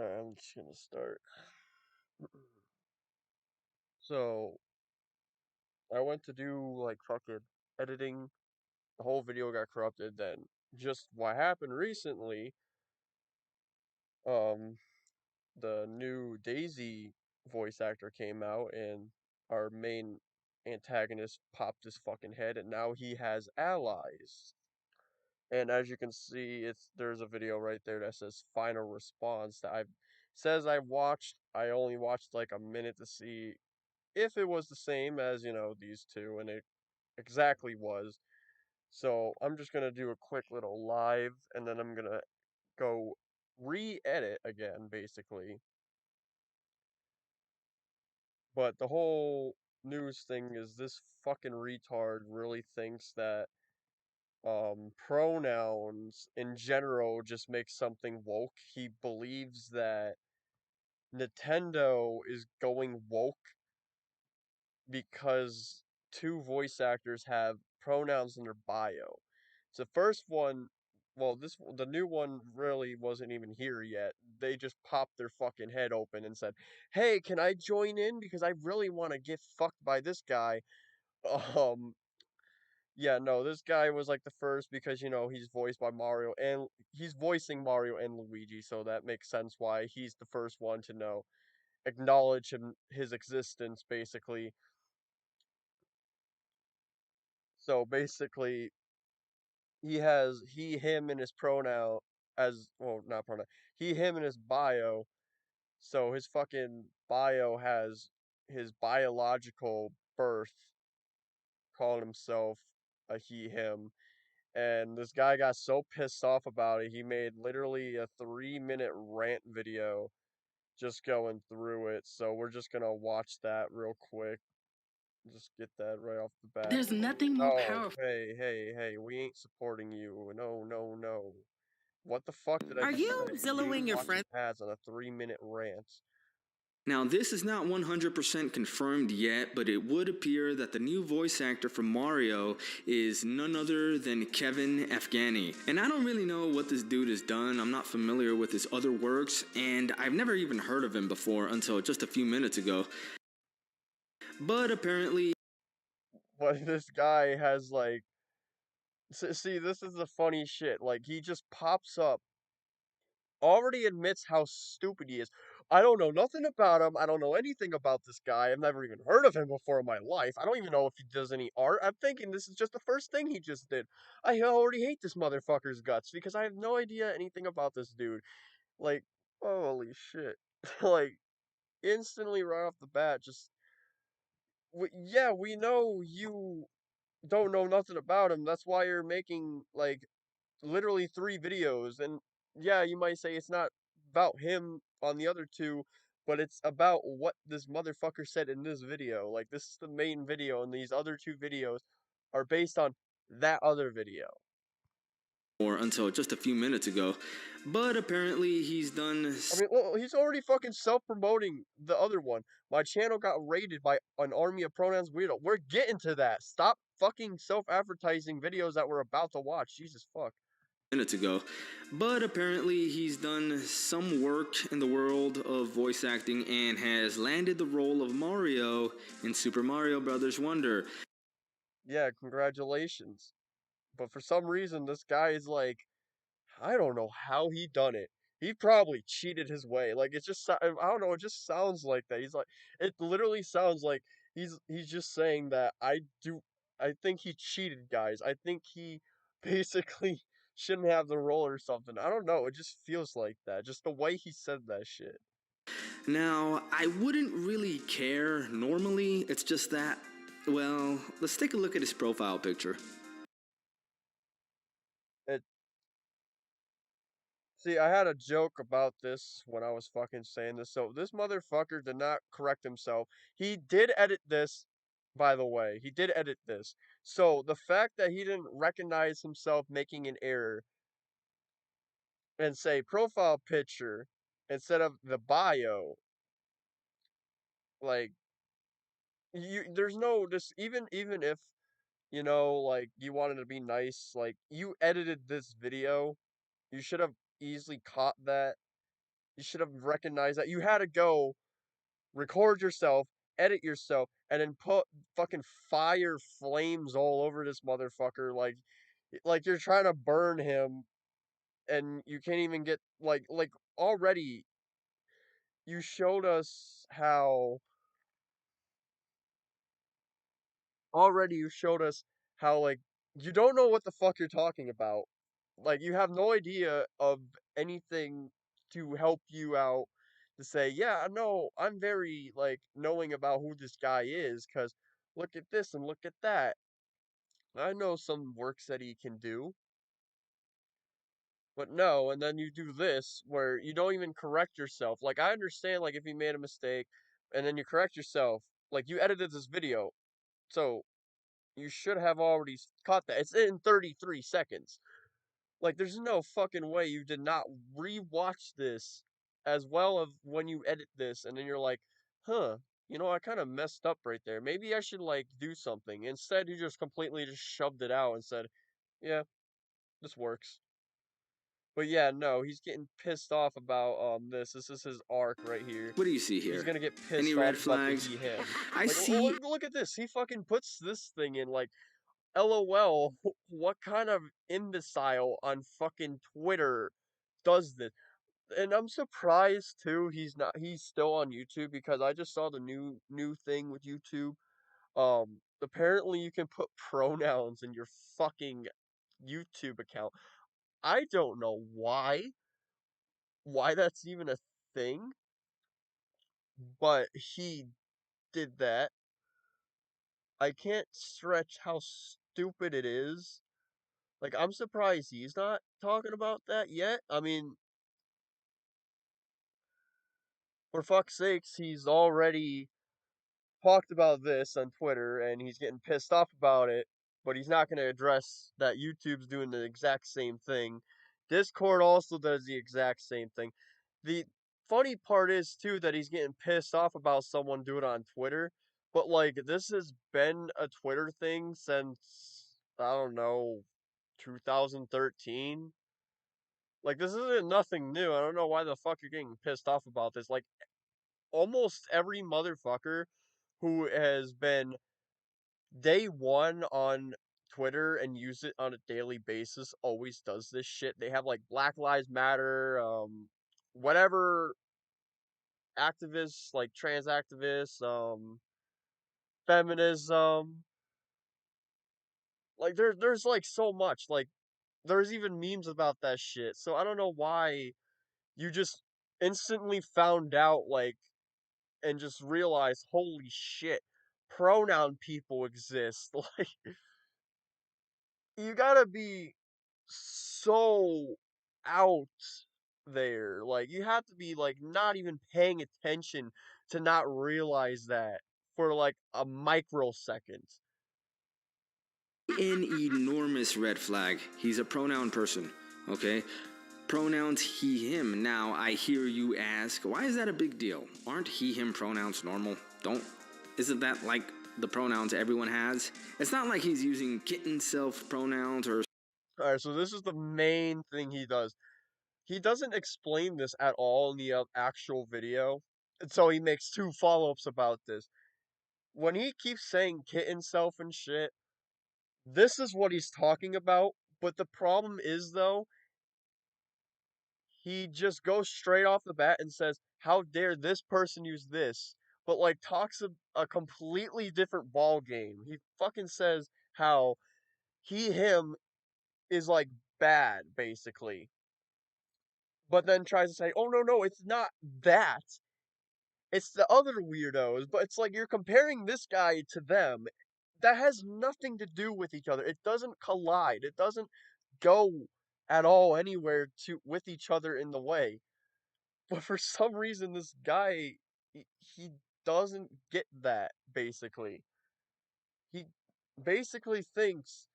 Alright, I'm just gonna start. So, I went to do like fucking editing. The whole video got corrupted. Then, just what happened recently, um, the new Daisy voice actor came out, and our main antagonist popped his fucking head, and now he has allies. And as you can see, there's a video right there that says final response that I watched. I only watched like a minute to see if it was the same as, these two, and it exactly was. So I'm just gonna do a quick little live, and then I'm gonna go re-edit again, basically. But the whole news thing is this fucking retard really thinks that pronouns in general just make something woke. He believes that Nintendo is going woke because two voice actors have pronouns in their bio. So the first one, well, the new one really wasn't even here yet. They just popped their fucking head open and said, "Hey, can I join in because I really want to get fucked by this guy." Um, yeah, no, this guy was like the first because he's voiced by Mario and he's voicing Mario and Luigi, so that makes sense why he's the first one to acknowledge his existence basically. So basically, him in his pronoun as well, not pronoun. He, him in his bio. So his fucking bio has his biological birth calling himself a he, him. And this guy got so pissed off about it, he made literally a 3-minute rant video just going through it. So we're just gonna watch that real quick. Just get that right off the bat. There's nothing more Oh, powerful. hey, hey, hey, we ain't supporting you. No, no, no. What the fuck did I Are just you say? We ain't Zillowing your watching friends? ads on a 3-minute rant. Now, this is not 100% confirmed yet, but it would appear that the new voice actor for Mario is none other than Kevin Afghani. And I don't really know what this dude has done. I'm not familiar with his other works, and I've never even heard of him before until just a few minutes ago. But apparently, But this guy has like, see, this is the funny shit. Like, he just pops up, already admits how stupid he is. I don't know nothing about him. I don't know anything about this guy. I've never even heard of him before in my life. I don't even know if he does any art. I'm thinking this is just the first thing he just did. I already hate this motherfucker's guts because I have no idea anything about this dude. Like, holy shit. Like, instantly right off the bat, just. Yeah, we know you don't know nothing about him. That's why you're making, like, literally 3 videos, and yeah, you might say it's not about him on the other two, but it's about what this motherfucker said in this video. Like, this is the main video, and these other 2 videos are based on that other video. or until just a few minutes ago. But apparently, he's done. I mean, well, he's already fucking self-promoting the other one. My channel got raided by an army of pronouns weirdo. We're getting to that. Stop fucking self-advertising videos that we're about to watch. Jesus fuck. Minutes ago. But apparently, he's done some work in the world of voice acting and has landed the role of Mario in Super Mario Bros. Wonder. Yeah, congratulations. But for some reason, this guy is like, I don't know how he done it. He probably cheated his way. Like, it just I don't know, it just sounds like that. He's like, it literally sounds like he's just saying that I think he cheated, guys. I think he basically shouldn't have the role or something. I don't know, it just feels like that. Just the way he said that shit. Now, I wouldn't really care normally, it's just that, well, let's take a look at his profile picture. It See, I had a joke about this when I was fucking saying this. So this motherfucker did not correct himself. He did edit this, by the way. He did edit this. So the fact that he didn't recognize himself making an error and say profile picture instead of the bio, like there's no this even if like you wanted to be nice, like you edited this video, you should have easily caught that You should have recognized that. You had to go record yourself, edit yourself, and then put fucking fire flames all over this motherfucker. Like you're trying to burn him, and you can't even get like already. You showed us how already. You showed us how like you don't know what the fuck you're talking about. Like you have no idea of anything to help you out to say, yeah, no, I'm very like knowing about who this guy is because look at this and look at that. I know some works that he can do, but no, and then you do this where you don't even correct yourself. Like I understand like if you made a mistake and then you correct yourself, like you edited this video, so you should have already caught that. It's in 33 seconds. Like, there's no fucking way you did not rewatch this as well of when you edit this, and then you're like, huh, I kind of messed up right there. Maybe I should like do something. Instead, you just completely just shoved it out and said, yeah, this works. But yeah, no, he's getting pissed off about this. This is his arc right here. What do you see He's here? gonna get Any pissed red off about the flags? he him. I Like, see. look at this. He fucking puts this thing in like LOL, what kind of imbecile on fucking Twitter does this? And I'm surprised too he's still on YouTube because I just saw the new thing with YouTube. Apparently you can put pronouns in your fucking YouTube account. I don't know why that's even a thing, but he did that. I can't stretch how stupid it is. Like, I'm surprised he's not talking about that yet. I mean, for fuck's sakes, he's already talked about this on Twitter and he's getting pissed off about it, but he's not going to address that YouTube's doing the exact same thing. Discord also does the exact same thing. The funny part is, too, that he's getting pissed off about someone doing it on Twitter, but, like, this has been a Twitter thing since, I don't know, 2013. Like, this isn't nothing new. I don't know why the fuck you're getting pissed off about this. Like, almost every motherfucker who has been day one on Twitter and use it on a daily basis always does this shit. They have, like, Black Lives Matter, whatever activists, like, trans activists, feminism. Like, there's, like, so much. Like, there's even memes about that shit. So I don't know why you just instantly found out, like, and just realized, holy shit, pronoun people exist. Like, you gotta be so out there. Like, you have to be, like, not even paying attention to not realize that for, like, a microsecond. An enormous red flag. He's a pronoun person, okay? Pronouns he, him. Now, I hear you ask, why is that a big deal? Aren't he, him pronouns normal? Isn't that like the pronouns everyone has? It's not like he's using kitten self pronouns or. Alright, so this is the main thing he does. He doesn't explain this at all in the actual video. And so he makes two follow-ups about this. When he keeps saying kitten self and shit, this is what he's talking about. But the problem is, though, he just goes straight off the bat and says, "How dare this person use this?" But like talks a completely different ball game. He fucking says how he him is like bad basically, but then tries to say, "Oh no, it's not that. It's the other weirdos." But it's like you're comparing this guy to them. That has nothing to do with each other. It doesn't collide. It doesn't go at all anywhere to with each other in the way. But for some reason, this guy, he doesn't get that, basically. He basically thinks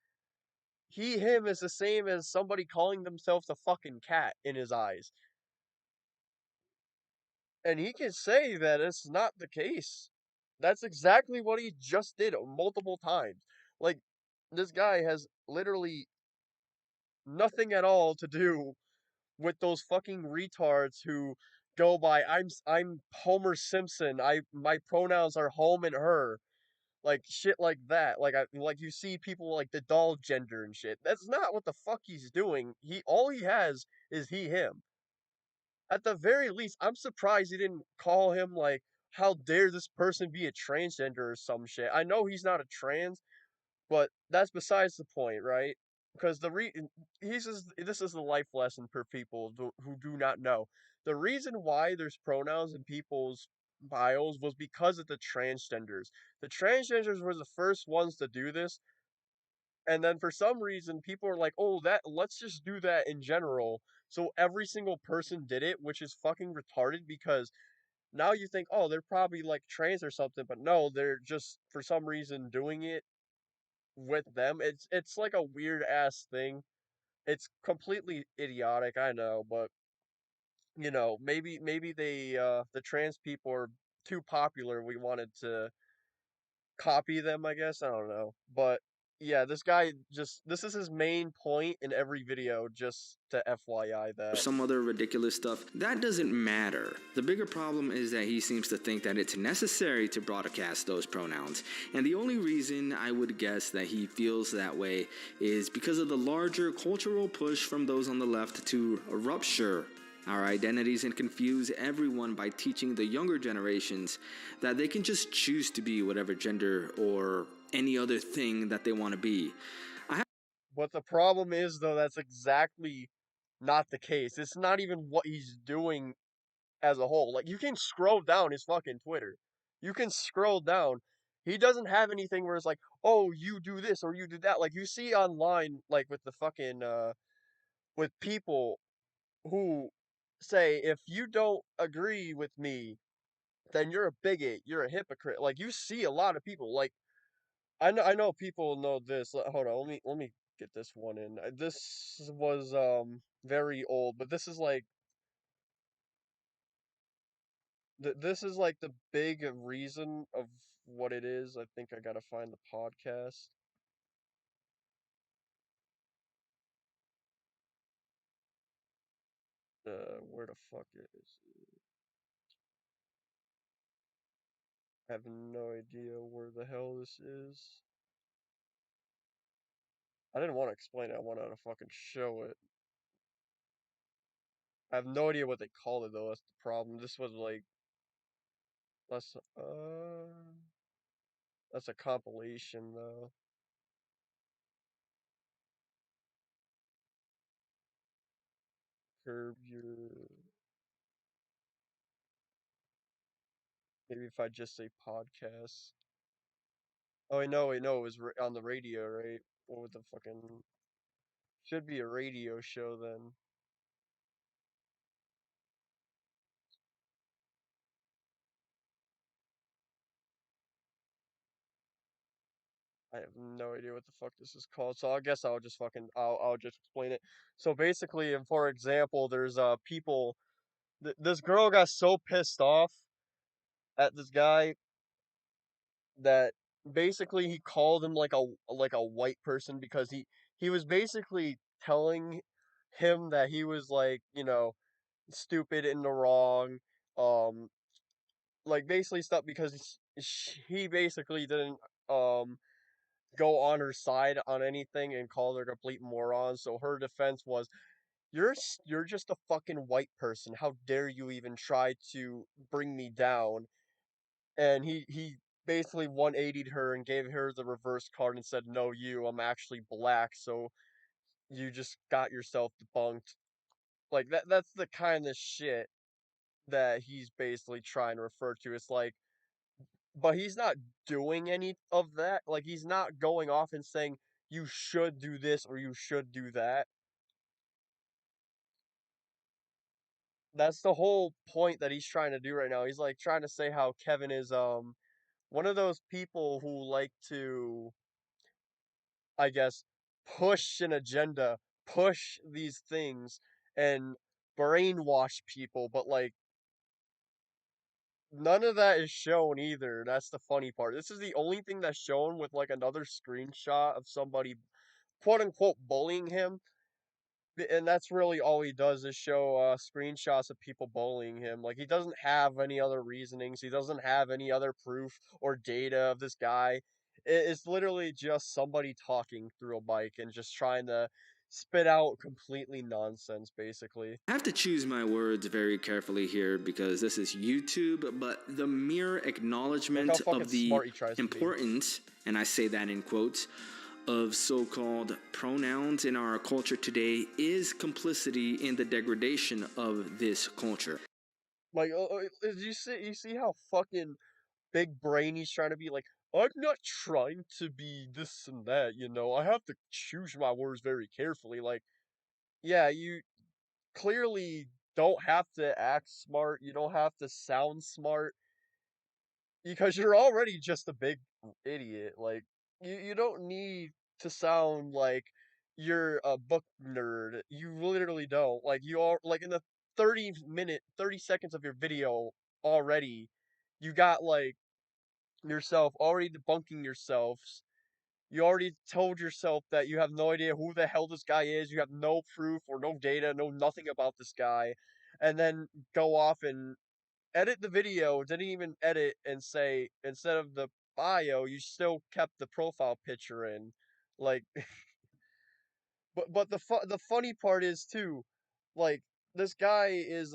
him is the same as somebody calling themselves a fucking cat in his eyes. And he can say that it's not the case. That's exactly what he just did multiple times. Like, this guy has literally nothing at all to do with those fucking retards who go by I'm Homer Simpson. My pronouns are home and her. Like shit like that. Like you see people like the doll gender and shit. That's not what the fuck he's doing. He all he has is he him. At the very least, I'm surprised he didn't call him like how dare this person be a transgender or some shit. I know he's not a trans, but that's besides the point, right? Because this is the life lesson for people who do not know. The reason why there's pronouns in people's bios was because of the transgenders. The transgenders were the first ones to do this, and then for some reason people are like, "Oh, that let's just do that in general." So every single person did it, which is fucking retarded because now you think, "Oh, they're probably like trans or something," but no, they're just for some reason doing it with them. It's like a weird ass thing. It's completely idiotic, I know, but maybe they the trans people are too popular. We wanted to copy them, I guess. I don't know. But yeah, this guy just this is his main point in every video, just to FYI Or that. some other ridiculous stuff, that doesn't matter. The bigger problem is that he seems to think that it's necessary to broadcast those pronouns. And the only reason I would guess that he feels that way is because of the larger cultural push from those on the left to rupture our identities and confuse everyone by teaching the younger generations that they can just choose to be whatever gender or any other thing that they want to be. But the problem is though that's exactly not the case. It's not even what he's doing as a whole. Like you can scroll down his fucking Twitter. You can scroll down. He doesn't have anything where it's like, "Oh, you do this or you do that." Like you see online like with the fucking with people who say if you don't agree with me, then you're a bigot, you're a hypocrite. Like you see a lot of people like I know people know this. Hold on, let me get this one in. This was very old, but this is like this is like the big reason of what it is. I think I gotta find the podcast. Where the fuck is it? I have no idea where the hell this is. I didn't want to explain it. I wanted to fucking show it. I have no idea what they called it though. That's the problem. This was like that's that's a compilation though. Curb your maybe if I just say podcast. Oh, wait, no, it was on the radio, right? What would the fucking should be a radio show then. I have no idea what the fuck this is called, so I guess I'll just fucking I'll just explain it. So basically, and for example, there's people. This girl got so pissed off at this guy that basically he called him like a white person because he was basically telling him that he was like stupid in the wrong um like basically stuff because he basically didn't um go on her side on anything and called her a complete moron. So her defense was you're just a fucking white person, how dare you even try to bring me down. And he basically 180'd her and gave her the reverse card and said, "No, I'm actually black, so you just got yourself debunked." Like that's the kind of shit that he's basically trying to refer to. It's like but he's not doing any of that. Like he's not going off and saying you should do this or you should do that. That's the whole point that he's trying to do right now. He's like trying to say how Kevin is one of those people who like to I guess, push an agenda, push these things, and brainwash people, but like none of that is shown either. That's the funny part. This is the only thing that's shown with like another screenshot of somebody quote unquote bullying him. And that's really all he does is show screenshots of people bullying him. Like he doesn't have any other reasonings. He doesn't have any other proof or data of this guy. It's literally just somebody talking through a mic and just trying to spit out completely nonsense, basically. I have to choose my words very carefully here because this is YouTube, but the mere Look how acknowledgement fucking of the smart he tries to be. importance, and I say that in quotes, of so called pronouns in our culture today is complicity in the degradation of this culture. Like, you see how fucking big brain he's trying to be? Like, I'm not trying to be this and that, you know. I have to choose my words very carefully. Like, yeah, you clearly don't have to act smart. You don't have to sound smart because you're already just a big idiot. Like you don't need to sound like you're a book nerd. You literally don't. Like you are like in the 30 seconds of your video already, you got like yourself already debunking yourselves. You already told yourself that you have no idea who the hell this guy is. You have no proof or no data, no nothing about this guy. And then go off and edit the video, didn't even edit and say instead of the bio, you still kept the profile picture in. Like but the funny part is too, like this guy is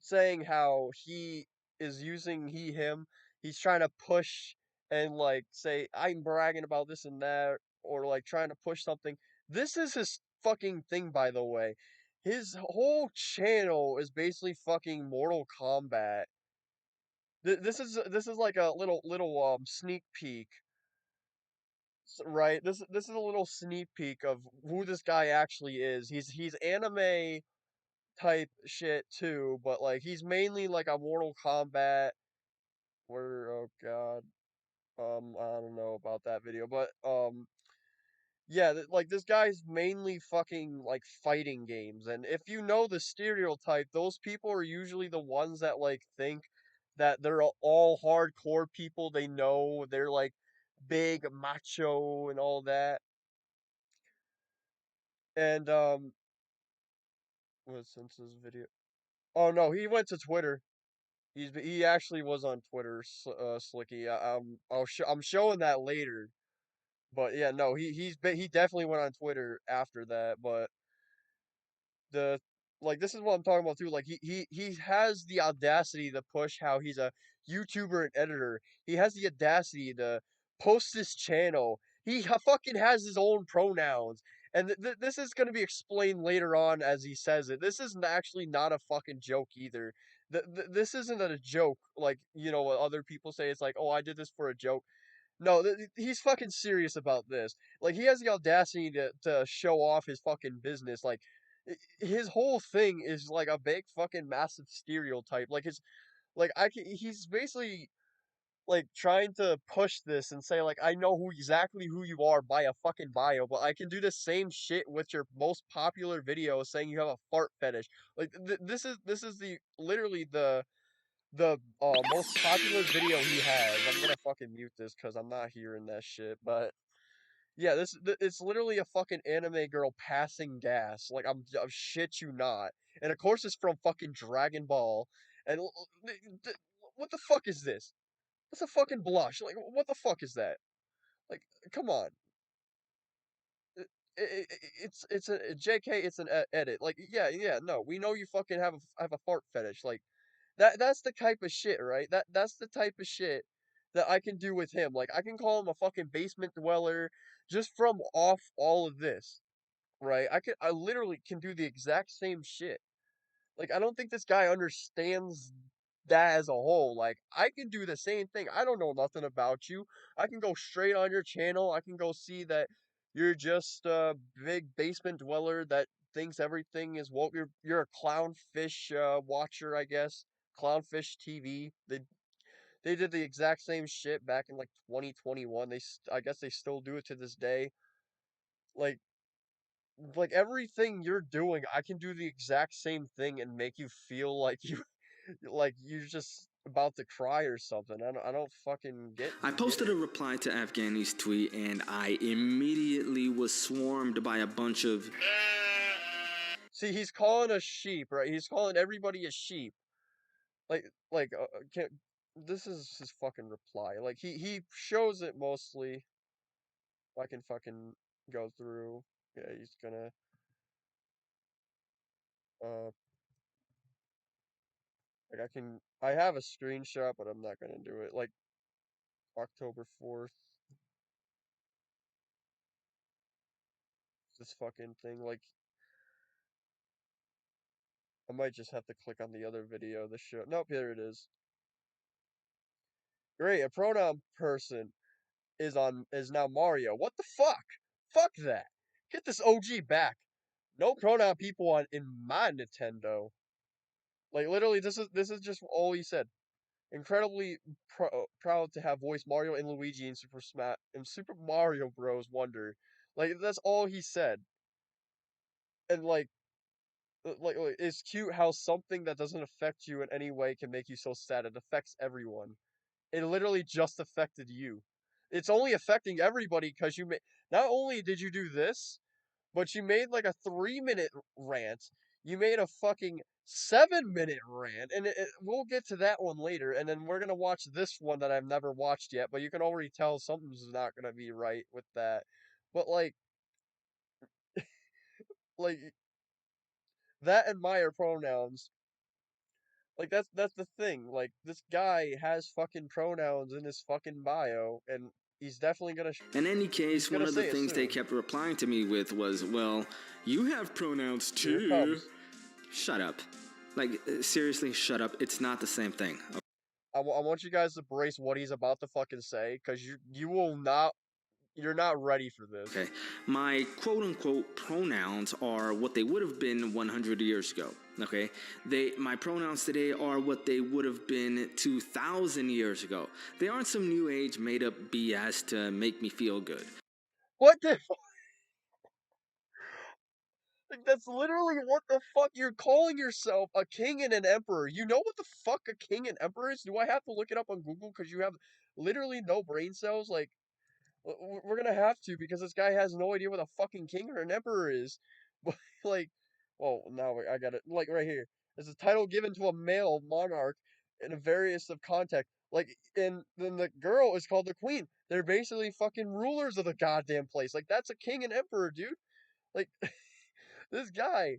saying how he is using he him. He's trying to push and like say I'm bragging about this and that or like trying to push something. This is his fucking thing by the way. His whole channel is basically fucking Mortal Kombat. This is like a little sneak peek, right? This is a little sneak peek of who this guy actually is. He's anime type shit too, but like he's mainly like a Mortal Kombat where oh god, I don't know about that video, but yeah, like this guy's mainly fucking like fighting games, and if you know the stereotype, those people are usually the ones that like think that they're all hardcore people. They know they're like big macho and all that. And what since his video? Oh no, he went to Twitter. He actually was on Twitter, Slicky. I'm showing that later. But yeah, no, he definitely went on Twitter after that. But the like this is what I'm talking about too. Like he has the audacity to push how he's a YouTuber and editor. He has the audacity to post this channel. Fucking has his own pronouns. And this is going to be explained later on as he says it. This is actually not a fucking joke either. This isn't a joke like, you know, what other people say. It's like, oh, I did this for a joke. No, he's fucking serious about this. Like he has the audacity to show off his fucking business. Like his whole thing is like a big fucking massive stereotype. Like his like he's basically like trying to push this and say like I know exactly who you are by a fucking bio, but I can do the same shit with your most popular video saying you have a fart fetish. Like this is the literally the most popular video he has. I'm gonna fucking mute this because I'm not hearing that shit. But yeah, it's literally a fucking anime girl passing gas. Like I'm shit you not. And of course it's from fucking Dragon Ball. And what the fuck is this? That's a fucking blush. Like what the fuck is that? Like come on. It, it's a JK. It's an edit. Like yeah. No, we know you fucking have a fart fetish. Like that's the type of shit, right? That's the type of shit that I can do with him. Like I can call him a fucking basement dweller just from off all of this, right? I literally can do the exact same shit. Like I don't think this guy understands that as a whole. Like I can do the same thing. I don't know nothing about you. I can go straight on your channel. I can go see that you're just a big basement dweller that thinks everything is woke. You're a clownfish watcher, I guess. Clownfish TV. They did the exact same shit back in like 2021. I guess they still do it to this day. Like everything you're doing, I can do the exact same thing and make you feel like you like you just about to cry or something. I don't fucking I get posted it. a reply to Afghani's tweet and I immediately was swarmed by a bunch of See, he's calling us sheep, right? He's calling everybody a sheep. Can, this is his fucking reply. Like he shows it mostly. If I can fucking go through. Yeah, he's gonna uh I have a screenshot, but I'm not gonna do it. Like October 4th, this fucking thing. Like I might just have to click on the other video. The show. Nope, here it is. Great, a pronoun person is now Mario. What the fuck? Fuck that. Get this OG back. No pronoun people on in my Nintendo. Like literally, this is just all he said. Incredibly proud to have voiced Mario and Luigi in Super Mario Bros. Wonder. Like that's all he said. And it's cute how something that doesn't affect you in any way can make you so sad. It affects everyone. It literally just affected you. It's only affecting everybody because you made. Not only did you do this, but you made like a 3 minute rant. You made a fucking 7 minute rant, and we'll get to that one later. And then we're gonna watch this one that I've never watched yet. But you can already tell something's not gonna be right with that. But like that and my pronouns. Like that's the thing. Like this guy has fucking pronouns in his fucking bio, and he's definitely in any he's case, one gonna of the say it things they soon. kept replying to me with was, well, you have pronouns Here it too. comes. Shut up. Like, seriously, shut up. It's not the same thing. I want you guys to brace what he's about to fucking say, cause you will not you're not ready for this. Okay. My quote unquote pronouns are what they would have been 100 years ago. Okay. My pronouns today are what they would have been 2,000 years ago. They aren't some new age made up BS to make me feel good. What the like, that's literally what the fuck you're calling yourself a king and an emperor. You know what the fuck a king and emperor is? Do I have to look it up on Google because you have literally no brain cells? Like we're gonna have to because this guy has no idea what a fucking king or an emperor is. But like, well, now I got it. Like right here, it's a title given to a male monarch in a various of context. Like, and then the girl is called the queen. They're basically fucking rulers of the goddamn place. Like that's a king and emperor, dude. Like this guy,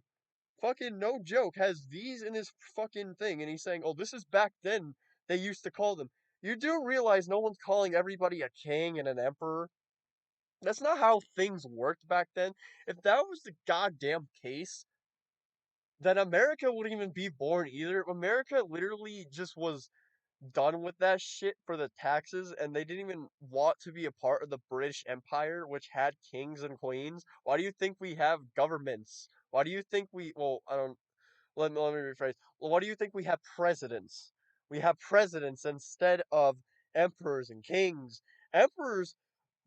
fucking no joke, has these in his fucking thing, and he's saying, "Oh, this is back then they used to call them." You do realize no one's calling everybody a king and an emperor? That's not how things worked back then. If that was the goddamn case, then America wouldn't even be born either. America literally just was done with that shit for the taxes, and they didn't even want to be a part of the British Empire, which had kings and queens. Why do you think we have governments? Why do you think well, I don't, let me rephrase. Well, why do you think we have presidents? We have presidents instead of emperors and kings. Emperors,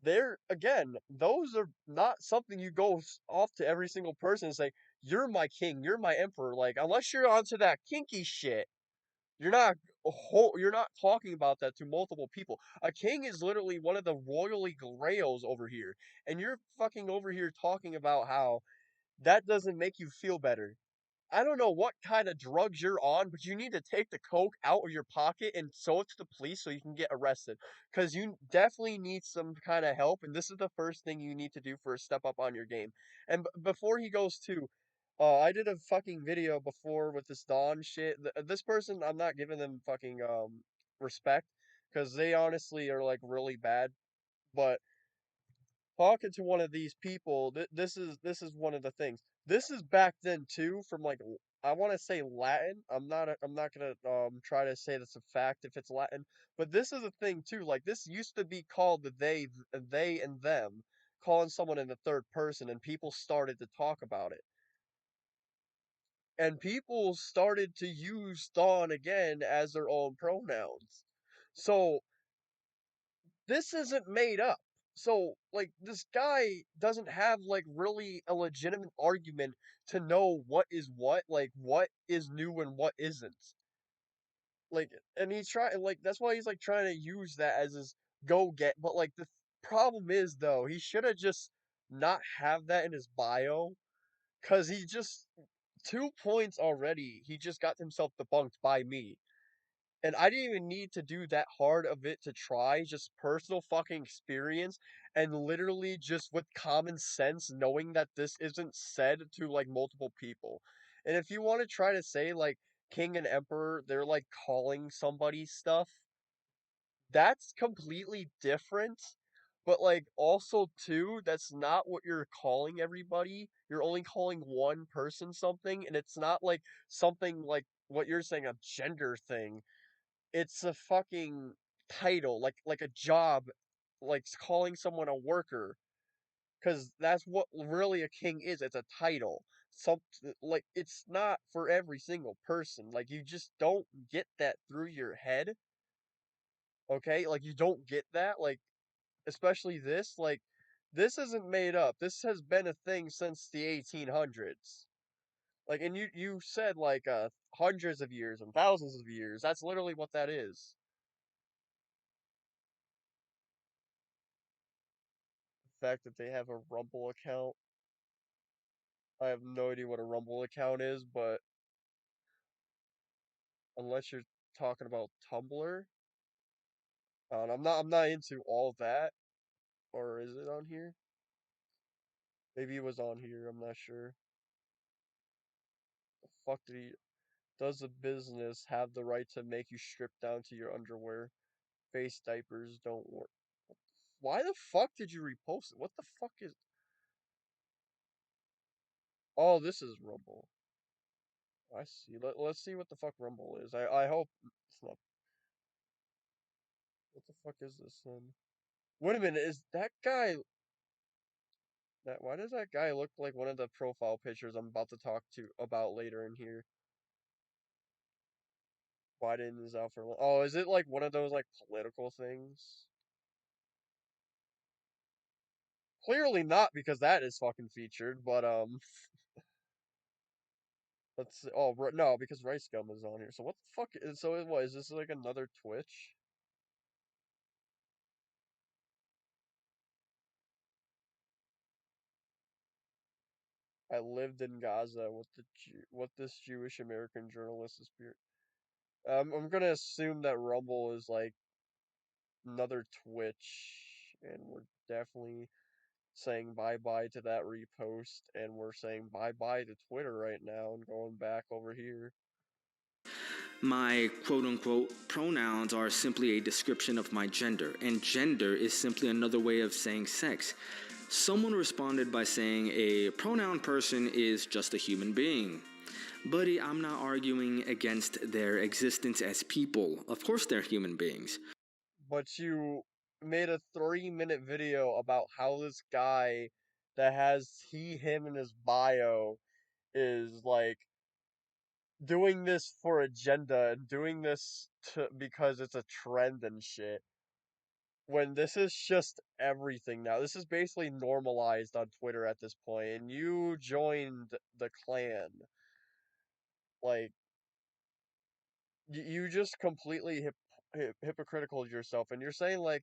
they're again, those are not something you go off to every single person and say, "You're my king, you're my emperor." Like, unless you're onto that kinky shit, you're not you're not talking about that to multiple people. A king is literally one of the royally grails over here, and you're fucking over here talking about how that doesn't make you feel better. I don't know what kind of drugs you're on, but you need to take the coke out of your pocket and show it to the police so you can get arrested. Because you definitely need some kind of help, and this is the first thing you need to do for a step up on your game. And before he goes to, I did a fucking video before with this Dawn shit. This person, I'm not giving them fucking respect because they honestly are like really bad. But talking to one of these people, this is one of the things. This is back then too, from like I want to say Latin. I'm not gonna try to say that's a fact if it's Latin, but this is a thing too. Like this used to be called the they and them, calling someone in the third person, and people started to talk about it, and people started to use Dawn again as their own pronouns. So this isn't made up. So, like, this guy doesn't have, like, really a legitimate argument to know what is what, like, what is new and what isn't. Like, and he's trying, like, that's why he's like trying to use that as his go get. But like, the problem is though, he should have just not have that in his bio, cause he just 2 points already. He just got himself debunked by me. And I didn't even need to do that hard of it to try, just personal fucking experience and literally just with common sense knowing that this isn't said to like multiple people. And if you want to try to say like king and emperor, they're like calling somebody stuff, that's completely different. But like also too, that's not what you're calling everybody. You're only calling one person something, and it's not like something like what you're saying, a gender thing. It's a fucking title, like a job, like calling someone a worker, because that's what really a king is. It's a title. Some like it's not for every single person. Like you just don't get that through your head. Okay, like you don't get that. Like especially this. Like this isn't made up. This has been a thing since the 1800s. Like and you said like hundreds of years and thousands of years. That's literally what that is. The fact that they have a Rumble account. I have no idea what a Rumble account is, but unless you're talking about Tumblr, I'm not into all that. Or is it on here? Maybe it was on here. I'm not sure. The fuck did he? Does a business have the right to make you strip down to your underwear? Face diapers don't work. Why the fuck did you repost it? What the fuck is? Oh, this is Rumble. I see. Let's see what the fuck Rumble is. I hope it's not. What the fuck is this then? Wait a minute. Is that guy? That why does that guy look like one of the profile pictures I'm about to talk to about later in here? Biden is out for oh, is it like one of those like political things? Clearly not because that is fucking featured, but let's see. Oh no, because Rice Gum is on here. So what the fuck is so what is this like another Twitch? I lived in Gaza with the what this Jewish American journalist is. I'm gonna assume that Rumble is like another Twitch, and we're definitely saying bye bye to that repost, and we're saying bye bye to Twitter right now and going back over here. My quote unquote pronouns are simply a description of my gender, and gender is simply another way of saying sex. Someone responded by saying a pronoun person is just a human being. Buddy, I'm not arguing against their existence as people. Of course, they're human beings. But you made a 3-minute video about how this guy that has he, him in his bio is like doing this for agenda and doing this because it's a trend and shit. When this is just everything now. This is basically normalized on Twitter at this point, and you joined the clan. Like, you just completely hypocritical of yourself, and you're saying like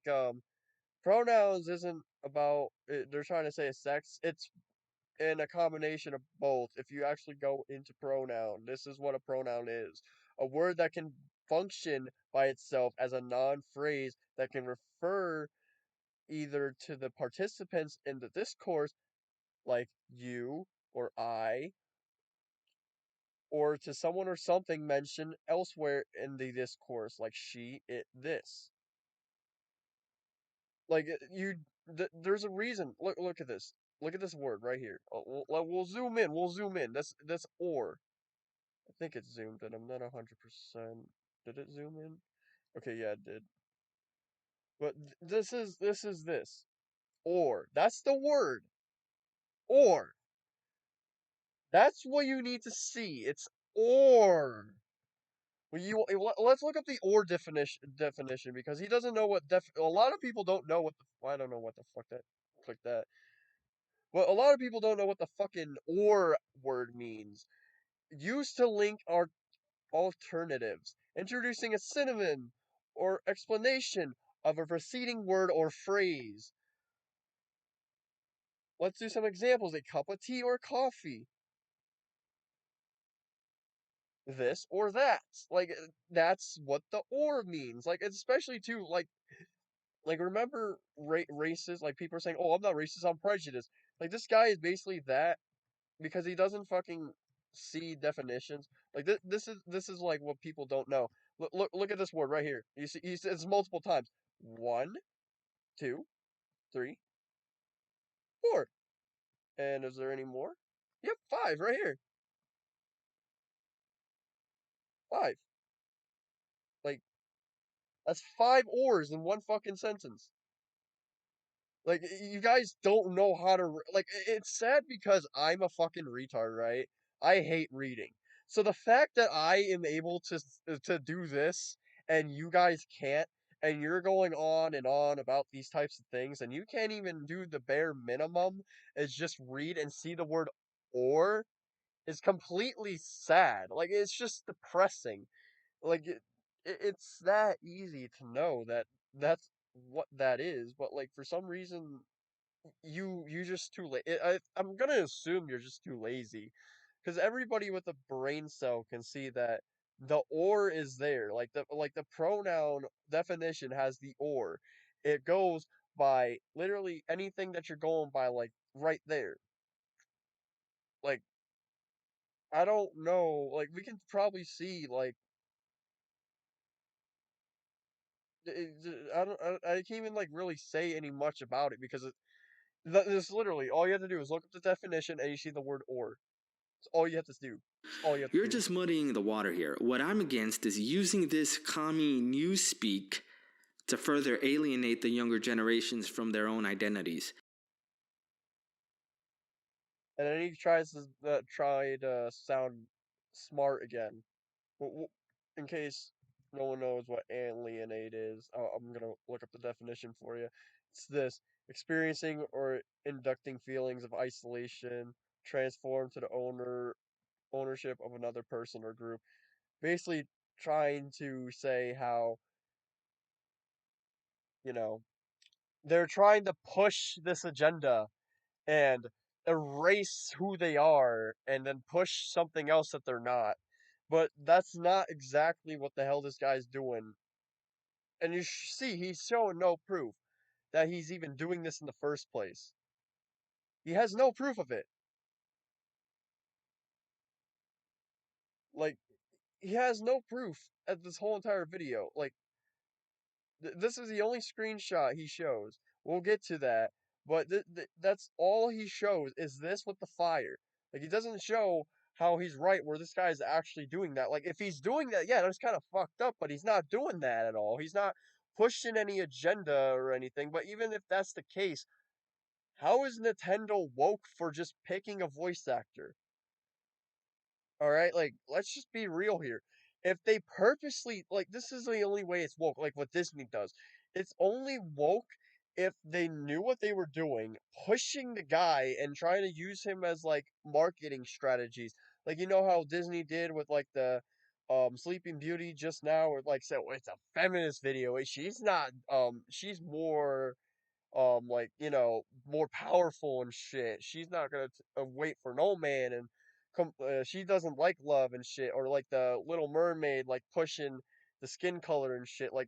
pronouns isn't about they're trying to say sex. It's in a combination of both. If you actually go into pronoun, this is what a pronoun is: a word that can function by itself as a non-phrase that can refer either to the participants in the discourse, like you or I, or to someone or something mentioned elsewhere in the discourse, like she, it, this. Like there's a reason. Look at this. Look at this word right here. We'll zoom in. We'll zoom in. That's or. I think it's zoomed in. I'm not 100%. Did it zoom in? Okay, yeah, it did. But this is this. Or. That's the word. Or. That's what you need to see. It's or. Well, let's look up the or definition because he doesn't know what a lot of people don't know what the I don't know what the fuck that click that. But a lot of people don't know what the fucking or word means. Used to link our alternatives. introducing a synonym or explanation of a preceding word or phrase. Let's do some examples. A cup of tea or coffee. This or that. Like that's what the or means. Like especially too like remember racist like people are saying, "Oh, I'm not racist, I'm prejudiced." Like this guy is basically that because he doesn't fucking see definitions. Like this is like what people don't know. Look at this word right here. You see, he says multiple times. One, two, three, four. And is there any more? Yep, five right here. Five. Like that's five ors in one fucking sentence. Like you guys don't know how to like it's sad because I'm a fucking retard, right? I hate reading. So the fact that I am able to do this and you guys can't and you're going on about these types of things and you can't even do the bare minimum is just read and see the word or is completely sad. Like it's just depressing. Like it's that easy to know that that's what that is, but like for some reason you just too late. I'm gonna assume you're just too lazy, because everybody with a brain cell can see that the or is there. Like the pronoun definition has the or. It goes by literally anything that you're going by, like right there. Like I don't know. Like we can probably see like I don't I can't even like really say any much about it because this literally all you have to do is look up the definition and you see the word or. It's all you have to do. It's all you have to You're do. just muddying the water here. What I'm against is using this commie newspeak to further alienate the younger generations from their own identities. And then he try to sound smart again. In case no one knows what alienate is, I'm gonna look up the definition for you. It's this: experiencing or inducting feelings of isolation, transformed to the ownership of another person or group. Basically, trying to say how you know they're trying to push this agenda and erase who they are and then push something else that they're not. But that's not exactly what the hell this guy's doing. And you see, he's showing no proof that he's even doing this in the first place. He has no proof of it. Like, he has no proof at this whole entire video. Like, this is the only screenshot he shows. We'll get to that, but that's all he shows is this with the fire. Like he doesn't show how he's right where this guy is actually doing that. Like if he's doing that, yeah, that's kind of fucked up, but he's not doing that at all. He's not pushing any agenda or anything. But even if that's the case, how is Nintendo woke for just picking a voice actor? All right, like let's just be real here. If they purposely like this is the only way it's woke, like what Disney does. It's only woke if they knew what they were doing, pushing the guy and trying to use him as like marketing strategies. Like you know how Disney did with like the Sleeping Beauty just now, or like so it's a feminist video. She's not she's more like more powerful and shit. She's not gonna wait for no man, and she doesn't like love and shit, or like the Little Mermaid like pushing the skin color and shit, like,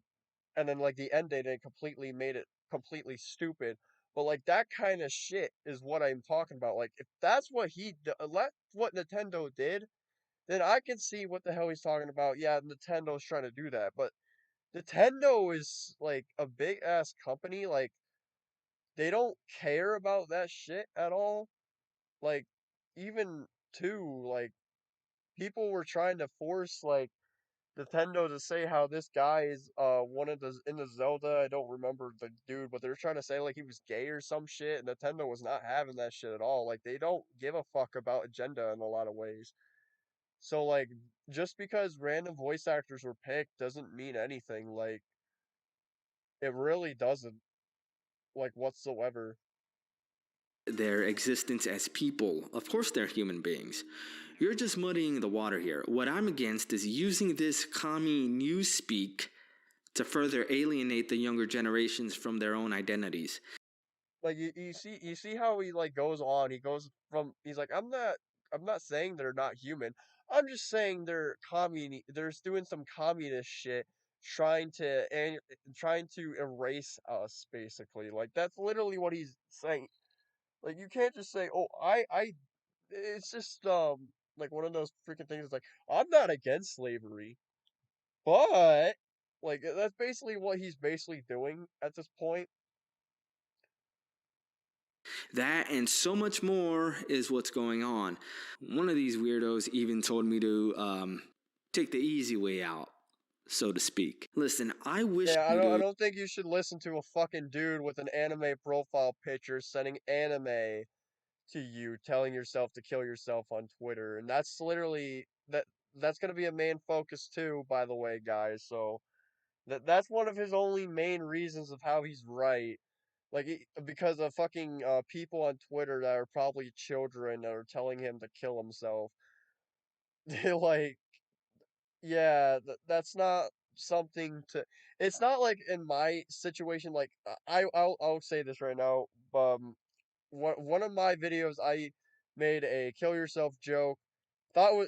and then like the end date they completely made it completely stupid. But like that kind of shit is what I'm talking about. Like if that's what what Nintendo did, then I can see what the hell he's talking about. Yeah, Nintendo's trying to do that, but Nintendo is like a big ass company. Like they don't care about that shit at all. Like, even too, like, people were trying to force, like, Nintendo to say how this guy is, one of the, in the Zelda, I don't remember the dude, but they're trying to say, like, he was gay or some shit, and Nintendo was not having that shit at all. Like, they don't give a fuck about agenda in a lot of ways. So, like, just because random voice actors were picked doesn't mean anything. Like, it really doesn't, like, whatsoever. Their existence as people. Of course, they're human beings. You're just muddying the water here. What I'm against is using this commie newspeak to further alienate the younger generations from their own identities. Like you see how he like goes on. He goes from he's like I'm not saying they're not human. I'm just saying they're they're doing some communist shit trying to and trying to erase us basically. Like that's literally what he's saying. Like you can't just say, "Oh, I it's just like one of those freaking things. It's like I'm not against slavery, but like that's basically what he's basically doing at this point. That and so much more is what's going on. One of these weirdos even told me to take the easy way out, so to speak. Listen, I wish Yeah, you I to. don't think you should listen to a fucking dude with an anime profile picture sending anime to you, telling yourself to kill yourself on Twitter, and that's literally that's gonna be a main focus too, by the way, guys. So that's one of his only main reasons of how he's right. Like because of fucking people on Twitter that are probably children that are telling him to kill himself. They like yeah, that's not something to. It's not like in my situation. Like I'll say this right now. One of my videos I made a kill yourself joke. Thought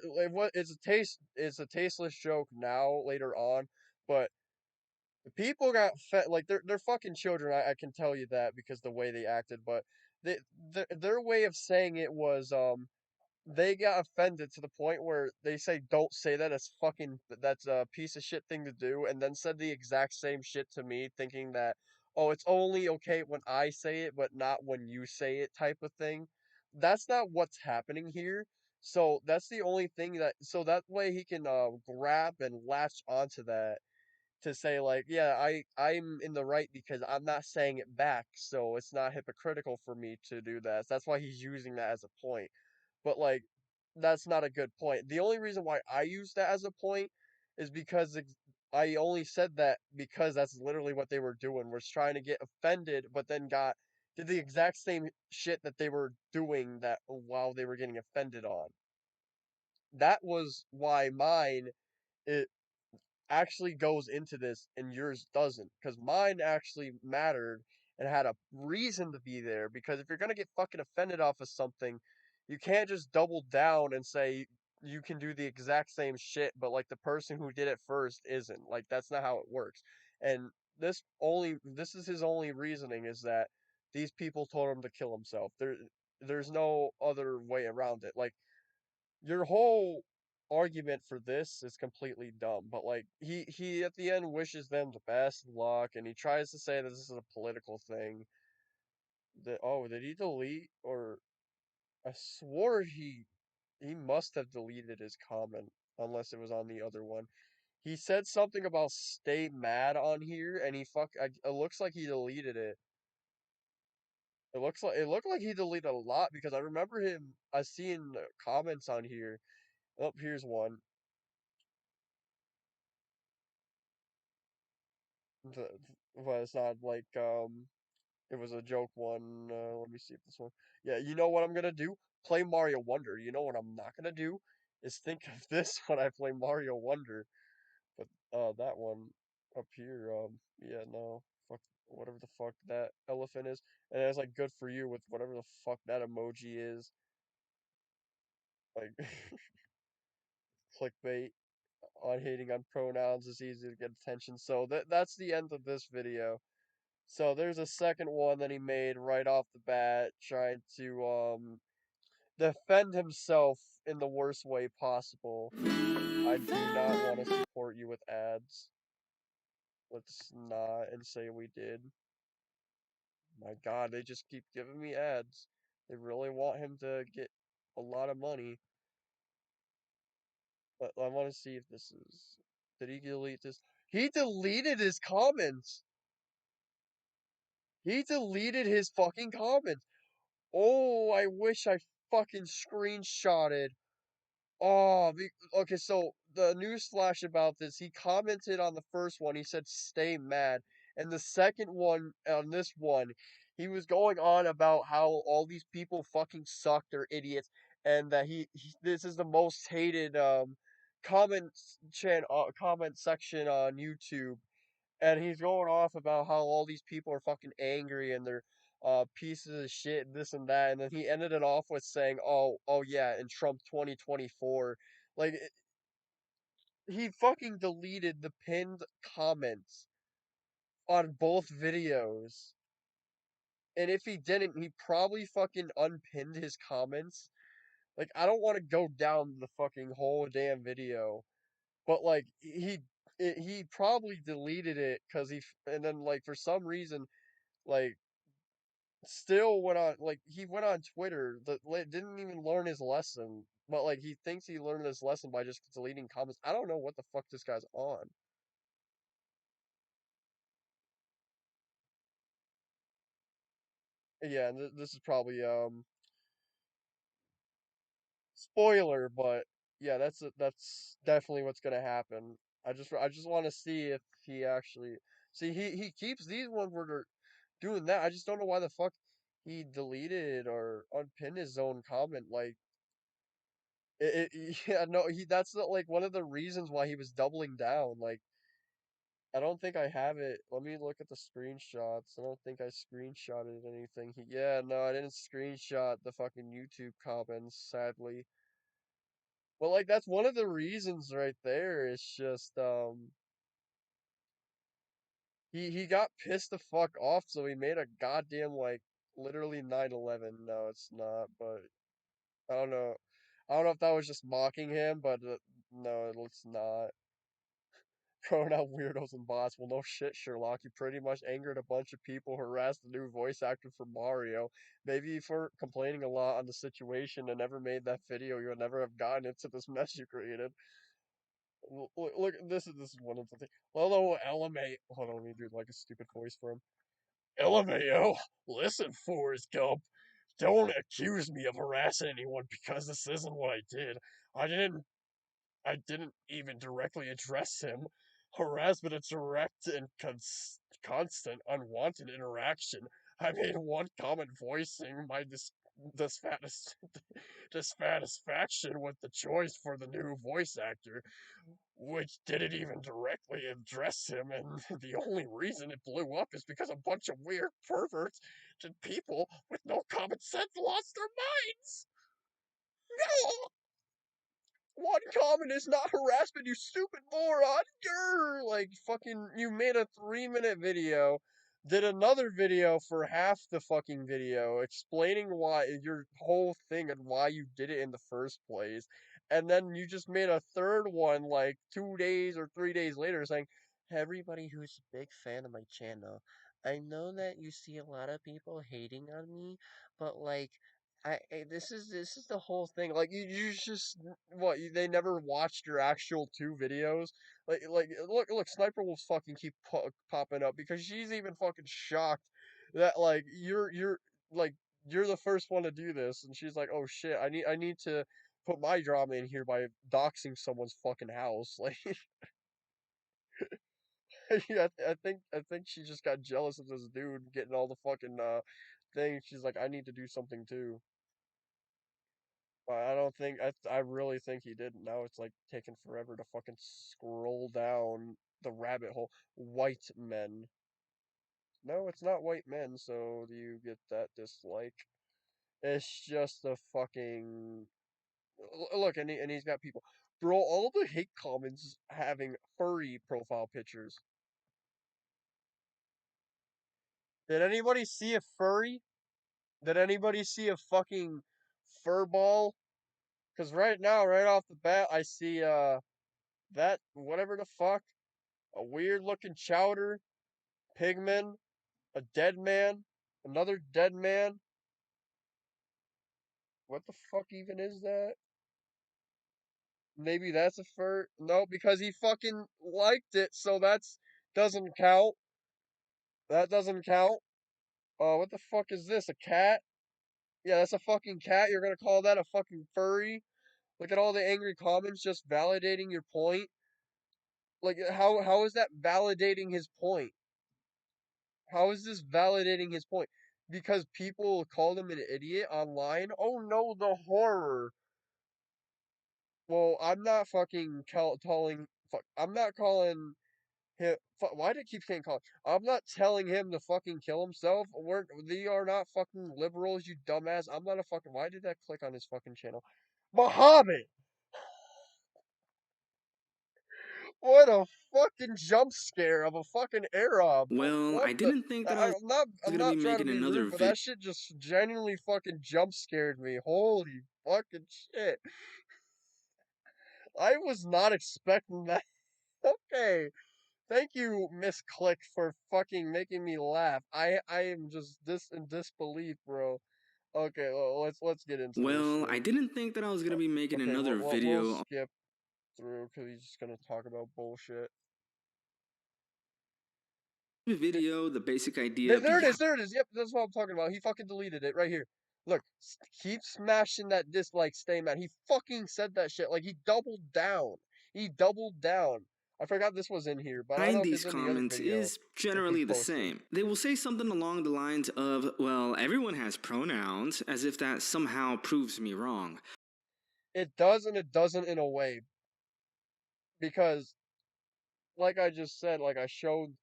it's a tasteless joke now later on, but the people got fed like they're fucking children. I can tell you that because the way they acted, but they their way of saying it was they got offended to the point where they say don't say that, it's fucking that's a piece of shit thing to do, and then said the exact same shit to me thinking that oh it's only okay when I say it but not when you say it type of thing. That's not what's happening here. So that's the only thing that so that way he can grab and latch onto that to say like yeah I'm in the right because I'm not saying it back, so it's not hypocritical for me to do that. That's why he's using that as a point. But like that's not a good point. The only reason why I use that as a point is because I only said that because that's literally what they were doing, was trying to get offended, but then got did the exact same shit that they were doing that while they were getting offended on. That was why mine it actually goes into this and yours doesn't, because mine actually mattered and had a reason to be there. Because if you're gonna get fucking offended off of something, you can't just double down and say you can do the exact same shit, but like the person who did it first isn't. Like that's not how it works. And this is his only reasoning is that these people told him to kill himself. There's no other way around it. Like your whole argument for this is completely dumb, but like he at the end wishes them the best luck and he tries to say that this is a political thing. That oh, did he delete or I swore he must have deleted his comment unless it was on the other one. He said something about stay mad on here and it looks like he deleted it. It looked like he deleted a lot because I remember him I seen comments on here. Oh, here's one. The, well, it's not like it was a joke one. Let me see if this one. Yeah, you know what I'm gonna do? Play Mario Wonder. You know what I'm not gonna do is think of this when I play Mario Wonder. But that one up here, yeah, no, fuck whatever the fuck that elephant is, and it's like good for you with whatever the fuck that emoji is. Like clickbait on hating on pronouns is easy to get attention. So that's the end of this video. So there's a second one that he made right off the bat, trying to defend himself in the worst way possible. I do not want to support you with ads. Let's not and say we did. My God, they just keep giving me ads. They really want him to get a lot of money. But I want to see if this is. Did he delete this? He deleted his comments. He deleted his fucking comments. Oh, I wish I fucking screenshotted. Oh, okay, so the news flash about this, he commented on the first one, he said stay mad. And the second one, on this one, he was going on about how all these people fucking suck, they're idiots. and that this is the most hated comment section on YouTube, and he's going off about how all these people are fucking angry and they're pieces of shit and this and that, and then he ended it off with saying, "Oh yeah, in Trump 2024." Like he fucking deleted the pinned comments on both videos. And if he didn't, he probably fucking unpinned his comments. Like I don't want to go down the fucking whole damn video, but like he probably deleted it cuz and then like for some reason like still went on like he went on Twitter that didn't even learn his lesson, but like he thinks he learned his lesson by just deleting comments. I don't know what the fuck this guy's on. Yeah, and this is probably spoiler, but yeah, that's definitely what's gonna happen. I just want to see if he actually see he keeps these ones where they're doing that. I just don't know why the fuck he deleted or unpinned his own comment. Like yeah, no, he that's like one of the reasons why he was doubling down. Like I don't think I have it. Let me look at the screenshots. I don't think I screenshotted anything. Yeah, no, I didn't screenshot the fucking YouTube comments, sadly. Well, like that's one of the reasons right there. It's just he got pissed the fuck off, so he made a goddamn like literally 9/11. No, it's not, but I don't know. I don't know if that was just mocking him, but no, it's not. Throwing out weirdos and bots. Well, no shit, Sherlock. You pretty much angered a bunch of people, harassed the new voice actor for Mario. Maybe for complaining a lot on the situation and never made that video, you would never have gotten into this mess you created. Look, this is one of the things. Hello, LMA. Hold on, let me do like a stupid voice for him. LMAO, listen, Forrest Gump. Don't accuse me of harassing anyone because this isn't what I did. I didn't. I didn't even directly address him. Harassment is direct and constant, unwanted interaction. I made one comment voicing my dissatis- dissatisfaction with the choice for the new voice actor, which didn't even directly address him, and the only reason it blew up is because a bunch of weird perverts and people with no common sense lost their minds. No! One comment is not harassment, you stupid moron. Grr! Like fucking, you made a 3 minute video, did another video for half the fucking video, explaining why your whole thing and why you did it in the first place, and then you just made a third one like 2 days or 3 days later saying, "Everybody who's a big fan of my channel, I know that you see a lot of people hating on me, but like." This is the whole thing. Like you just they never watched your actual two videos. Like look, Sniper Wolf's fucking keep popping up because she's even fucking shocked that like like you're the first one to do this, and she's like, oh shit, I need to put my drama in here by doxing someone's fucking house. Like yeah, I think she just got jealous of this dude getting all the fucking things. She's like, I need to do something too. But I don't think I really think he didn't. Now it's like taking forever to fucking scroll down the rabbit hole. White men. No, it's not white men, so do you get that dislike? It's just a fucking look, and he's got people. Bro, all the hate comments having furry profile pictures. Did anybody see a furry? Did anybody see a fucking fur ball? Because right now, right off the bat, I see that whatever the fuck. A weird looking chowder, pigman, a dead man, another dead man. What the fuck even is that? Maybe that's a fur. No, because he fucking liked it, so that's doesn't count. That doesn't count. What the fuck is this? A cat? Yeah, that's a fucking cat. You're gonna call that a fucking furry? Look at all the angry comments just validating your point. Like how is that validating his point? How is this validating his point? because people called him an idiot online. Oh no, the horror. Well, I'm not fucking calling. Fuck, I'm not calling him. Why did I keep saying call? I'm not telling him to fucking kill himself. We are not fucking liberals, you dumbass. I'm not a fucking. Why did that click on his fucking channel? Muhammad! What a fucking jump scare of a fucking Arab. Well, What I the? didn't think that I was I'm gonna be not trying to making be another rude, but video. that shit just genuinely fucking jump scared me. Holy fucking shit! I was not expecting that. Okay. Thank you, Miss Click, for fucking making me laugh. I am just in disbelief, bro. Okay, let's get into this Well, I shit. didn't think that I was gonna be making Okay, another we'll video skip through because he's just gonna talk about bullshit. the basic idea There it behind. is, there it is. Yep, that's what I'm talking about. He fucking deleted it right here. Look, keep smashing that dislike, stay mad. He fucking said that shit. Like he doubled down. He doubled down. I forgot this was in here, but I don't know Behind if these it's in the other comments video is if we generally the posted. same. They will say something along the lines of, well, everyone has pronouns, as if that somehow proves me wrong. It does and it doesn't in a way because like I just said, like I showed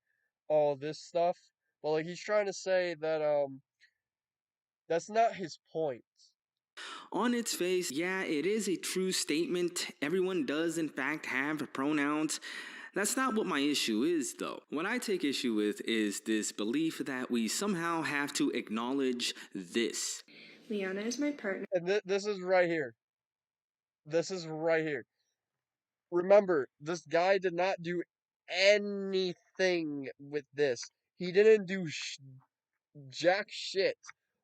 all this stuff, but like he's trying to say that that's not his point. On its face, yeah, it is a true statement. Everyone does, in fact, have pronouns. That's not what my issue is, though. What I take issue with is this belief that we somehow have to acknowledge this. Liana is my partner. And this is right here. This is right here. Remember, this guy did not do anything with this. He didn't do jack shit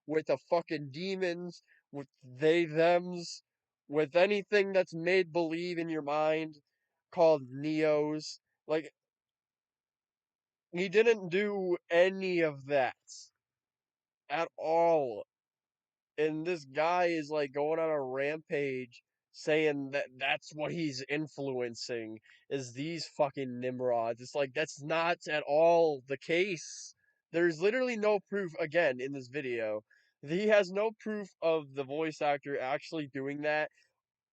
with the fucking demons, with they thems, with anything that's made believe in your mind called Neos. Like he didn't do any of that at all. And this guy is like going on a rampage saying that that's what he's influencing is these fucking Nimrods. It's like that's not at all the case. There's literally no proof again in this video. He has no proof of the voice actor actually doing that,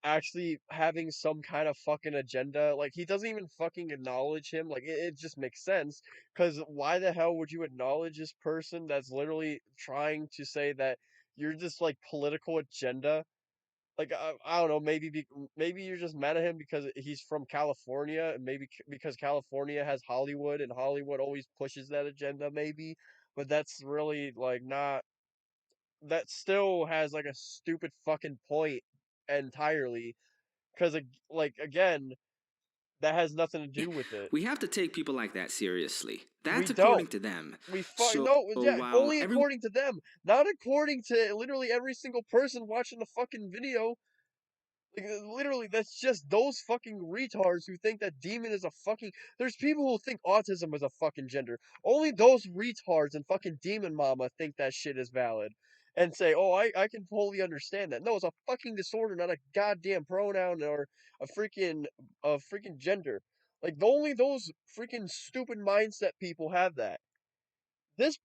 actually having some kind of fucking agenda. Like he doesn't even fucking acknowledge him. Like it just makes sense. Cause why the hell would you acknowledge this person that's literally trying to say that you're just like political agenda? Like I don't know, maybe you're just mad at him because he's from California, and maybe because California has Hollywood, and Hollywood always pushes that agenda. Maybe, but that's really like not. That still has like a stupid fucking point entirely because like again, that has nothing to do with it. We have to take people like that seriously. We That's don't. according to them. We So no, yeah, while only everyone according to them, not according to literally every single person watching the fucking video. Like literally, that's just those fucking retards who think that demon is a fucking. There's people who think autism is a fucking gender. Only those retards and fucking demon mama think that shit is valid, and say, "Oh, I can totally understand that." No, it's a fucking disorder, not a goddamn pronoun or a freaking gender. Like only those freaking stupid mindset people have that. This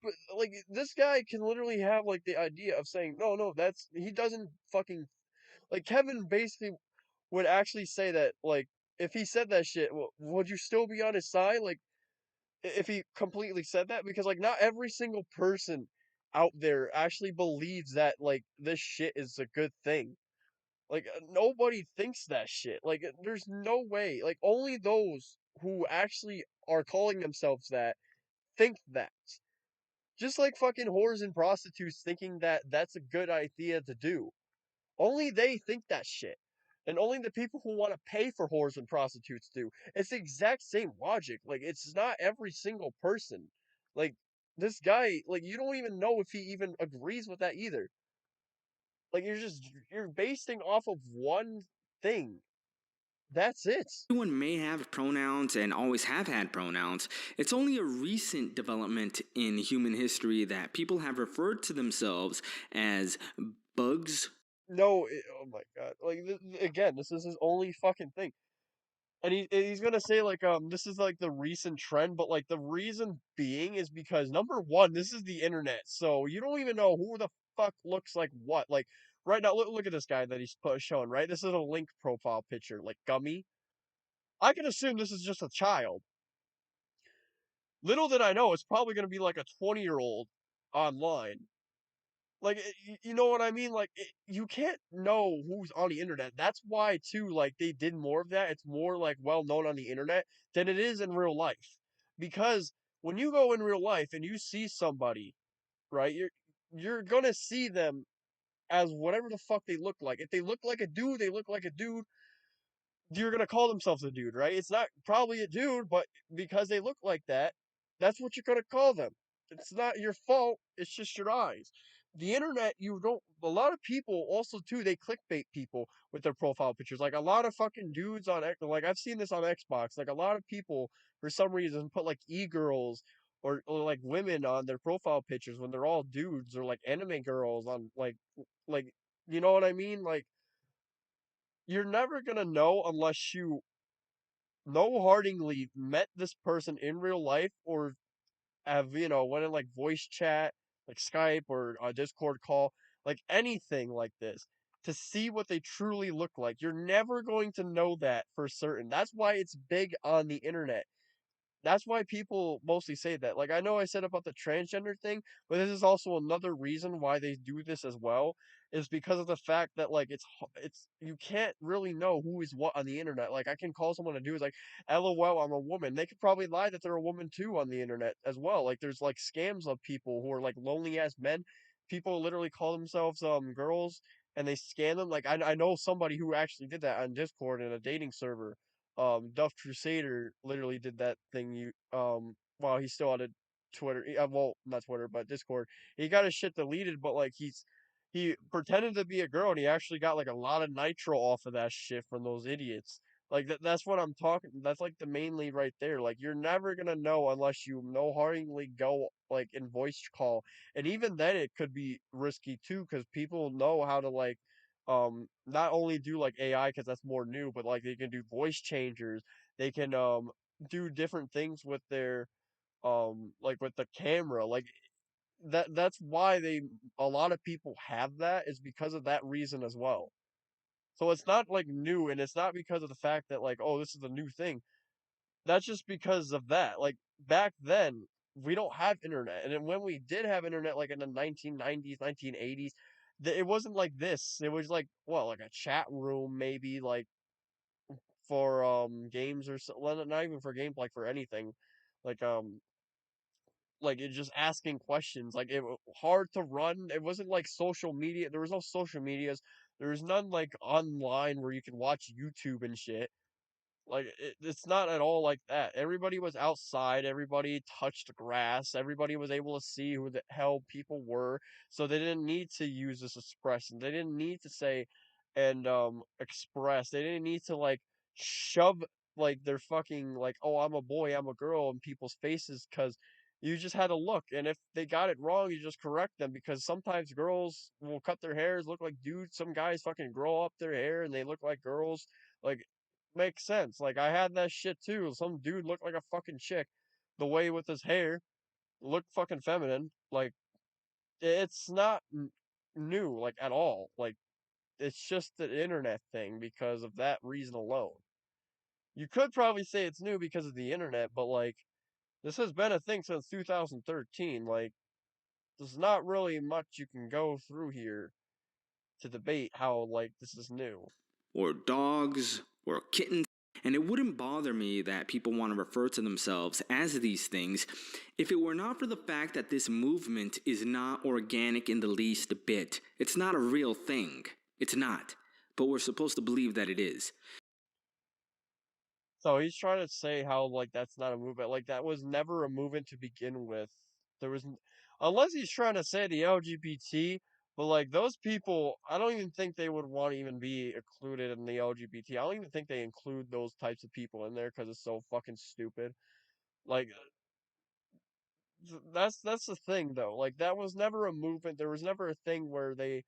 guy can literally have like the idea of saying, "No, no, that's he doesn't fucking like Kevin basically would actually say that, like, if he said that shit, would you still be on his side? Like, if he completely said that? Because, like, not every single person out there actually believes that, like, this shit is a good thing. Like, nobody thinks that shit. Like, there's no way. Like, only those who actually are calling themselves that think that. Just like fucking whores and prostitutes thinking that that's a good idea to do. Only they think that shit. And only the people who want to pay for whores and prostitutes do. It's the exact same logic. Like, it's not every single person. Like, this guy, like, you don't even know if he even agrees with that either. Like, you're basing off of one thing. That's it. may have pronouns and always have had pronouns, it's only a recent development in human history that people have referred to themselves as bugs. No, oh my god. Like, again, this is his only fucking thing. and he's gonna say like this is like the recent trend, but like the reason being is because number one, this is the internet, so you don't even know who the fuck looks like what. Like right now, look at this guy that he's showing. Right, this is a link profile picture, like Gummy. I can assume this is just a child. Little did I know, it's probably gonna be like a 20-year-old online. Like, you know what I mean? Like, you can't know who's on the internet. That's why, too, like, they did more of that. It's more, like, well known on the internet than it is in real life. Because when you go in real life and you see somebody, right, you're gonna see them as whatever the fuck they look like. If they look like a dude, they look like a dude. You're gonna call themselves a dude, right? It's not probably a dude, but because they look like that, that's what you're gonna call them. It's not your fault. It's just your eyes. The internet, you don't. A lot of people also too. They clickbait people with their profile pictures. Like a lot of fucking dudes on like I've seen this on Xbox. Like a lot of people for some reason put like e-girls or like women on their profile pictures when they're all dudes or like anime girls on like you know what I mean? Like you're never gonna know unless you know Hardingly met this person in real life or have, went in like voice chat, like Skype or a Discord call, like anything like this to see what they truly look like. You're never going to know that for certain. That's why it's big on the internet. That's why people mostly say that. Like I know I said about the transgender thing, but this is also another reason why they do this as well, is because of the fact that like it's you can't really know who is what on the internet. Like I can call someone a dude is like, "LOL, I'm a woman." They could probably lie that they're a woman too on the internet as well. Like there's like scams of people who are like lonely ass men. People literally call themselves girls and they scam them. Like I know somebody who actually did that on Discord in a dating server. Duff Crusader literally did that thing. While he's still on a Twitter, well, not Twitter, but Discord. He got his shit deleted, but like he pretended to be a girl, and he actually got like a lot of nitro off of that shit from those idiots. Like that's what I'm talking. That's like the main lead right there. Like you're never gonna know unless you know hardly go like in voice call, and even then it could be risky too, because people know how to like not only do like AI because that's more new, but like they can do voice changers. They can do different things with their like with the camera. Like that's why they a lot of people have that is because of that reason as well. So it's not like new and it's not because of the fact that like oh this is a new thing. That's just because of that. Like back then we don't have internet, and then when we did have internet like in the 1990s, 1980s, it wasn't like this. It was like well, like a chat room maybe like for games or so, well, not even for games, like for anything. Like like it just asking questions. Like hard to run. It wasn't like social media. There was no social medias. There was none like online where you can watch YouTube and shit. Like it's not at all like that. Everybody was outside. Everybody touched grass. Everybody was able to see who the hell people were. So they didn't need to use this expression. They didn't need to say and express. They didn't need to like shove like their fucking like oh I'm a boy I'm a girl in people's faces because you just had to look and if they got it wrong you just correct them because sometimes girls will cut their hairs look like dudes. Some guys fucking grow up their hair and they look like girls. Like makes sense. Like I had that shit too. Some dude looked like a fucking chick. The way with his hair looked fucking feminine. Like it's not new like at all. Like it's just the internet thing because of that reason alone. You could probably say it's new because of the internet, but like this has been a thing since 2013. Like there's not really much you can go through here to debate how like this is new. or dogs or kittens. And it wouldn't bother me that people want to refer to themselves as these things if it were not for the fact that this movement is not organic in the least bit. It's not a real thing. It's not. But we're supposed to believe that it is. So he's trying to say how like that's not a movement. Like that was never a movement to begin with. There was, unless he's trying to say the LGBT, but like those people, I don't even think they would want to even be included in the LGBT. I don't even think they include those types of people in there because it's so fucking stupid. Like that's the thing though. Like that was never a movement. There was never a thing where they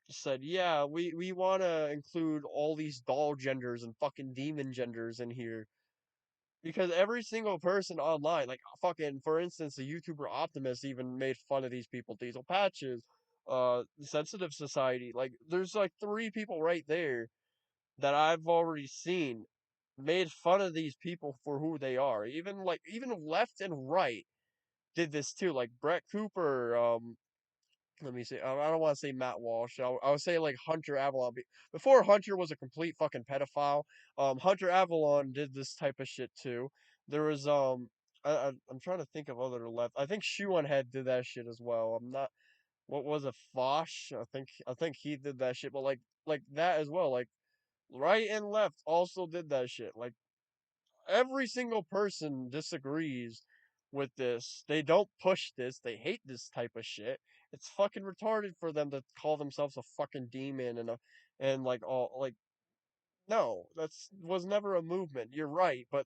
said, yeah, we want to include all these doll genders and fucking demon genders in here because every single person online, like fucking, for instance, the YouTuber Optimus even made fun of these people, Diesel Patches, Sensitive Society. Like, there's like three people right there that I've already seen made fun of these people for who they are. Even left and right did this too. Like Brett Cooper, let me see. I don't want to say Matt Walsh. I would say like Hunter Avalon. Before Hunter was a complete fucking pedophile, Hunter Avalon did this type of shit too. There was I'm trying to think of other left. I think Shoe on Head did that shit as well. I'm not. What was it? Fosh? I think he did that shit. But like that as well. Like right and left also did that shit. Like every single person disagrees with this. They don't push this. They hate this type of shit. It's fucking retarded for them to call themselves a fucking demon and like all like no, that's was never a movement. You're right, but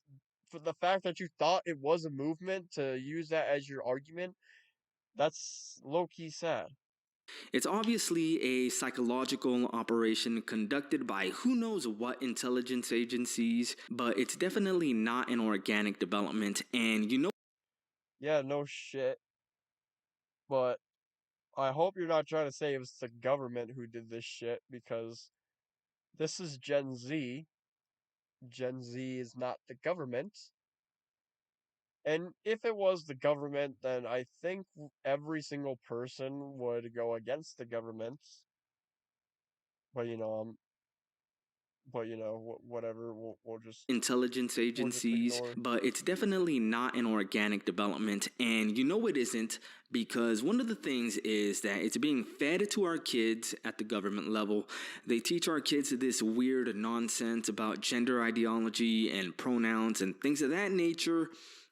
for the fact that you thought it was a movement to use that as your argument, that's low key sad. It's obviously a psychological operation conducted by who knows what intelligence agencies, but it's definitely not an organic development. And you know, Yeah, no shit. But I hope you're not trying to say it was the government who did this shit because this is Gen Z. Gen Z is not the government. And if it was the government, then I think every single person would go against the government. But whatever. intelligence We'll just agencies, ignore. but it's definitely not an organic development. And you know it isn't because one of the things is that it's being fed to our kids at the government level. They teach our kids this weird nonsense about gender ideology and pronouns and things of that nature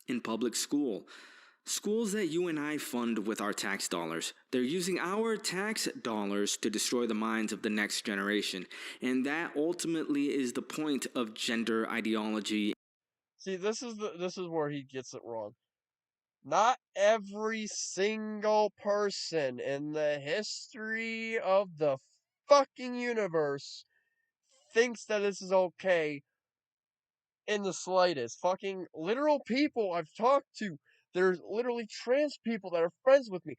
in public school. Schools that you and I fund with our tax dollars. They're using our tax dollars to destroy the minds of the next generation. And that ultimately is the point of gender ideology. See, this is where he gets it wrong. Not every single person in the history of the fucking universe thinks that this is okay in the slightest. Fucking literal people I've talked to. There's literally trans people that are friends with me,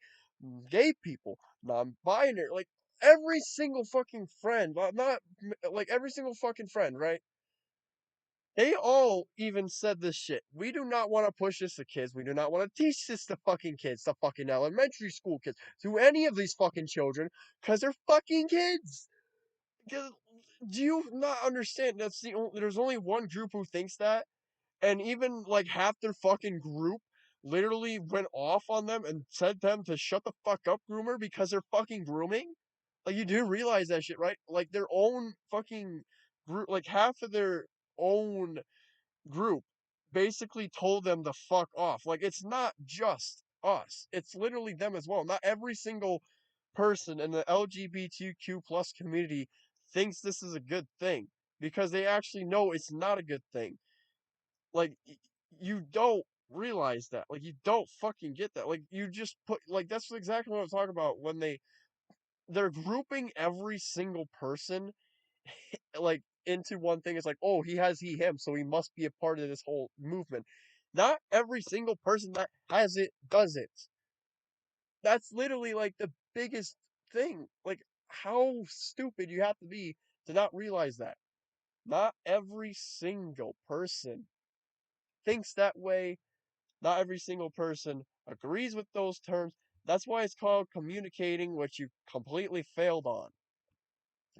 gay people, non-binary, like every single fucking friend, not like every single fucking friend, right? They all even said this shit. We do not want to push this to kids. We do not want to teach this to fucking kids, to fucking elementary school kids, to any of these fucking children, because they're fucking kids. 'Cause- Do you not understand? There's only one group who thinks that, and even like half their fucking group literally went off on them and said them to shut the fuck up, groomer, because they're fucking grooming. Like you do realize that shit, right? Like their own fucking group, like half of their own group basically told them to fuck off. Like it's not just us; it's literally them as well. Not every single person in the LGBTQ plus community thinks this is a good thing because they actually know it's not a good thing. Like you don't realize that. Like you don't fucking get that. Like you just put like that's exactly what I'm talking about when they're grouping every single person like into one thing. It's like, oh, he has he him, so he must be a part of this whole movement. Not every single person that has it does it. That's literally like the biggest thing. Like how stupid you have to be to not realize that. Not every single person thinks that way. Not every single person agrees with those terms. That's why it's called communicating, which you completely failed on.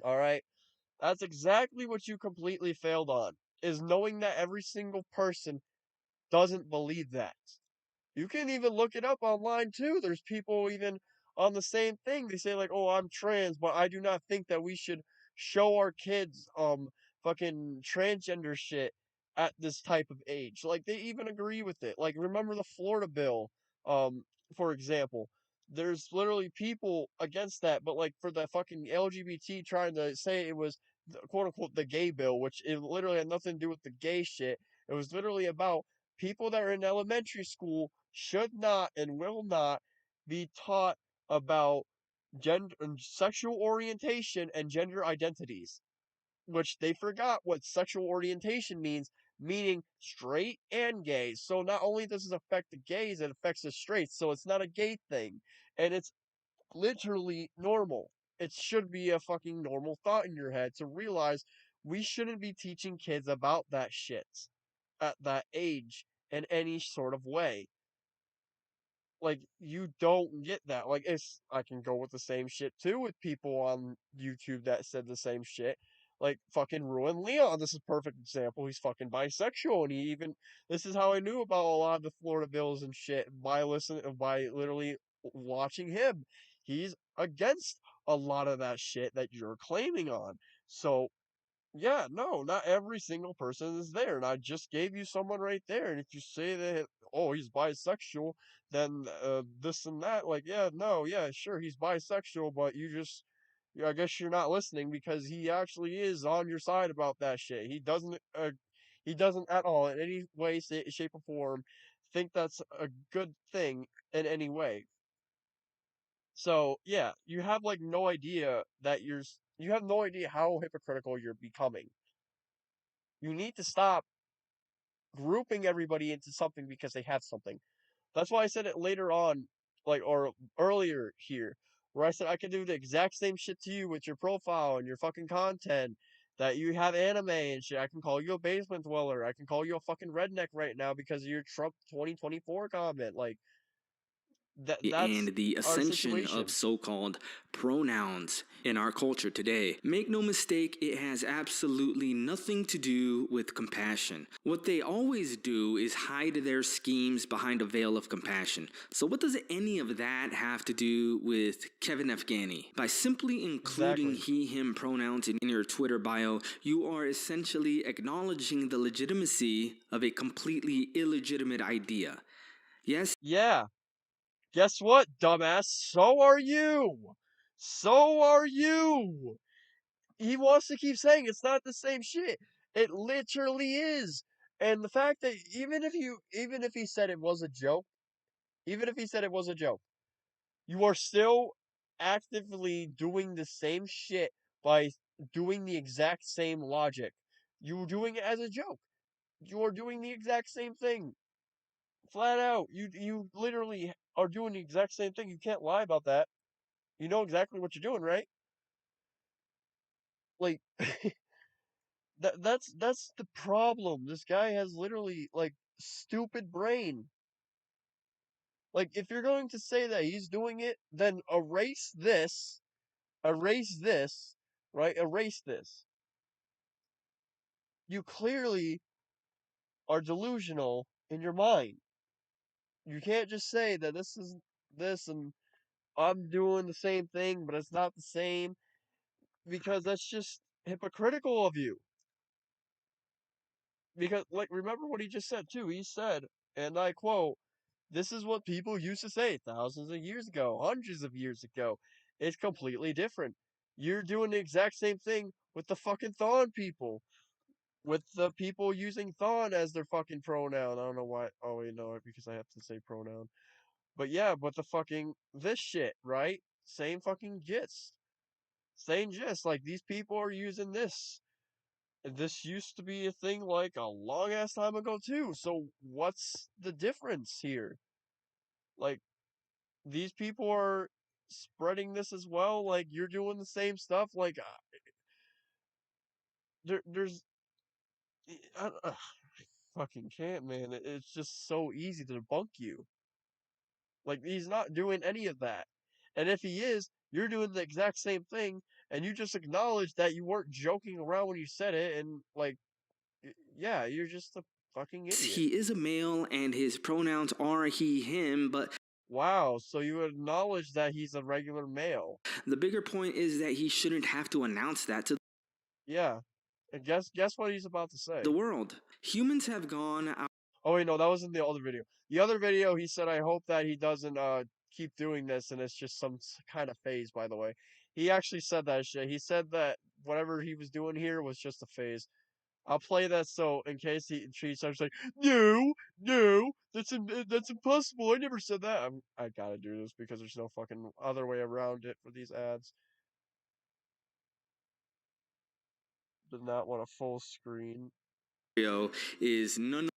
All right? That's exactly what you completely failed on, is knowing that every single person doesn't believe that. You can even look it up online too. There's people even on the same thing. They say like, "Oh, I'm trans, but I do not think that we should show our kids fucking transgender shit at this type of age." Like they even agree with it. Like remember the Florida bill for example. There's literally people against that, but like for the fucking LGBT trying to say it was quote unquote the gay bill, which it literally had nothing to do with the gay shit. It was literally about people that are in elementary school should not and will not be taught about gender, sexual orientation, and gender identities, which they forgot what sexual orientation means, meaning straight and gay. So not only does it affect the gays, it affects the straights. So it's not a gay thing, and it's literally normal. It should be a fucking normal thought in your head to realize we shouldn't be teaching kids about that shit at that age in any sort of way. Like, you don't get that. Like, it's I can go with the same shit too with people on YouTube that said the same shit. Like fucking Ruin Leon. This is a perfect example. He's fucking bisexual, and he even this is how I knew about a lot of the Florida bills and shit by literally watching him. He's against a lot of that shit that you're claiming on. So yeah, no, not every single person is there. And I just gave you someone right there. And if you say that, oh, he's bisexual, then this and that, like, yeah, no, yeah, sure, he's bisexual, but I guess you're not listening because he actually is on your side about that shit. He doesn't at all in any way, shape, or form think that's a good thing in any way. So yeah, you have like no idea you have no idea how hypocritical you're becoming. You need to stop grouping everybody into something because they have something. That's why I said it later on, like, or earlier here, where I said I could do the exact same shit to you with your profile and your fucking content. That you have anime and shit. I can call you a basement dweller. I can call you a fucking redneck right now because of your Trump 2024 comment. Like, that's And the our ascension of situation. so called pronouns in our culture today. Make no mistake, it has absolutely nothing to do with compassion. What they always do is hide their schemes behind a veil of compassion. So, what does any of that have to do with Kevin Afghani? By simply including Exactly. he, him pronouns in your Twitter bio, you are essentially acknowledging the legitimacy of a completely illegitimate idea. Yes, Yeah. Guess what, dumbass? So are you. So are you. He wants to keep saying it's not the same shit. It literally is. And the fact that even if he said it was a joke, even if he said it was a joke, you are still actively doing the same shit by doing the exact same logic. You're doing it as a joke. You're doing the exact same thing. Flat out. You literally are doing the exact same thing. You can't lie about that. You know exactly what you're doing, right? Like that's the problem. This guy has literally like stupid brain. Like if you're going to say that he's doing it, then erase this, right? Erase this. You clearly are delusional in your mind. You can't just say that this is this and I'm doing the same thing, but it's not the same because that's just hypocritical of you. Because like remember what he just said too. He said, and I quote, "This is what people used to say thousands of years ago, hundreds of years ago. It's completely different. You're doing the exact same thing with the fucking Thon people, with the people using Thon as their fucking pronoun. I don't know why. Oh, wait, no, because I have to say pronoun. But yeah, but the fucking this shit, right? Same fucking gist. Same gist. Like these people are using this. This used to be a thing like a long ass time ago too. So what's the difference here? Like these people are spreading this as well. Like you're doing the same stuff. Like there's I fucking can't, man. It's just so easy to debunk you. Like he's not doing any of that. And if he is, you're doing the exact same thing, and you just acknowledge that you weren't joking around when you said it, and like, yeah, you're just a fucking idiot. he is a male and his pronouns are he, him, but Wow, so you acknowledge that he's a regular male. the bigger point is that he shouldn't have to announce that to Yeah. And guess what he's about to the say. world. Humans have gone out. Oh wait, no, that was in the other video. The other video, he said, "I hope that he doesn't keep doing this, and it's just some kind of phase." By the way, he actually said that shit. He said that whatever he was doing here was just a phase. I'll play that so in case she starts like, no, no, that's impossible. I never said that. I gotta do this because there's no fucking other way around it for these ads. Did not want a full screen. Is none.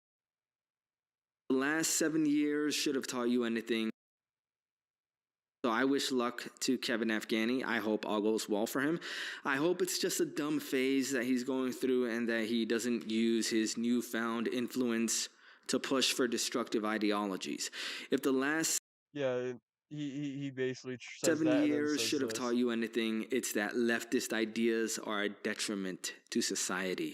The last 7 years should have taught you anything. So I wish luck to Kevin Afghani. I hope all goes well for him. I hope it's just a dumb phase that he's going through and that he doesn't use his newfound influence to push for destructive ideologies. If the last Yeah, he basically says seven that and then years says should have this. taught you anything, it's that leftist ideas are a detriment to society.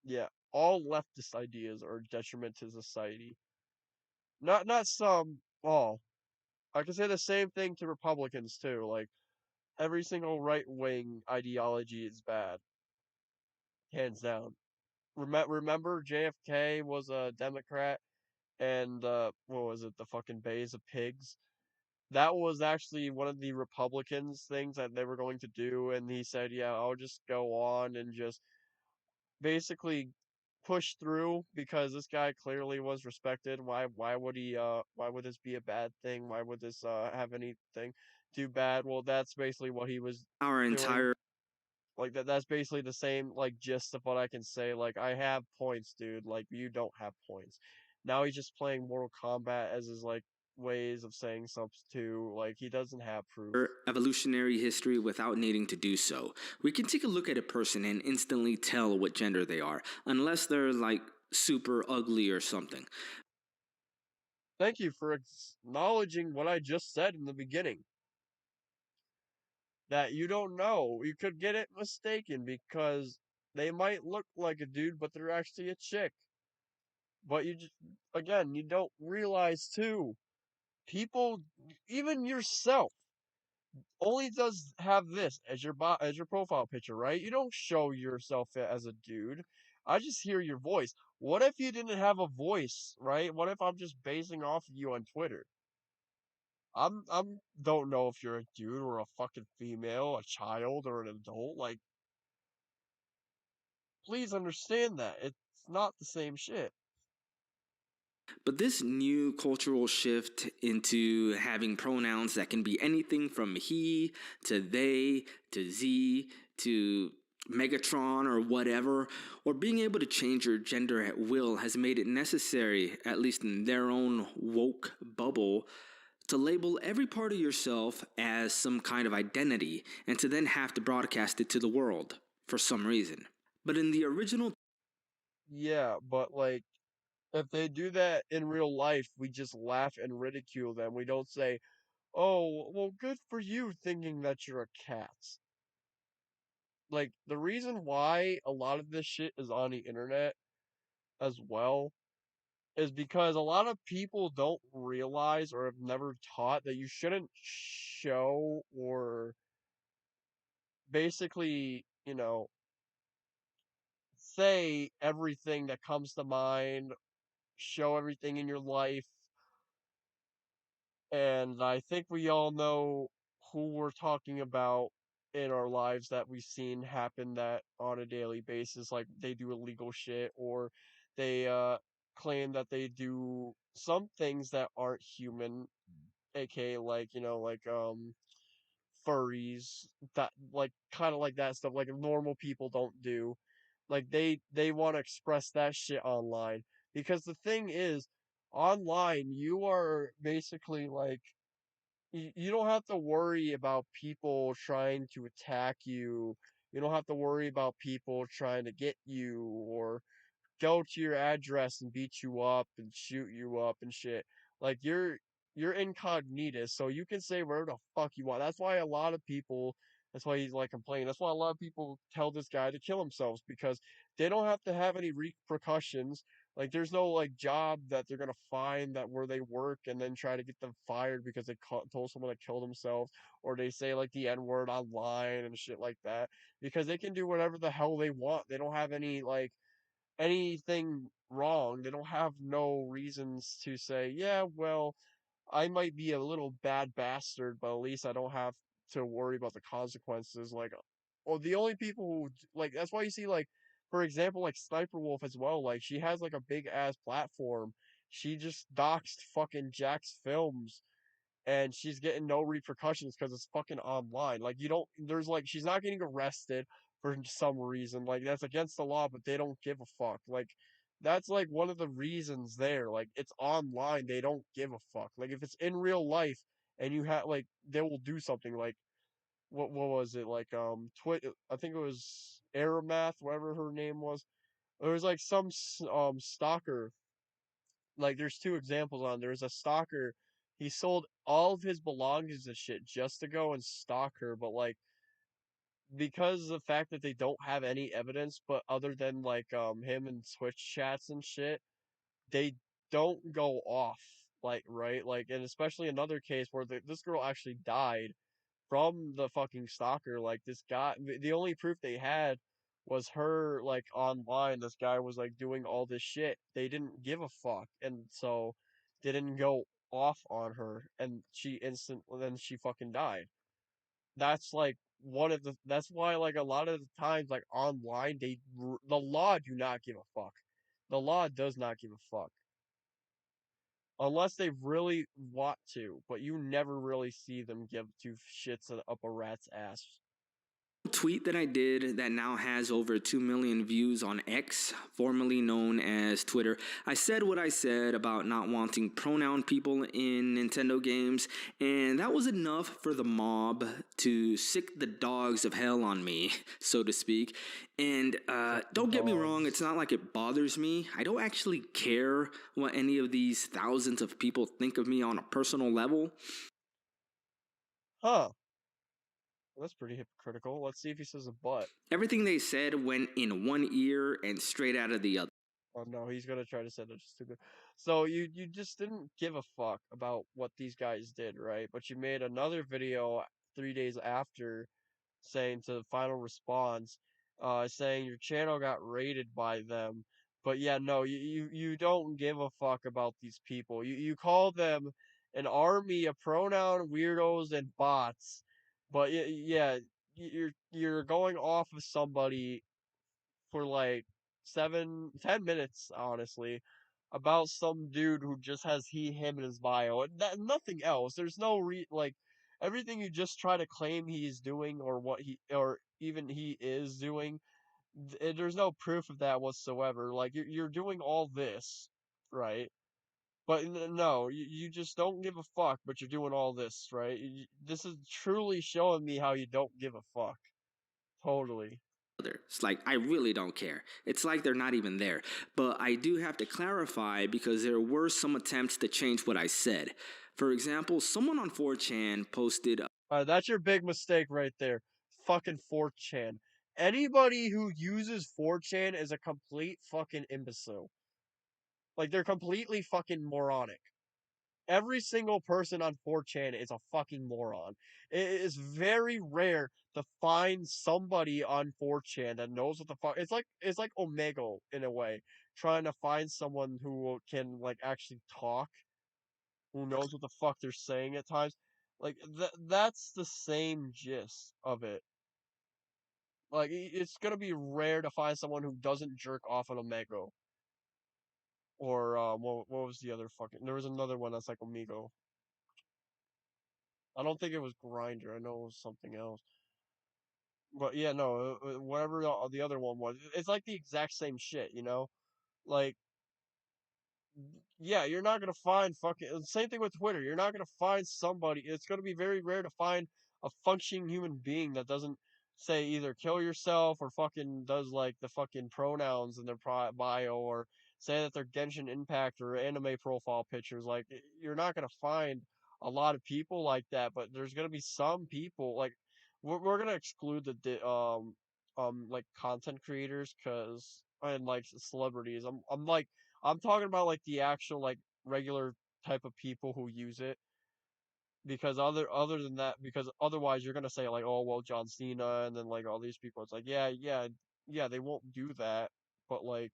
Yeah, all leftist ideas are a detriment to society. Not some, all. I can say the same thing to Republicans too. Like every single right wing ideology is bad, hands down. Remember JFK was a Democrat and what was it, the fucking Bays of Pigs? That was actually one of the Republicans things that they were going to do, and he said, "Yeah, I'll just go on and just basically push through because this guy clearly was respected. Why would he why would this be a bad thing? Why would this have anything too bad?" Well, that's basically what he was Our doing. entire Like that's basically the same like gist of what I can say. Like I have points, dude. Like you don't have points. Now he's just playing Mortal Kombat as his like ways of saying something too. Like he doesn't have proof. evolutionary history without needing to do so. We can take a look at a person and instantly tell what gender they are, unless they're like super ugly or something. Thank you for acknowledging what I just said in the beginning. That you don't know. You could get it mistaken because they might look like a dude, but they're actually a chick. But you just, again, you don't realize too. People, even yourself, only does have this as your as your profile picture, right? You don't show yourself as a dude. I just hear your voice. What if you didn't have a voice, right? What if I'm just basing off of you on Twitter? I'm don't know if you're a dude or a fucking female, a child or an adult. Like, please understand that it's not the same shit. But this new cultural shift into having pronouns that can be anything from he to they to z to Megatron or whatever, or being able to change your gender at will has made it necessary, at least in their own woke bubble, to label every part of yourself as some kind of identity and to then have to broadcast it to the world for some reason. But in the original Yeah, but like if they do that in real life, we just laugh and ridicule them. We don't say, "Oh, well, good for you thinking that you're a cat." Like the reason why a lot of this shit is on the internet as well is because a lot of people don't realize or have never taught that you shouldn't show or basically, say everything that comes to mind, show everything in your life. And I think we all know who we're talking about in our lives that we've seen happen that on a daily basis. Like they do illegal shit or they claim that they do some things that aren't human, aka like, furries, that like kind of like that stuff like normal people don't do. Like they want to express that shit online because the thing is online you are basically like you don't have to worry about people trying to attack you. You don't have to worry about people trying to get you or go to your address and beat you up and shoot you up and shit. Like you're incognito, so you can say whatever the fuck you want. That's why a lot of people that's why he's like complaining. That's why a lot of people tell this guy to kill himself because they don't have to have any repercussions. Like there's no like job that they're gonna find that where they work and then try to get them fired because they told someone to kill themselves or they say like the N word online and shit like that because they can do whatever the hell they want. They don't have any like anything wrong. They don't have no reasons to say, yeah, well, I might be a little bad bastard, but at least I don't have to worry about the consequences. Like, well, the only people who like that's why you see like for example, like Sniper Wolf as well, like she has like a big ass platform. She just doxed fucking Jack's films and she's getting no repercussions because it's fucking online. Like you don't, there's like she's not getting arrested for some reason. Like that's against the law, but they don't give a fuck. Like that's like one of the reasons there. Like it's online, they don't give a fuck. Like if it's in real life and you have like they will do something like what was it like twit I think it was Aramath, whatever her name was. There was like some stalker, like there's two examples on. There's a stalker. He sold all of his belongings and shit just to go and stalk her, but like because of the fact that they don't have any evidence, but other than like him and Switch chats and shit, they don't go off like right like and especially another case where this girl actually died from the fucking stalker. Like this guy, the only proof they had was her like online. This guy was like doing all this shit. They didn't give a fuck, and so they didn't go off on her, and then she fucking died. That's like one of the. That's why like a lot of the times like online the law do not give a fuck. The law does not give a fuck unless they really want to, but you never really see them give two shits up a rat's ass. Tweet that I did that now has over 2 million views on X, formerly known as Twitter. I said what I said about not wanting pronoun people in Nintendo games, and that was enough for the mob to sick the dogs of hell on me, so to speak. And Sick the don't get me wrong, dogs. it's not like it bothers me. I don't actually care what any of these thousands of people think of me on a personal level. Huh. Well, that's pretty hypocritical. Let's see if he says a but. Everything they said went in one ear and straight out of the other. Oh no, he's gonna try to say that's stupid. So you just didn't give a fuck about what these guys did, right? But you made another video 3 days after saying to the final response, saying your channel got raided by them. But yeah, no, you don't give a fuck about these people. You call them an army of pronoun weirdos and bots. But yeah, you're going off of somebody for like 7, 10 minutes, honestly, about some dude who just has he, him in his bio, and nothing else. There's no like everything you just try to claim he's doing or what he or even he is doing. There's no proof of that whatsoever. Like you're doing all this, right? But no, you just don't give a fuck, but you're doing all this, right? This is truly showing me how you don't give a fuck. Totally. It's like, I really don't care. It's like they're not even there. But I do have to clarify because there were some attempts to change what I said. For example, someone on 4chan posted. That's your big mistake right there. Fucking 4chan. Anybody who uses 4chan is a complete fucking imbecile. Like they're completely fucking moronic. Every single person on 4chan is a fucking moron. It is very rare to find somebody on 4chan that knows what the fuck. It's like Omegle in a way, trying to find someone who can like actually talk, who knows what the fuck they're saying at times. Like that's the same gist of it. Like it's gonna be rare to find someone who doesn't jerk off on Omegle. Or what was the other fucking? There was another one that's like Omegle. I don't think it was Grinder. I know it was something else. But yeah, no, whatever the other one was, it's like the exact same shit, you know? Like, yeah, you're not gonna find fucking same thing with Twitter. You're not gonna find somebody. It's gonna be very rare to find a functioning human being that doesn't say either kill yourself or fucking does like the fucking pronouns in their bio or say that they're Genshin Impact or anime profile pictures. Like you're not gonna find a lot of people like that, but there's gonna be some people like we're gonna exclude the like content creators cause and like celebrities. I'm like I'm talking about like the actual like regular type of people who use it because other than that because otherwise you're gonna say like oh well John Cena and then like all these people it's like yeah they won't do that but like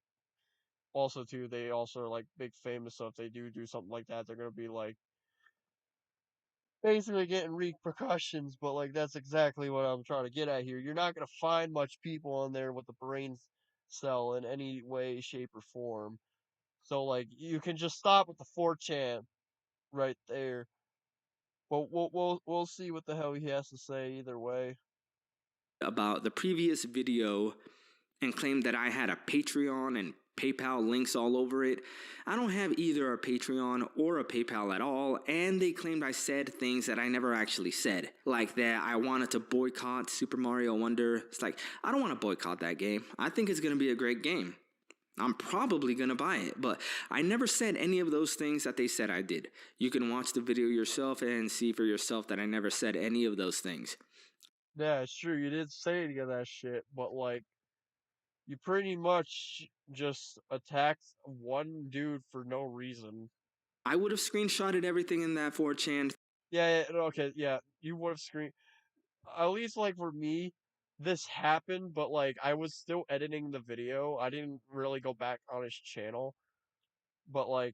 also too they also are like big famous so if they do something like that they're gonna be like basically getting repercussions but like that's exactly what I'm trying to get at here. You're not gonna find much people on there with the brains sell in any way, shape, or form. So like you can just stop with the 4chan right there. But we'll see what the hell he has to say either way. about the previous video and claimed that I had a Patreon and PayPal links all over it. I don't have either a Patreon or a PayPal at all, and they claimed I said things that I never actually said, like that I wanted to boycott Super Mario Wonder. It's like, I don't want to boycott that game. I think it's going to be a great game. I'm probably going to buy it, but I never said any of those things that they said I did. You can watch the video yourself and see for yourself that I never said any of those things. Yeah, it's true. You did say any of that shit, but like you pretty much just attacked one dude for no reason. I would have screenshotted everything in that 4chan. Yeah, yeah, okay, yeah. You would have screen. At least like for me, this happened, but like I was still editing the video. I didn't really go back on his channel, but like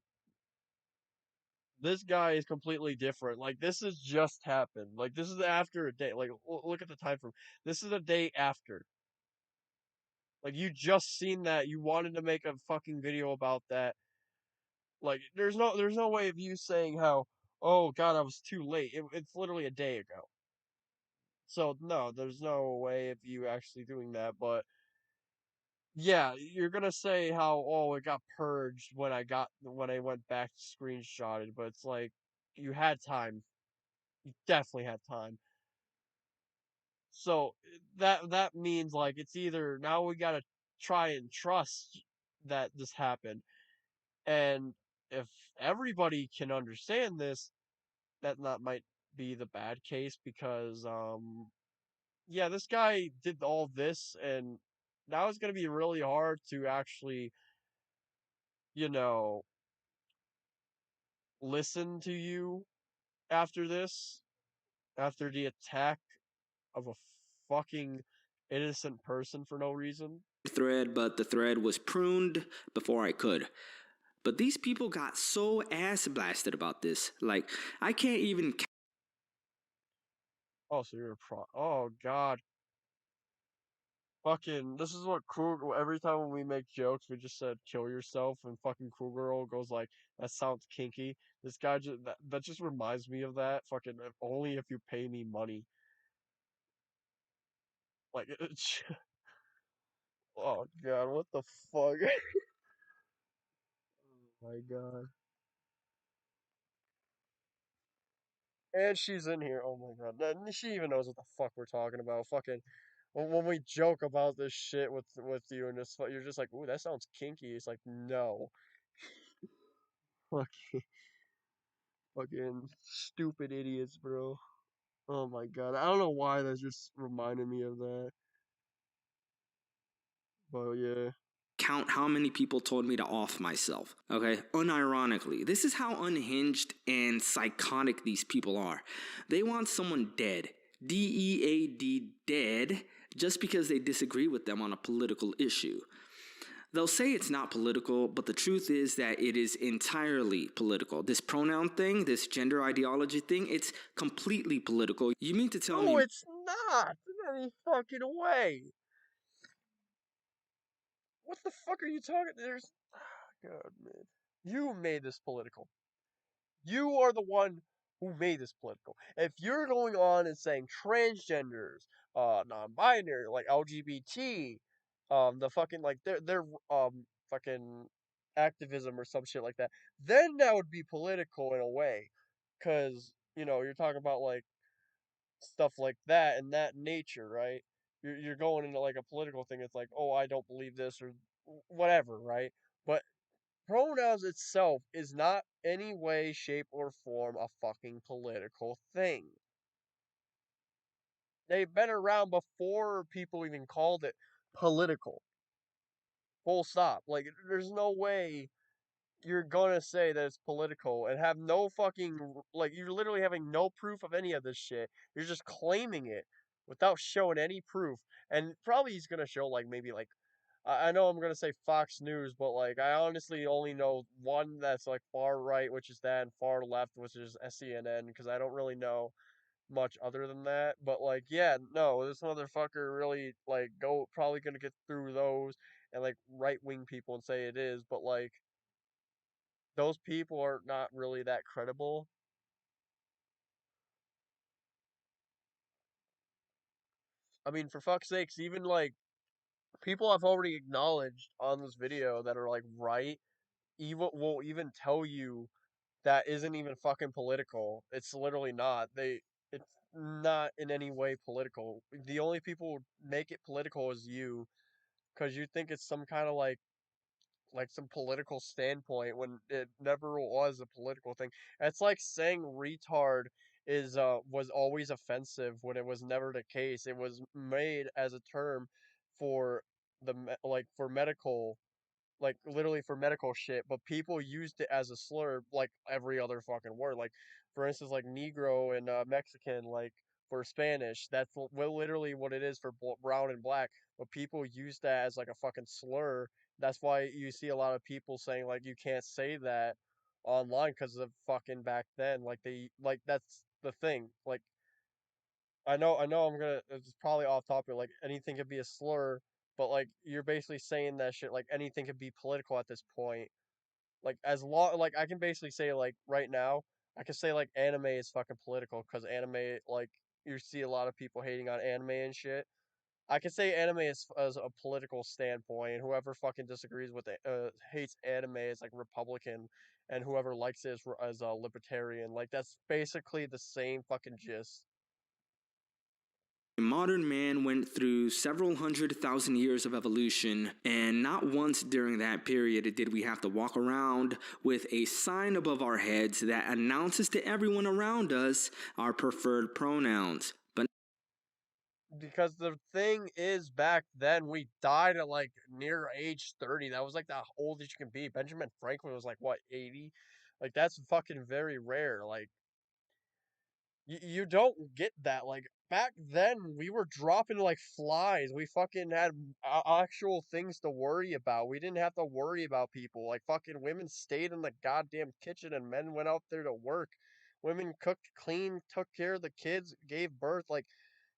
this guy is completely different. Like this has just happened. Like this is after a day. Like look at the time frame. This is a day after. Like you just seen that. You wanted to make a fucking video about that. Like there's no way of you saying how, oh god, I was too late. It's literally a day ago. So no, there's no way of you actually doing that. But yeah, you're gonna say how, oh, it got purged when I went back to screenshotted, but it's like you had time. You definitely had time. So that means like it's either now we gotta try and trust that this happened, and if everybody can understand this, that might be the bad case because yeah, this guy did all this, and now it's gonna be really hard to actually, you know, listen to you after this, after the attack of a fucking innocent person for no reason. Thread, but the thread was pruned before I could. But these people got so ass blasted about this. Like, I can't even. Oh, so you're a pro. Oh God, fucking. This is what Kruger. Every time when we make jokes, we just said kill yourself, and fucking Kruger goes like, "That sounds kinky." This guy just that just reminds me of that. Fucking, if only if you pay me money. Like, oh God, what the fuck? Oh my God. And she's in here. Oh my God. She even knows what the fuck we're talking about. Fucking when we joke about this shit with you and this, you're just like, ooh, that sounds kinky. It's like, no. Fucking, fucking stupid idiots, bro. Oh my God. I don't know why that just reminded me of that. But yeah. Count how many people told me to off myself. Okay? Unironically, this is how unhinged and psychotic these people are. They want someone dead. DEAD, dead, just because they disagree with them on a political issue. They'll say it's not political, but the truth is that it is entirely political. This pronoun thing, this gender ideology thing, it's completely political. You mean to tell No, me it's not. In any fucking way. What the fuck are you talking? There's. God, man. You made this political. You are the one who made this political. If you're going on and saying transgenders, non-binary, like LGBT, the fucking like their fucking activism or some shit like that, then that would be political in a way, because you're talking about like stuff like that and that nature, right? You're going into like a political thing. It's like, oh, I don't believe this or whatever, right? But pronouns itself is not any way, shape, or form a fucking political thing. They've been around before people even called it political. Full stop. Like, there's no way you're gonna say that it's political and have no fucking, like, you're literally having no proof of any of this shit. You're just claiming it without showing any proof. And probably he's gonna show, like, maybe, like, I know I'm gonna say Fox News, but like I honestly only know one that's like far right, which is that, and far left, which is SCNN, because I don't really know. much other than that. But like, yeah, no, this motherfucker really like go probably gonna get through those and like right wing people and say it is, but like those people are not really that credible. I mean, for fuck's sakes, even like people I've already acknowledged on this video that are like right, even will even tell you that isn't even fucking political. It's literally not. It's not in any way political. The only people who make it political is you, because you think it's some kind of like some political standpoint when it never was a political thing. It's like saying retard is was always offensive when it was never the case. It was made as a term for like for medical, like literally for medical shit, but people used it as a slur like every other fucking word. Like for instance, like Negro and Mexican, like for Spanish, that's literally what it is for brown and black. But people use that as like a fucking slur. That's why you see a lot of people saying like you can't say that online because of fucking back then. Like they like that's the thing. Like I know I'm gonna it's probably off topic, like anything could be a slur, but like you're basically saying that shit like anything could be political at this point. Like as long like I can basically say like right now, I can say like anime is fucking political because anime like you see a lot of people hating on anime and shit. I can say anime is as a political standpoint, and whoever fucking disagrees with it, hates anime is like Republican, and whoever likes it is as a libertarian. Like that's basically the same fucking gist. Modern man went through several 100,000 years of evolution, and not once during that period did we have to walk around with a sign above our heads that announces to everyone around us our preferred pronouns. But Because the thing is, back then we died at like near age 30. That was like the oldest you can be. Benjamin Franklin was like what, 80? Like that's fucking very rare. Like you don't get that. Like back then we were dropping like flies. We fucking had actual things to worry about. We didn't have to worry about people. Like fucking women stayed in the goddamn kitchen and men went out there to work. Women cooked, cleaned, took care of the kids, gave birth. Like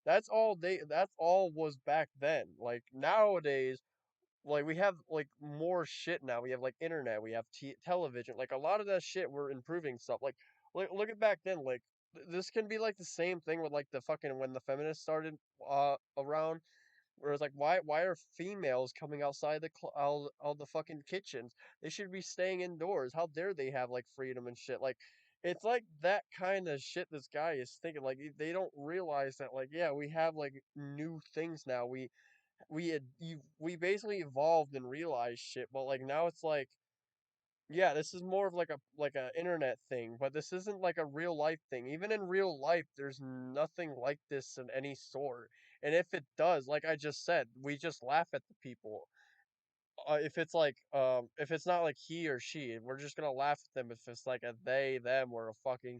that's all was back then. Like nowadays, like we have like more shit now. We have like internet, we have television. Like a lot of that shit we're improving stuff. Like look at back then. Like this can be like the same thing with like the fucking when the feminists started around. Where it's like, why are females coming outside out the fucking kitchens? They should be staying indoors. How dare they have like freedom and shit? Like, it's like that kind of shit this guy is thinking. Like, they don't realize that like, yeah, we have like new things now. We basically evolved and realized shit, but like now it's like yeah, this is more of like a internet thing, but this isn't like a real life thing. Even in real life, there's nothing like this in any sort. And if it does, like I just said, we just laugh at the people. If it's like if it's not like he or she, we're just gonna laugh at them if it's like a they, them, or a fucking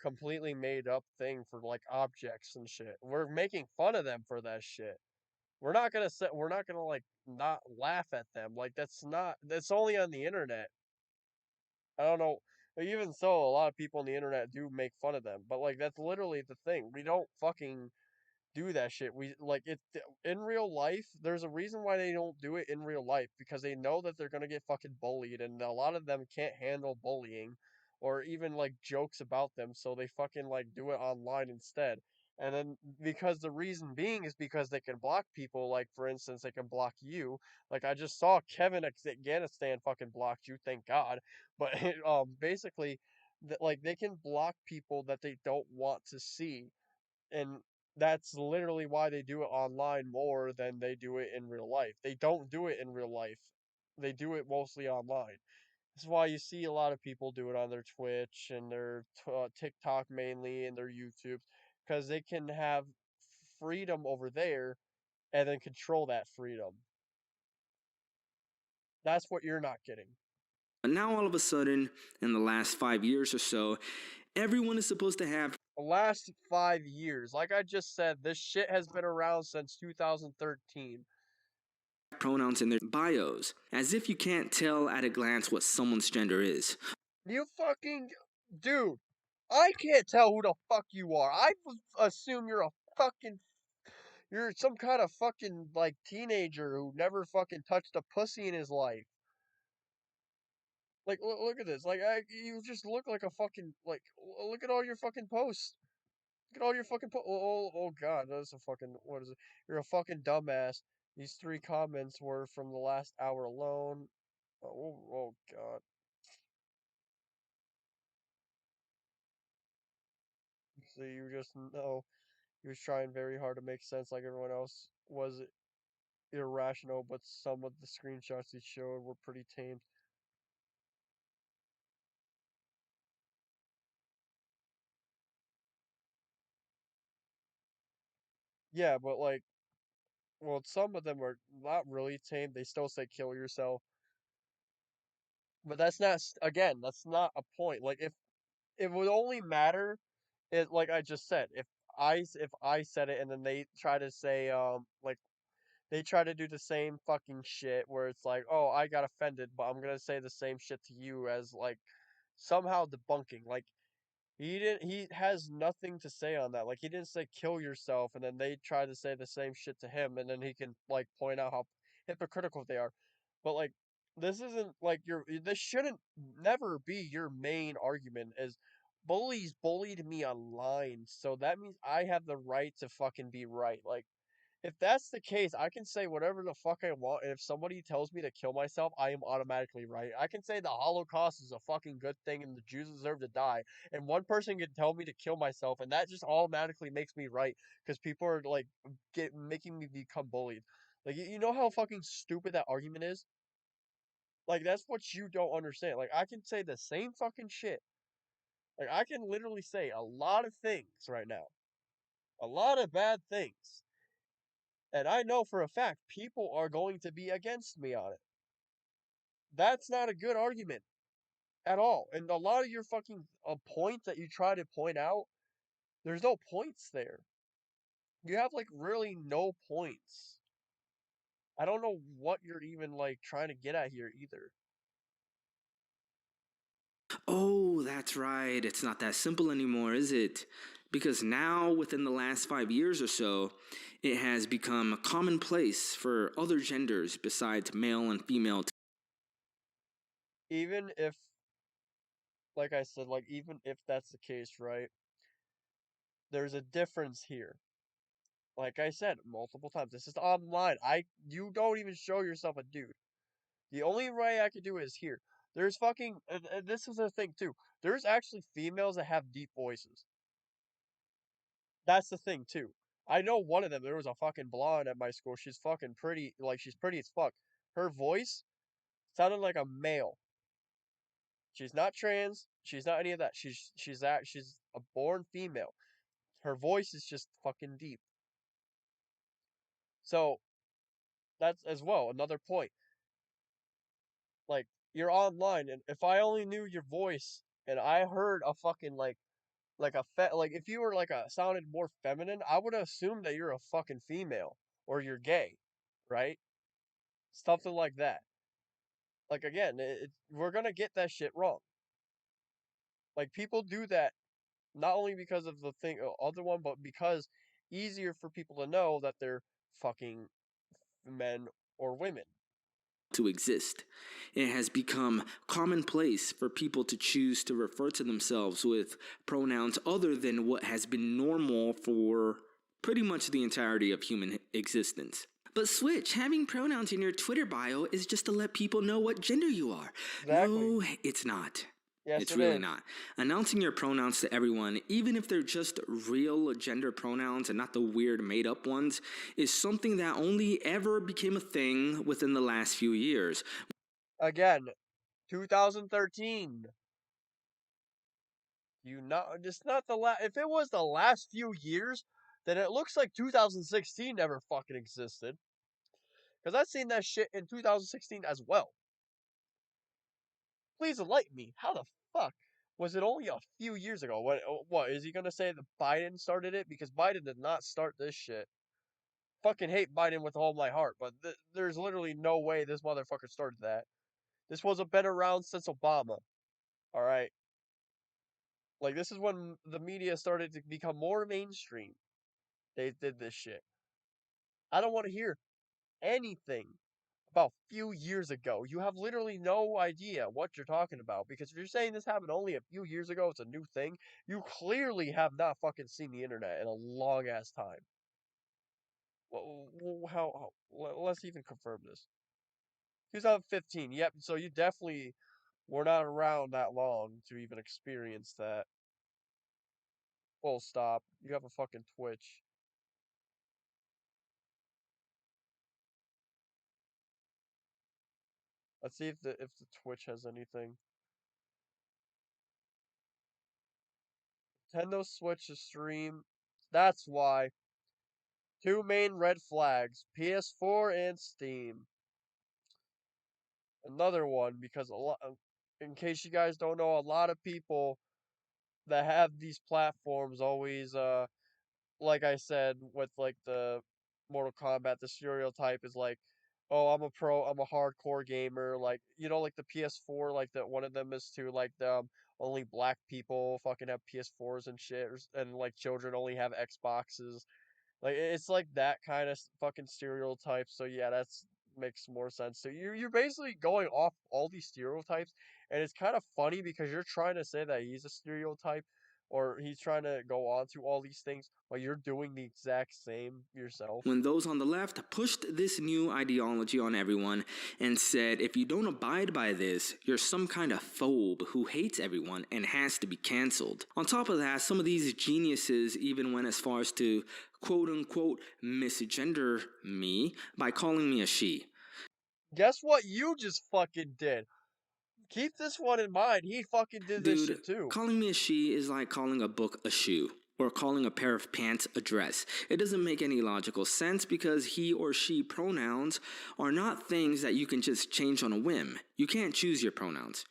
completely made up thing for like objects and shit. We're making fun of them for that shit. We're not gonna like not laugh at them. Like that's only on the internet. I don't know. Even so, a lot of people on the internet do make fun of them, but like that's literally the thing. We don't fucking do that shit. We like it in real life. There's a reason why they don't do it in real life because they know that they're gonna get fucking bullied, and a lot of them can't handle bullying or even like jokes about them, so they fucking like do it online instead. And then because the reason being is because they can block people. Like for instance, they can block you. Like I just saw Kevin Afghanistan fucking blocked you. Thank God. But basically, like they can block people that they don't want to see, and that's literally why they do it online more than they do it in real life. They don't do it in real life. They do it mostly online. That's why you see a lot of people do it on their Twitch and their TikTok mainly and their YouTubes because they can have freedom over there and then control that freedom. That's what you're not getting. now all of a sudden, in the last 5 years or so, everyone is supposed to have The last 5 years, like I just said, this shit has been around since 2013. pronouns in their bios, as if you can't tell at a glance what someone's gender is. You fucking dude. I can't tell who the fuck you are. I assume you're a fucking you're some kind of fucking like teenager who never fucking touched a pussy in his life. Like, look at this. Like, you just look like a fucking like. Look at all your fucking posts. Look at all your fucking oh god, that's a fucking what is it? You're a fucking dumbass. These three comments were from the last hour alone. Oh god. So you just know he was trying very hard to make sense like everyone else was irrational, but some of the screenshots he showed were pretty tame. Yeah, but like, well, some of them are not really tame. They still say kill yourself, but that's not, again, that's not a point. Like, if it would only matter, it like I just said, if I said it and then they try to say like they try to do the same fucking shit where it's like, oh, I got offended, but I'm gonna say the same shit to you as like somehow debunking. Like he has nothing to say on that. Like he didn't say kill yourself and then they try to say the same shit to him and then he can like point out how hypocritical they are. But like this isn't like this shouldn't never be your main argument is bullies bullied me online, so that means I have the right to fucking be right. Like if that's the case, I can say whatever the fuck I want, and if somebody tells me to kill myself, I am automatically right. I can say the Holocaust is a fucking good thing and the Jews deserve to die, and one person can tell me to kill myself, and that just automatically makes me right because people are like making me become bullied. Like you know how fucking stupid that argument is? Like that's what you don't understand. Like I can say the same fucking shit. Like I can literally say a lot of things right now. A lot of bad things. And I know for a fact people are going to be against me on it. That's not a good argument at all. And a lot of your fucking points that you try to point out, there's no points there. You have like really no points. I don't know what you're even like trying to get at here either. Oh, that's right. It's not that simple anymore, is it? Because now, within the last 5 years or so, it has become commonplace for other genders besides male and female. Even if, like I said, like even if that's the case, right? There's a difference here. Like I said multiple times, this is online. You don't even show yourself a dude. The only way I could do it is here. There's fucking. This is the thing too. There's actually females that have deep voices. That's the thing too. I know one of them. There was a fucking blonde at my school. She's fucking pretty. Like she's pretty as fuck. Her voice sounded like a male. She's not trans. She's not any of that. She's a born female. Her voice is just fucking deep. So that's as well another point. Like you're online, and if I only knew your voice and I heard a fucking like like if you were like a sounded more feminine, I would assume that you're a fucking female or you're gay, right? Something like that. Like again, we're gonna get that shit wrong. Like people do that not only because of the thing other one, but because easier for people to know that they're fucking men or women. To exist. It has become commonplace for people to choose to refer to themselves with pronouns other than what has been normal for pretty much the entirety of human existence. But Switch, having pronouns in your Twitter bio is just to let people know what gender you are. Exactly. No, it's not. Yes, It's it really is. not. Announcing your pronouns to everyone, even if they're just real gender pronouns and not the weird made up ones, is something that only ever became a thing within the last few years. Again, 2013. You know, it's not the last. If it was the last few years, then it looks like 2016 never fucking existed. Because I've seen that shit in 2016 as well. Please enlighten me. How the fuck was it only a few years ago? What is he gonna say that Biden started it? Because Biden did not start this shit. Fucking hate Biden with all my heart, but there's literally no way this motherfucker started that. This wasn't been around since Obama. All right. Like this is when the media started to become more mainstream. They did this shit. I don't want to hear anything about a few years ago. You have literally no idea what you're talking about because if you're saying this happened only a few years ago, it's a new thing. You clearly have not fucking seen the internet in a long ass time. Let's even confirm this. 2015. Yep. So you definitely were not around that long to even experience that. Full stop. You have a fucking Twitch. Let's see if the Twitch has anything. Nintendo Switch to stream. That's why. Two main red flags: PS4 and Steam. Another one because a lot. In case you guys don't know, a lot of people that have these platforms always like I said with like the Mortal Kombat, the stereotype is like, oh, I'm a hardcore gamer. Like like the PS4, like that one of them is to like the only black people fucking have PS4s and shit, and like children only have Xboxes. Like it's like that kind of fucking stereotype. So yeah, that's makes more sense. So you're basically going off all these stereotypes, and it's kind of funny because you're trying to say that he's a stereotype, or he's trying to go on to all these things, but you're doing the exact same yourself. When those on the left pushed this new ideology on everyone and said, if you don't abide by this, you're some kind of phobe who hates everyone and has to be cancelled. On top of that, some of these geniuses even went as far as to quote unquote misgender me by calling me a she. Guess what you just fucking did? Keep this one in mind. He fucking did this Dude, shit too. calling me a she is like calling a book a shoe, or calling a pair of pants a dress. It doesn't make any logical sense because he or she pronouns are not things that you can just change on a whim. You can't choose your pronouns.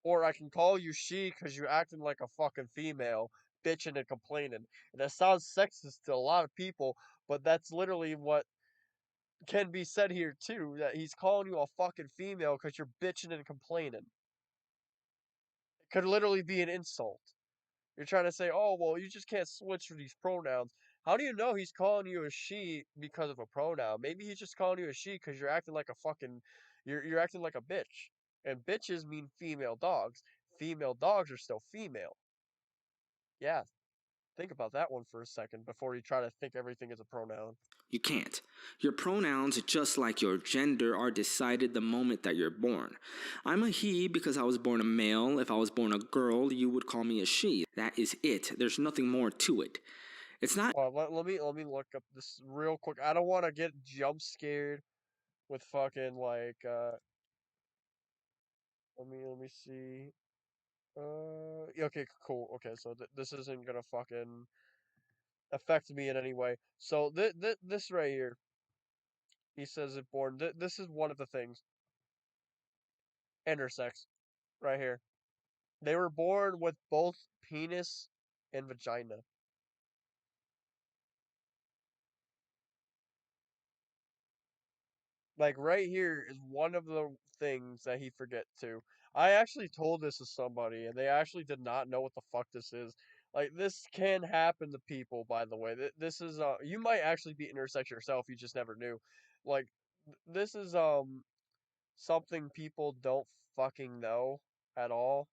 Or I can call you she because you're acting like a fucking female, bitching and complaining. And that sounds sexist to a lot of people, but that's literally what can be said here too. That he's calling you a fucking female because you're bitching and complaining. It could literally be an insult. You're trying to say, oh, well, you just can't switch for these pronouns. How do you know he's calling you a she because of a pronoun? Maybe he's just calling you a she because you're acting like a fucking, you're acting like a bitch. And bitches mean female dogs. Female dogs are still female. Yeah, think about that one for a second before you try to think everything is a pronoun. You can't. Your pronouns, just like your gender, are decided the moment that you're born. I'm a he because I was born a male. If I was born a girl, you would call me a she. That is it. There's nothing more to it. It's not Well, let me look up this real quick. I don't want to get jump scared with fucking like let me see. Yeah, okay, cool. Okay, so this isn't gonna fucking affect me in any way. So this right here, he says it born. This is one of the things. Intersex, right here. They were born with both penis and vagina. Like right here is one of the things that he forget too. I actually told this to somebody and they actually did not know what the fuck this is. Like this can happen to people, by the way. This is you might actually be intersex yourself, you just never knew. Like this is something people don't fucking know at all.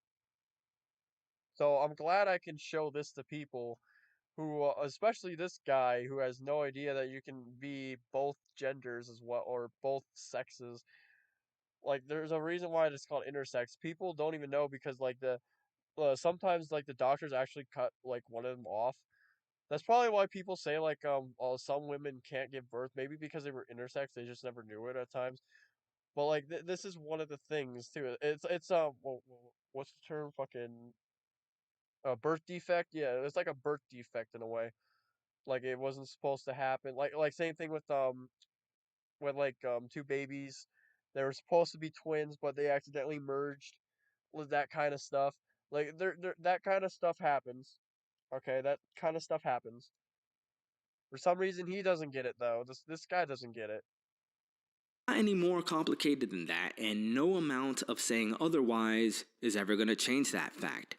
So I'm glad I can show this to people who, especially this guy who has no idea that you can be both genders as well or both sexes. Like there's a reason why it's called intersex. People don't even know because like the sometimes like the doctors actually cut like one of them off. That's probably why people say like some women can't give birth. Maybe because they were intersex, they just never knew it at times. But like this is one of the things too. What's the term? Fucking birth defect. Yeah, it's like a birth defect in a way. Like it wasn't supposed to happen. Like same thing with like two babies. They were supposed to be twins, but they accidentally merged. With that kind of stuff. Like that kind of stuff happens. Okay, that kind of stuff happens. For some reason, he doesn't get it though. This guy doesn't get it. any more complicated than that, and no amount of saying otherwise is ever going to change that fact.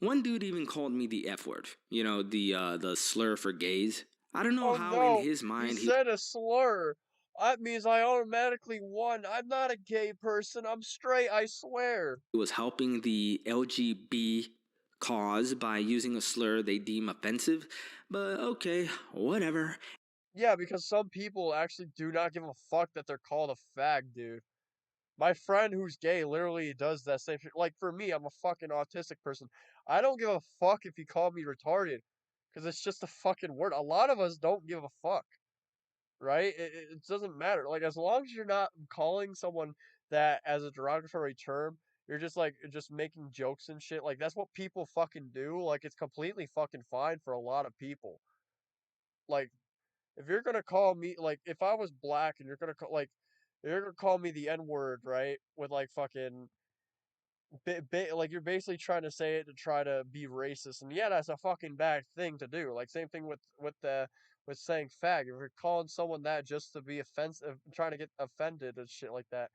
One dude even called me the F word. You know, the slur for gays. I don't know Oh how in no, his you mind he said a slur. That means I automatically won. I'm not a gay person. I'm straight, I swear. was helping the LGB cause by using a slur they deem offensive. But okay, whatever. Yeah, because some people actually do not give a fuck that they're called a fag, dude. My friend who's gay literally does that same shit. Like for me, I'm a fucking autistic person. I don't give a fuck if you call me retarded, because it's just a fucking word. A lot of us don't give a fuck, right? It doesn't matter. Like as long as you're not calling someone that as a derogatory term, you're just like just making jokes and shit. Like that's what people fucking do. Like it's completely fucking fine for a lot of people. Like if you're gonna call me like if I was black and you're gonna call me the N word, right? With like fucking like you're basically trying to say it to try to be racist, and yeah, that's a fucking bad thing to do. Like same thing with saying fag. If you're calling someone that just to be offensive, trying to get offended and shit like that,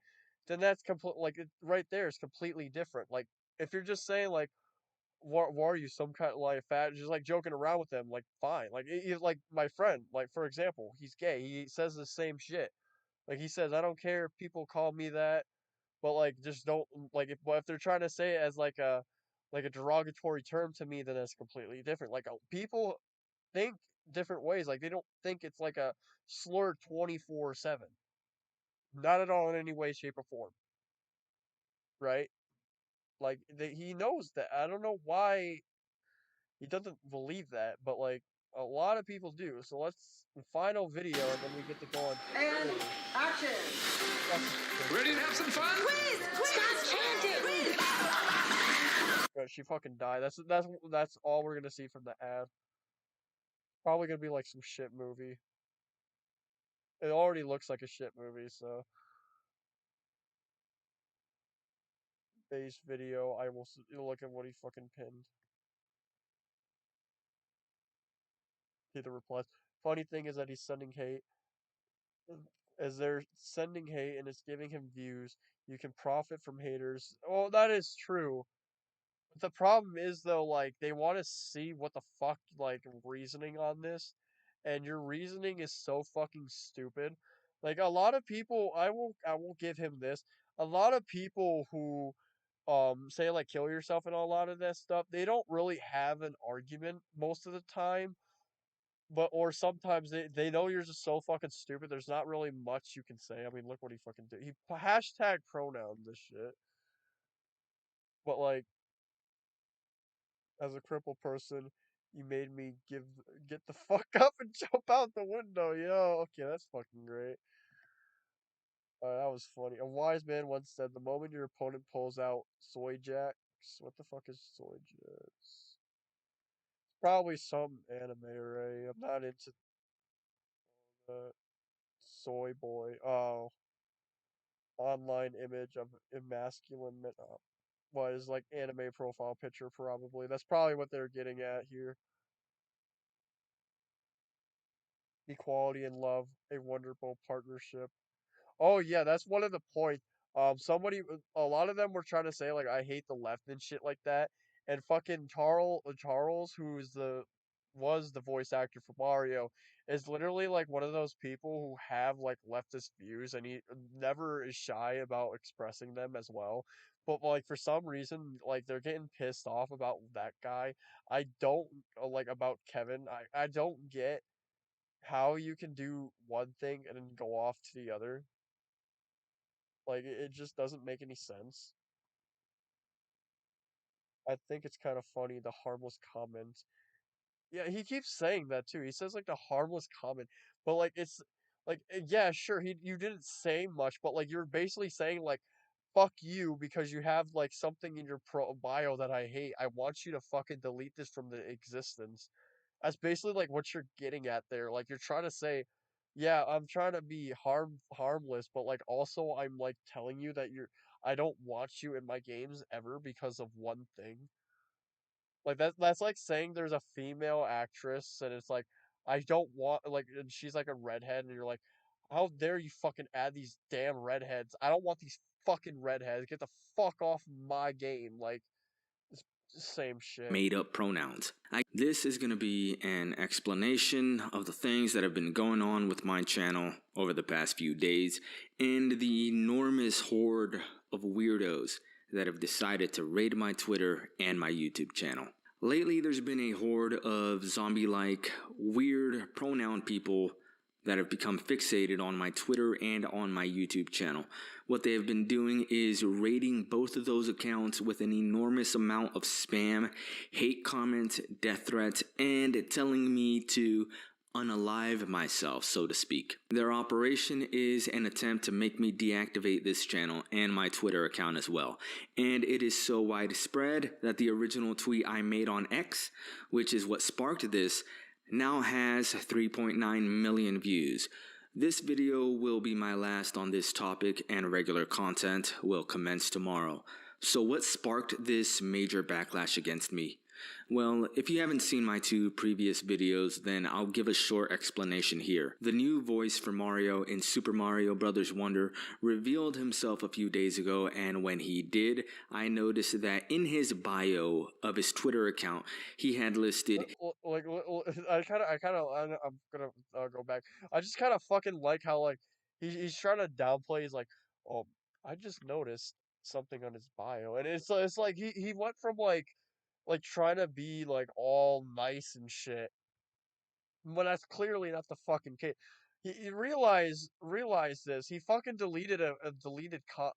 then that's complete. Like right there is completely different. Like if you're just saying like, what are you, some kind of like fat, just like joking around with them, like fine. Like like my friend, like for example, he's gay. He says the same shit. Like he says, I don't care if people call me that, but like just don't like if they're trying to say it as like a derogatory term to me, then that's completely different. Like people think different ways. Like they don't think it's like a slur 24/7. Not at all in any way, shape, or form, right? Like he knows that. I don't know why he doesn't believe that, but like a lot of people do. So let's final video, and then we get to go on And Twitter. action! Fucking Ready to Christian. have some fun? Stop chanting! She fucking died. That's all we're gonna see from the ad. Probably gonna be like some shit movie. It already looks like a shit movie, so base video. I will look at what he fucking pinned. See the replies. Funny thing is that he's sending hate. As they're sending hate and it's giving him views, you can profit from haters. Oh, that is true. The problem is though, like they want to see what the fuck like reasoning on this, and your reasoning is so fucking stupid. Like a lot of people, I will give him this. A lot of people who say like kill yourself and a lot of that stuff, they don't really have an argument most of the time. But or sometimes they know you're just so fucking stupid. There's not really much you can say. I mean, look what he fucking did. He hashtag pronoun this shit. But like as a crippled person, you made me get the fuck up and jump out the window. Yo, okay, that's fucking great. That was funny. A wise man once said, "The moment your opponent pulls out soy jacks, what the fuck is soy jacks? Probably some anime array. I'm not into the soy boy. Oh, online image of emasculine men. Oh, what is like anime profile picture? Probably. That's probably what they're getting at here. Equality and love, a wonderful partnership. Oh yeah, that's one of the points. A lot of them were trying to say like I hate the left and shit like that, and fucking Charles, was the voice actor for Mario, is literally like one of those people who have like leftist views, and he never is shy about expressing them as well. But like for some reason, like they're getting pissed off about that guy. I don't like about Kevin. I don't get how you can do one thing and then go off to the other. Like it just doesn't make any sense. I think it's kind of funny the harmless comment. Yeah, he keeps saying that too. He says like the harmless comment, but like it's like yeah, sure, he you didn't say much, but like you're basically saying like fuck you because you have like something in your bio that I hate. I want you to fucking delete this from the existence. That's basically like what you're getting at there. Like you're trying to say, yeah, I'm trying to be harmless, but like also I'm like telling you that I don't want you in my games ever because of one thing. Like that's like saying there's a female actress and it's like I don't want like and she's like a redhead and you're like, how dare you fucking add these damn redheads? I don't want these fucking redheads. Get the fuck off my game. Like Same shit. made up pronouns. This is going to be an explanation of the things that have been going on with my channel over the past few days and the enormous horde of weirdos that have decided to raid my Twitter and my YouTube channel. Lately, there's been a horde of zombie-like, weird pronoun people that have become fixated on my Twitter and on my YouTube channel. What they have been doing is raiding both of those accounts with an enormous amount of spam, hate comments, death threats, and telling me to unalive myself, so to speak. Their operation is an attempt to make me deactivate this channel and my Twitter account as well. And it is so widespread that the original tweet I made on X, which is what sparked this, now has 3.9 million views. This video will be my last on this topic and regular content will commence tomorrow. So what sparked this major backlash against me? Well, if you haven't seen my 2 previous videos, then I'll give a short explanation here. The new voice for Mario in Super Mario Bros. Wonder revealed himself a few days ago, and when he did, I noticed that in his bio of his Twitter account, he had listed Like, I'm gonna go back. I just kind of fucking like how like he's trying to downplay. He's like, oh, I just noticed something on his bio, and it's like he went from like trying to be like all nice and shit, but that's clearly not the fucking case. He realize this. He fucking deleted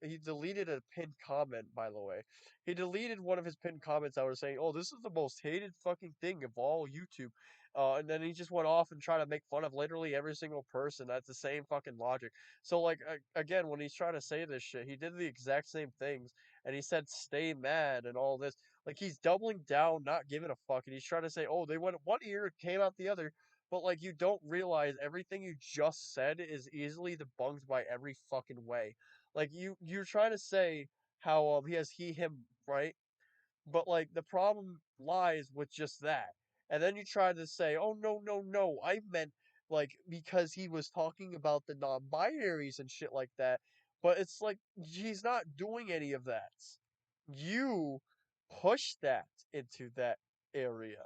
he deleted a pinned comment, by the way. He deleted one of his pinned comments that was saying, "Oh, this is the most hated fucking thing of all YouTube." And then he just went off and tried to make fun of literally every single person. That's the same fucking logic. So like again, when he's trying to say this shit, he did the exact same things, and he said, "Stay mad" and all this. Like he's doubling down, not giving a fuck, and he's trying to say, "Oh, they went one ear, came out the other." But like you don't realize everything you just said is easily debunked by every fucking way. Like you're trying to say how he has him, right? But like the problem lies with just that. And then you try to say, "Oh no, I meant like because he was talking about the non-binaries and shit like that." But it's like he's not doing any of that. You push that into that area.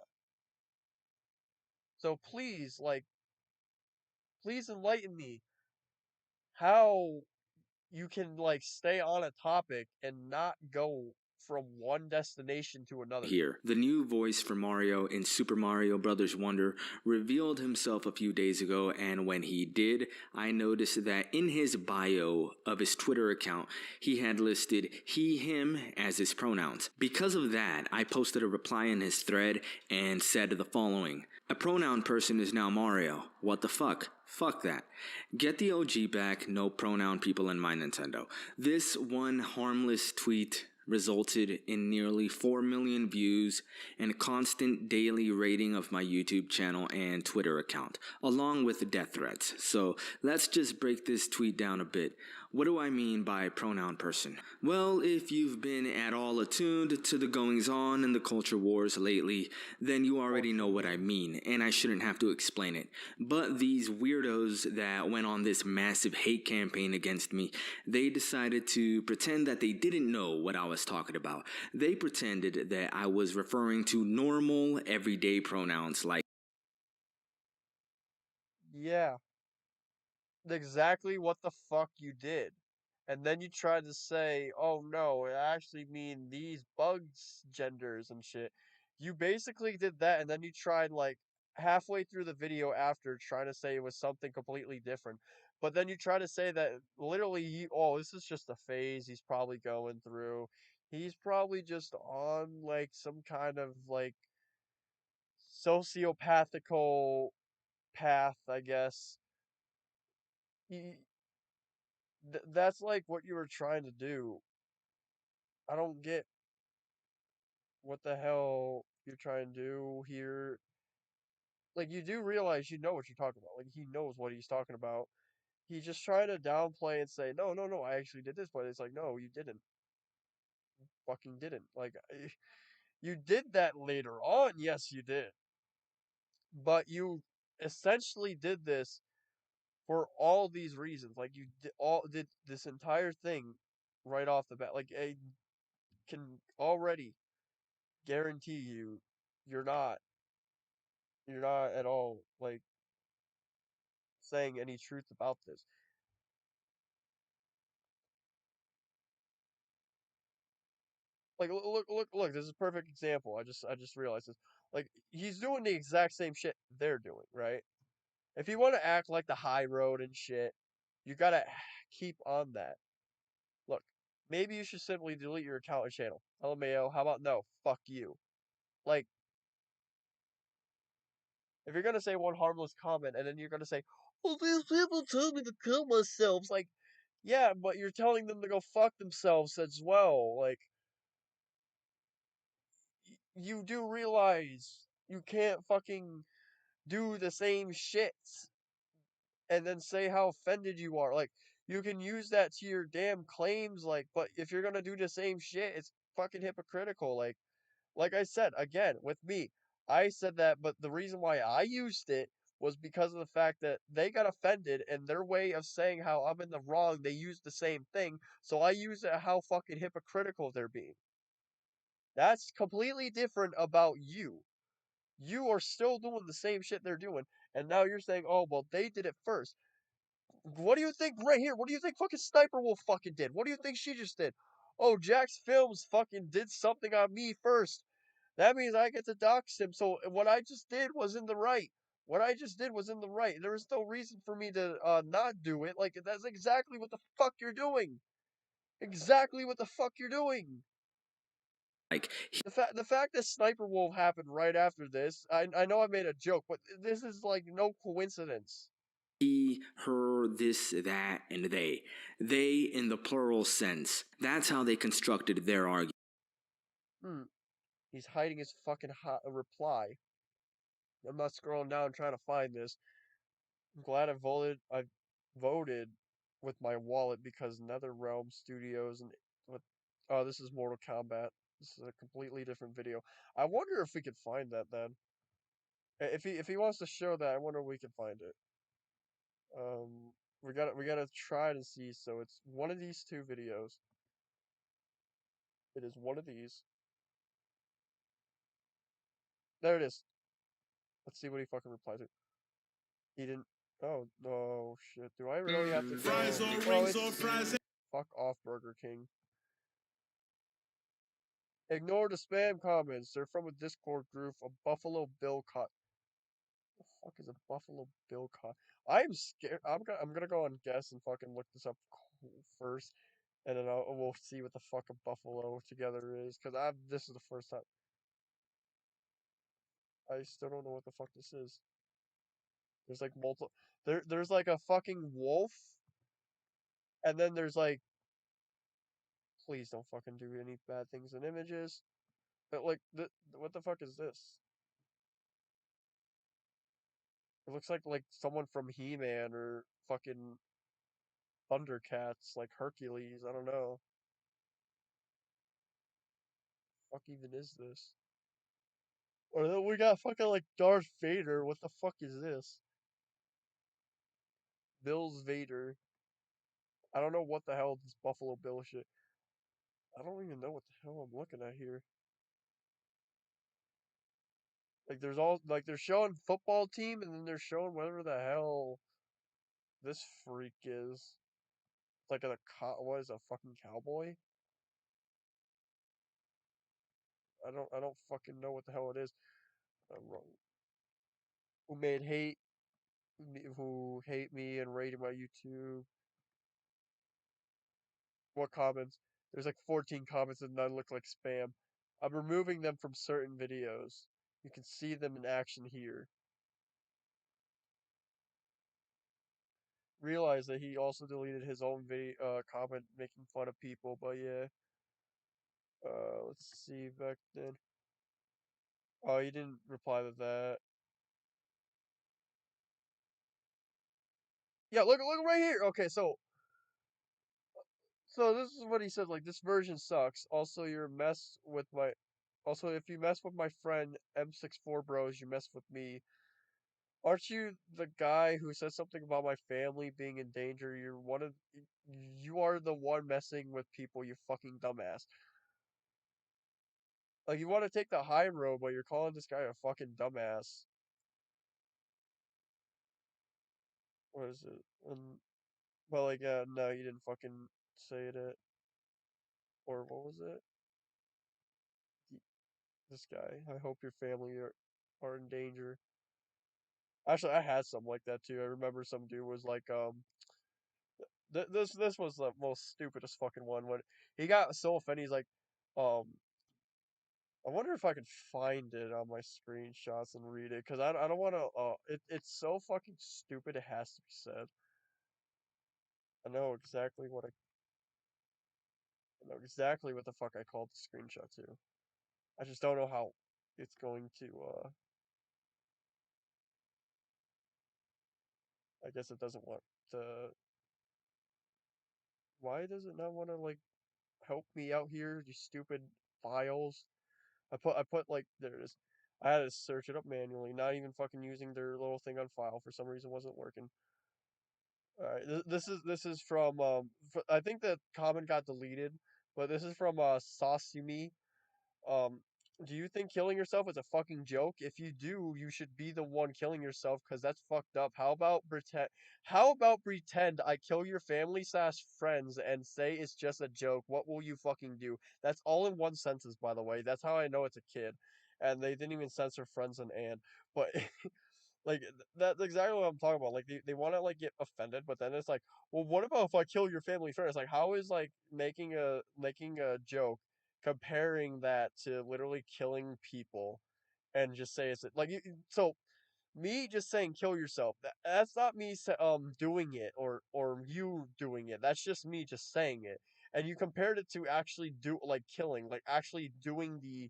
So please enlighten me how you can like stay on a topic and not go from one destination to another. here. The new voice for Mario in Super Mario Bros. Wonder revealed himself a few days ago, and when he did, I noticed that in his bio of his Twitter account, he had listed he, him as his pronouns. Because of that, I posted a reply in his thread and said the following: a pronoun person is now Mario. What the fuck? Fuck that. Get the OG back, no pronoun people in my Nintendo. This one harmless tweet resulted in nearly 4 million views and constant daily rating of my YouTube channel and Twitter account, along with death threats. So let's just break this tweet down a bit. What do I mean by pronoun person? Well, if you've been at all attuned to the goings on in the culture wars lately, then you already know what I mean, and I shouldn't have to explain it. But these weirdos that went on this massive hate campaign against me, they decided to pretend that they didn't know what I was talking about. They pretended that I was referring to normal, everyday pronouns like Yeah, exactly what the fuck you did. And then you tried to say, "Oh no, I actually mean these bugs genders and shit." You basically did that, and then you tried like halfway through the video after trying to say it was something completely different. But then you try to say that literally, oh, this is just a phase he's probably going through. He's probably just on like some kind of like sociopathical path, I guess. He, that's like what you were trying to do. I don't get what the hell you're trying to do here. Like, you do realize you know what you're talking about. Like, he knows what he's talking about. He's just trying to downplay and say, no, I actually did this, but it's like, no, you didn't. Fucking didn't. Like, you did that later on. Yes, you did. But you essentially did this for all these reasons. Like, you did this entire thing right off the bat. Like, I can already guarantee you, you're not. You're not at all like saying any truth about this. Like look, this is a perfect example. I just realized this. Like he's doing the exact same shit they're doing, right? If you want to act like the high road and shit, you gotta keep on that. Look, maybe you should simply delete your account and channel. LMAO, how about no? Fuck you. Like, if you're gonna say one harmless comment and then you're gonna say, well, these people told me to kill myself, it's like, yeah, but you're telling them to go fuck themselves as well. Like, you do realize you can't fucking do the same shit and then say how offended you are. Like, you can use that to your damn claims, like, but if you're gonna do the same shit, it's fucking hypocritical. Like I said, again, with me, I said that, but the reason why I used it was because of the fact that they got offended and their way of saying how I'm in the wrong, they used the same thing. So I used it how fucking hypocritical they're being. That's completely different about you. You are still doing the same shit they're doing, and now you're saying, oh, well, they did it first. What do you think right here? What do you think fucking Sniper Wolf fucking did? What do you think she just did? Oh, Jack's Films fucking did something on me first. That means I get to dox him. So what I just did was in the right. What I just did was in the right. There is no reason for me to not do it. Like that's exactly what the fuck you're doing. Exactly what the fuck you're doing. Like The fact that Sniper Wolf happened right after this, I know I made a joke, but this is like no coincidence. he, her, this, that, and they. They in the plural sense. That's how they constructed their argument. Hmm. He's hiding his fucking reply. I'm not scrolling down trying to find this. I'm glad I voted with my wallet because NetherRealm Studios and what oh this is Mortal Kombat. This is a completely different video. I wonder if we could find that then. If he wants to show that, I wonder if we can find it. We gotta try to see. So it's one of these two videos. It is one of these. There it is. Let's see what he fucking replies to. He didn't. Oh no shit. Do I really have to go? Fries or Oh, wings or it's fries. fuck off, Burger King. Ignore the spam comments. They're from a Discord group. A Buffalo Bill cut. The fuck is a Buffalo Bill cut? I'm scared. I'm gonna go and guess and fucking look this up first, and then we'll see what the fuck a Buffalo together is. Cause this is the first time. I still don't know what the fuck this is. There's like multiple. There's like a fucking wolf, and then there's like. Please don't fucking do any bad things in images. But like, what the fuck is this? It looks like someone from He-Man or fucking Thundercats, like Hercules. I don't know. Fuck even is this? Or then we got fucking like Darth Vader. What the fuck is this? Bill's Vader. I don't know what the hell this Buffalo Bill shit. I don't even know what the hell I'm looking at here. Like there's all like they're showing football team and then they're showing whatever the hell this freak is. Like what is a fucking cowboy? I don't fucking know what the hell it is. I'm wrong. Who made hate who hate me and rated my YouTube. What comments? There's like 14 comments and none look like spam. I'm removing them from certain videos. You can see them in action here. Realize that he also deleted his own video comment making fun of people, but yeah. Let's see back then. Oh, he didn't reply to that. Yeah, look right here. Okay, so this is what he said. Like this version sucks. Also, you're mess with my. Also, if you mess with my friend M64 Bros, you mess with me. Aren't you the guy who said something about my family being in danger? You are the one messing with people, you fucking dumbass. Like you want to take the high road, but you're calling this guy a fucking dumbass. What is it? Well, like, no, you didn't fucking say it. Or what was it? This guy. I hope your family are in danger. Actually, I had some like that too. I remember some dude was like, this was the most stupidest fucking one when he got so offended. He's like, um, I wonder if I could find it on my screenshots and read it because I don't want to. It's so fucking stupid. It has to be said. I know exactly what I know exactly what the fuck I called the screenshot to. I just don't know how it's going to. I guess it doesn't want to. Why does it not want to like help me out here? You stupid files. I put like there it is. I had to search it up manually, not even fucking using their little thing on file for some reason wasn't working. All right, this is from I think the comment got deleted, but this is from Sasumi. Um, do you think killing yourself is a fucking joke? If you do, you should be the one killing yourself because that's fucked up. How about pretend I kill your family slash friends and say it's just a joke? What will you fucking do? That's all in one sentence, by the way. That's how I know it's a kid. And they didn't even censor friends and. But like that's exactly what I'm talking about. Like they want to like get offended, but then it's like, well, what about if I kill your family friend? It's like how is like making a joke comparing that to literally killing people and just say it's like so me just saying kill yourself that's not me doing it or you doing it that's just me just saying it and you compared it to actually do like killing like actually doing the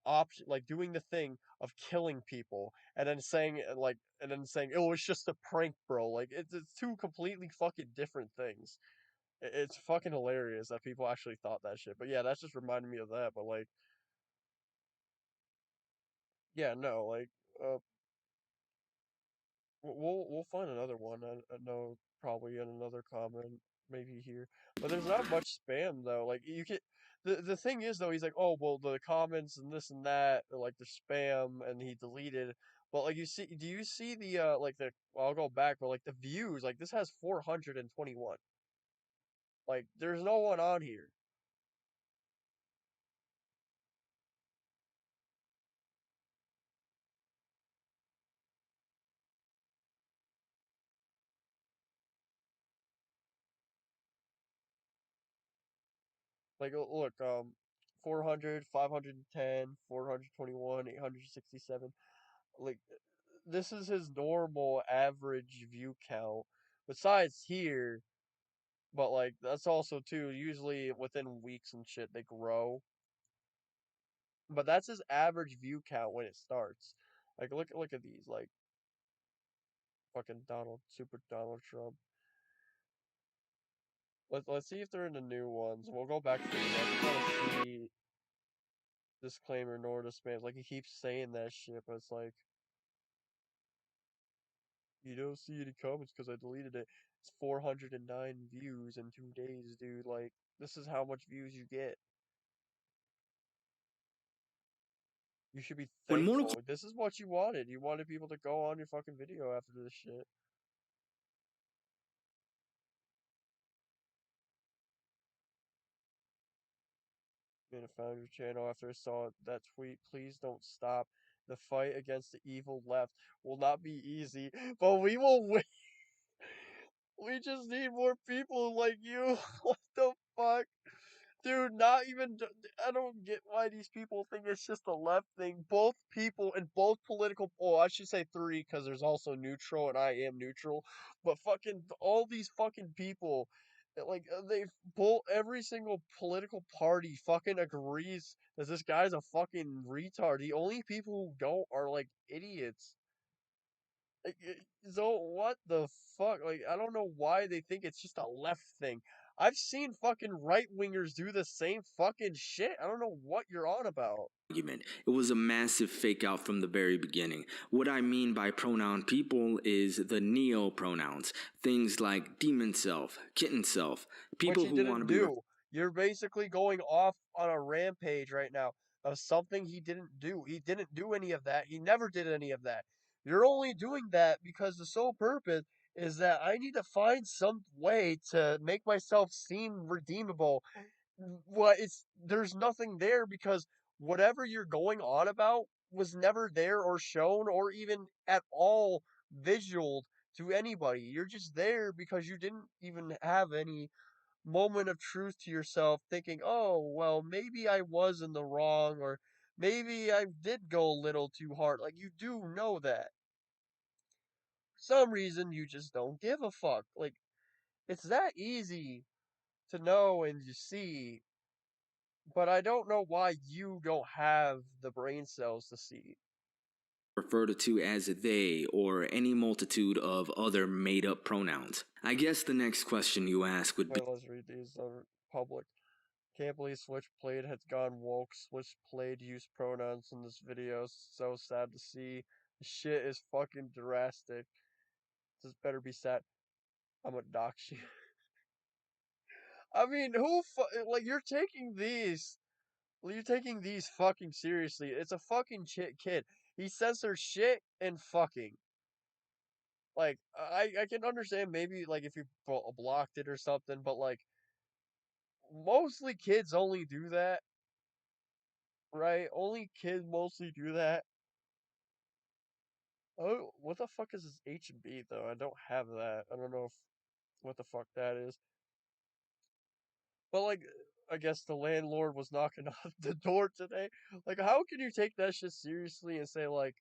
option like doing the thing of killing people and then saying oh it's just a prank bro like it's two completely fucking different things. It's fucking hilarious that people actually thought that shit but yeah that's just reminded me of that but like yeah no like uh we'll find another one I know probably in another comment maybe here but there's not much spam though like you can the thing is though he's like oh well the comments and this and that are like the spam and he deleted but like you see do you see the like the well, I'll go back but like the views like this has 421 like there's no one on here like look 400 510 421 867 like this is his normal average view count. Besides here, but like that's also too usually within weeks and shit they grow. But that's his average view count when it starts. Like look at these like fucking Super Donald Trump. Let's see if they're in the new ones. We'll go back to the. I just want to see disclaimer nor to spam. Like he keeps saying that shit, but it's like you don't see any comments because I deleted it. It's 409 views in 2 days, dude. Like, this is how much views you get. You should be When Mortal thankful. This is what you wanted. You wanted people to go on your fucking video after this shit. Man, I found your channel after I saw that tweet. Please don't stop. The fight against the evil left will not be easy, but we will win. We just need more people like you. What the fuck? Dude, not even. I don't get why these people think it's just a left thing. Both people in both political. Oh, I should say three because there's also neutral and I am neutral. But fucking all these fucking people, like they both every single political party fucking agrees that this guy's a fucking retard. The only people who don't are like idiots. Like, so what the fuck? Like, I don't know why they think it's just a left thing. I've seen fucking right wingers do the same fucking shit. I don't know what you're on about. argument. It was a massive fake out from the very beginning. What I mean by pronoun people is the neo pronouns, things like demon self, kitten self, Which people he who want didn't to be. do. You're basically going off on a rampage right now. of something he didn't do. He didn't do any of that. He never did any of that. You're only doing that because the sole purpose is that I need to find some way to make myself seem redeemable. Well, it's there's nothing there because whatever you're going on about was never there or shown or even at all visual to anybody. You're just there because you didn't even have any moment of truth to yourself thinking, oh, well, maybe I was in the wrong or maybe I did go a little too hard. Like, you do know that. For some reason, you just don't give a fuck. Like, it's that easy to know and to see, but I don't know why you don't have the brain cells to see. Referred to as they or any multitude of other made up pronouns. I guess the next question you ask would be Wait, let's read these public. Can't believe SwitchPlayed has gone woke. SwitchPlayed use pronouns in this video. So sad to see. The shit is fucking drastic. This better be sad. I'm gonna dox you. I mean, like you're taking these fucking seriously. It's a fucking kid. He censors shit and fucking. Like I can understand maybe like if you blocked it or something, but like mostly kids only do that, right? Only kids mostly do that. Oh, what the fuck is this H&B though? I don't have that. I don't know if what the fuck that is. But like, I guess the landlord was knocking on the door today. Like, how can you take that shit seriously and say like,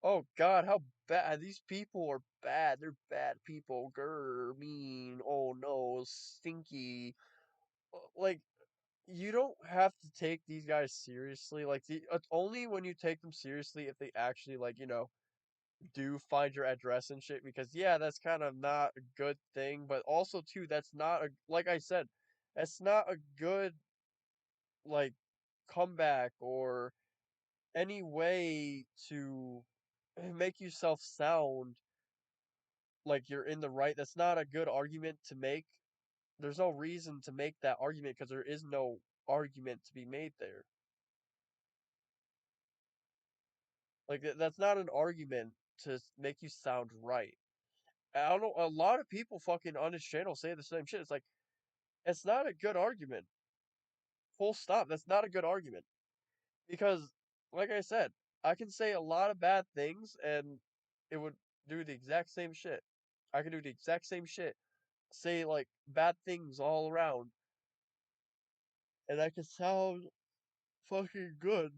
"Oh God, how bad these people are bad. They're bad people. Grr, mean. Oh no, stinky." Like, you don't have to take these guys seriously. Like, it's only when you take them seriously if they actually like, do find your address and shit because yeah, that's kind of not a good thing, but also too that's not a like I said, that's not a good like comeback or any way to make yourself sound like you're in the right. That's not a good argument to make. There's no reason to make that argument because there is no argument to be made there. Like that's not an argument to make you sound right. I don't know. A lot of people fucking on this channel say the same shit. It's like it's not a good argument. Full stop. That's not a good argument. Because, like I said, I can say a lot of bad things and it would do the exact same shit. I can do the exact same shit. Say, like, bad things all around. And I can sound fucking good.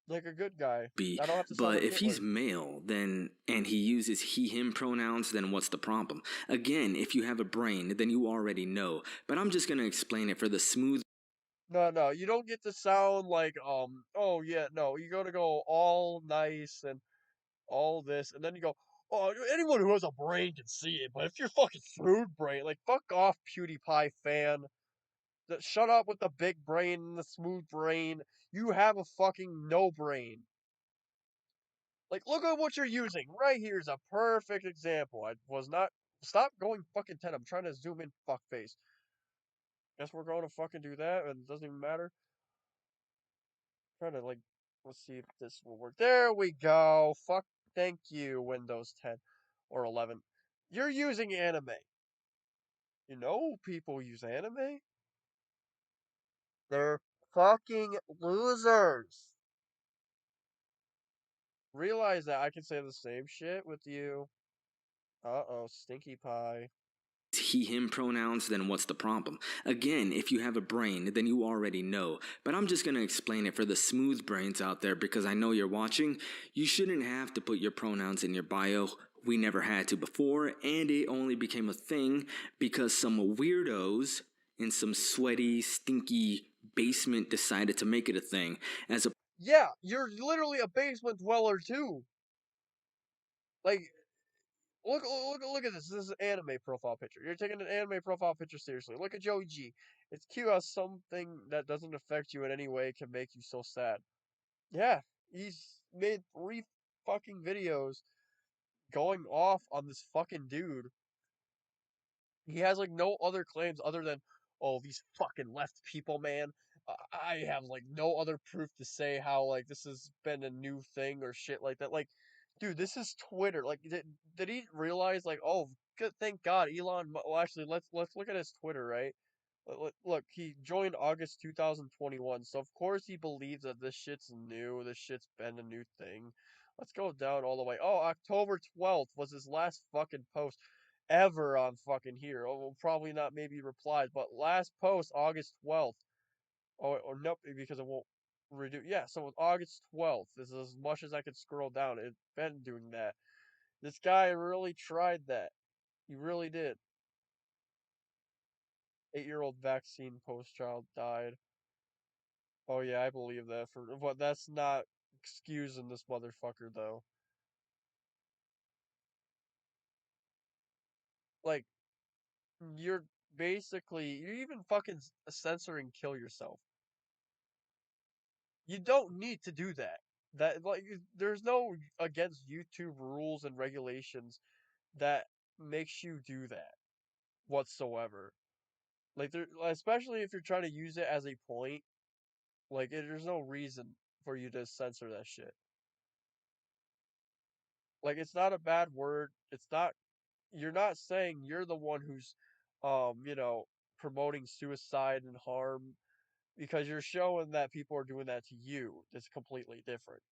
Like a good guy. be, I don't have to sound but like if he's Hitler. male, then and he uses he him pronouns, then what's the problem? Again, if you have a brain, then you already know. But I'm just gonna explain it for the smooth No, no, you don't get to sound like, oh yeah, no, you gotta go all nice and all this, and then you go, oh, anyone who has a brain can see it, but if you're fucking food brain, like, fuck off, PewDiePie fan. Shut up with the big brain and the smooth brain. You have a fucking no brain. Like, look at what you're using. Right here's a perfect example. I was not. Stop going fucking 10. I'm trying to zoom in, fuckface. Guess we're going to fucking do that, and it doesn't even matter. Trying to, like, let's see if this will work. There we go. Fuck. Thank you, Windows 10 or 11. You're using anime. You know people use anime? They're fucking losers. Realize that I can say the same shit with you. Uh-oh, stinky pie. he him pronouns, then what's the problem? Again, if you have a brain, then you already know. But I'm just gonna explain it for the smooth brains out there because I know you're watching. You shouldn't have to put your pronouns in your bio. We never had to before, and it only became a thing because some weirdos in some sweaty, stinky basement decided to make it a thing. As a Yeah, you're literally a basement dweller too. Like, look at this. This is an anime profile picture. You're taking an anime profile picture seriously. Look at Joey G. It's cute how something that doesn't affect you in any way can make you so sad. Yeah, he's made 3 fucking videos going off on this fucking dude. He has like no other claims other than, oh, these fucking left people, man. I have like no other proof to say how like this has been a new thing or shit like that. Like, dude, this is Twitter. Like, did he realize like, oh, good, thank God, Well, actually, let's look at his Twitter, right? Look, he joined August 2021, so of course he believes that this shit's new. This shit's been a new thing. Let's go down all the way. Oh, October 12th was his last fucking post ever on fucking here. Oh, well, probably not maybe replies, but last post August 12th. Or nope, because it won't reduce. Yeah, so it's August 12th. This is as much as I could scroll down. It's been doing that. This guy really tried that. He really did. 8-year-old vaccine post-child died. Oh yeah, I believe that for what that's not excusing this motherfucker though. Like you're you're even fucking censoring kill yourself. You don't need to do that. That like there's no against YouTube rules and regulations that makes you do that whatsoever. Like there, especially if you're trying to use it as a point, there's no reason for you to censor that shit. Like it's not a bad word. It's not you're not saying you're the one who's you know, promoting suicide and harm because you're showing that people are doing that to you. It's completely different.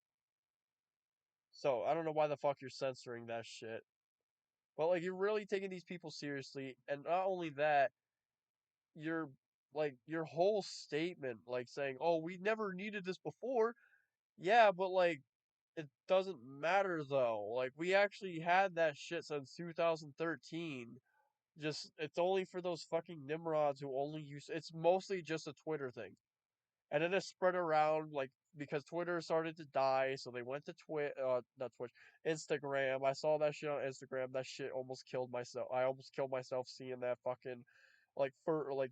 So I don't know why the fuck you're censoring that shit. But like you're really taking these people seriously, and not only that, your your whole statement like saying, "Oh, we never needed this before." Yeah, but like it doesn't matter though. Like we actually had that shit since 2013. Just it's only for those fucking nimrods who only use it's mostly just a Twitter thing. And then it spread around like because Twitter started to die, so they went to not Twitch, Instagram. I saw that shit on Instagram. That shit almost killed myself. I almost killed myself seeing that fucking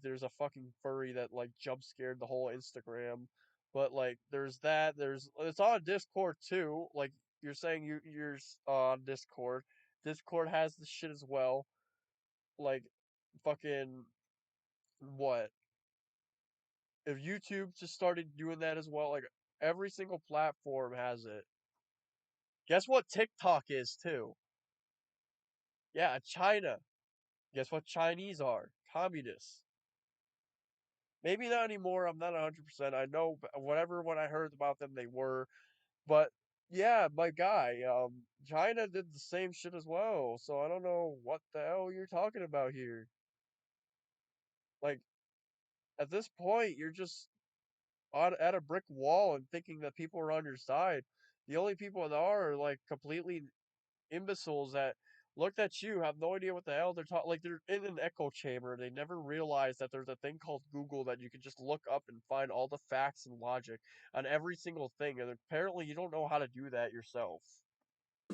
there's a fucking furry that like jump scared the whole Instagram. But like there's that, there's it's on Discord too. Like you're saying you're on Discord. Discord has the shit as well. Like fucking what? If YouTube just started doing that as well, like every single platform has it. Guess what TikTok is too? Yeah, China. Guess what Chinese are? Communists. Maybe not anymore. I'm not 100%. I know whatever when I heard about them they were, but yeah, my guy, China did the same shit as well. So I don't know what the hell you're talking about here. Like at this point, you're just at a brick wall and thinking that people are on your side. The only people that are like completely imbeciles that looked at you, have no idea what the hell they're talking. Like they're in an echo chamber. They never realize that there's a thing called Google that you can just look up and find all the facts and logic on every single thing. And apparently, you don't know how to do that yourself.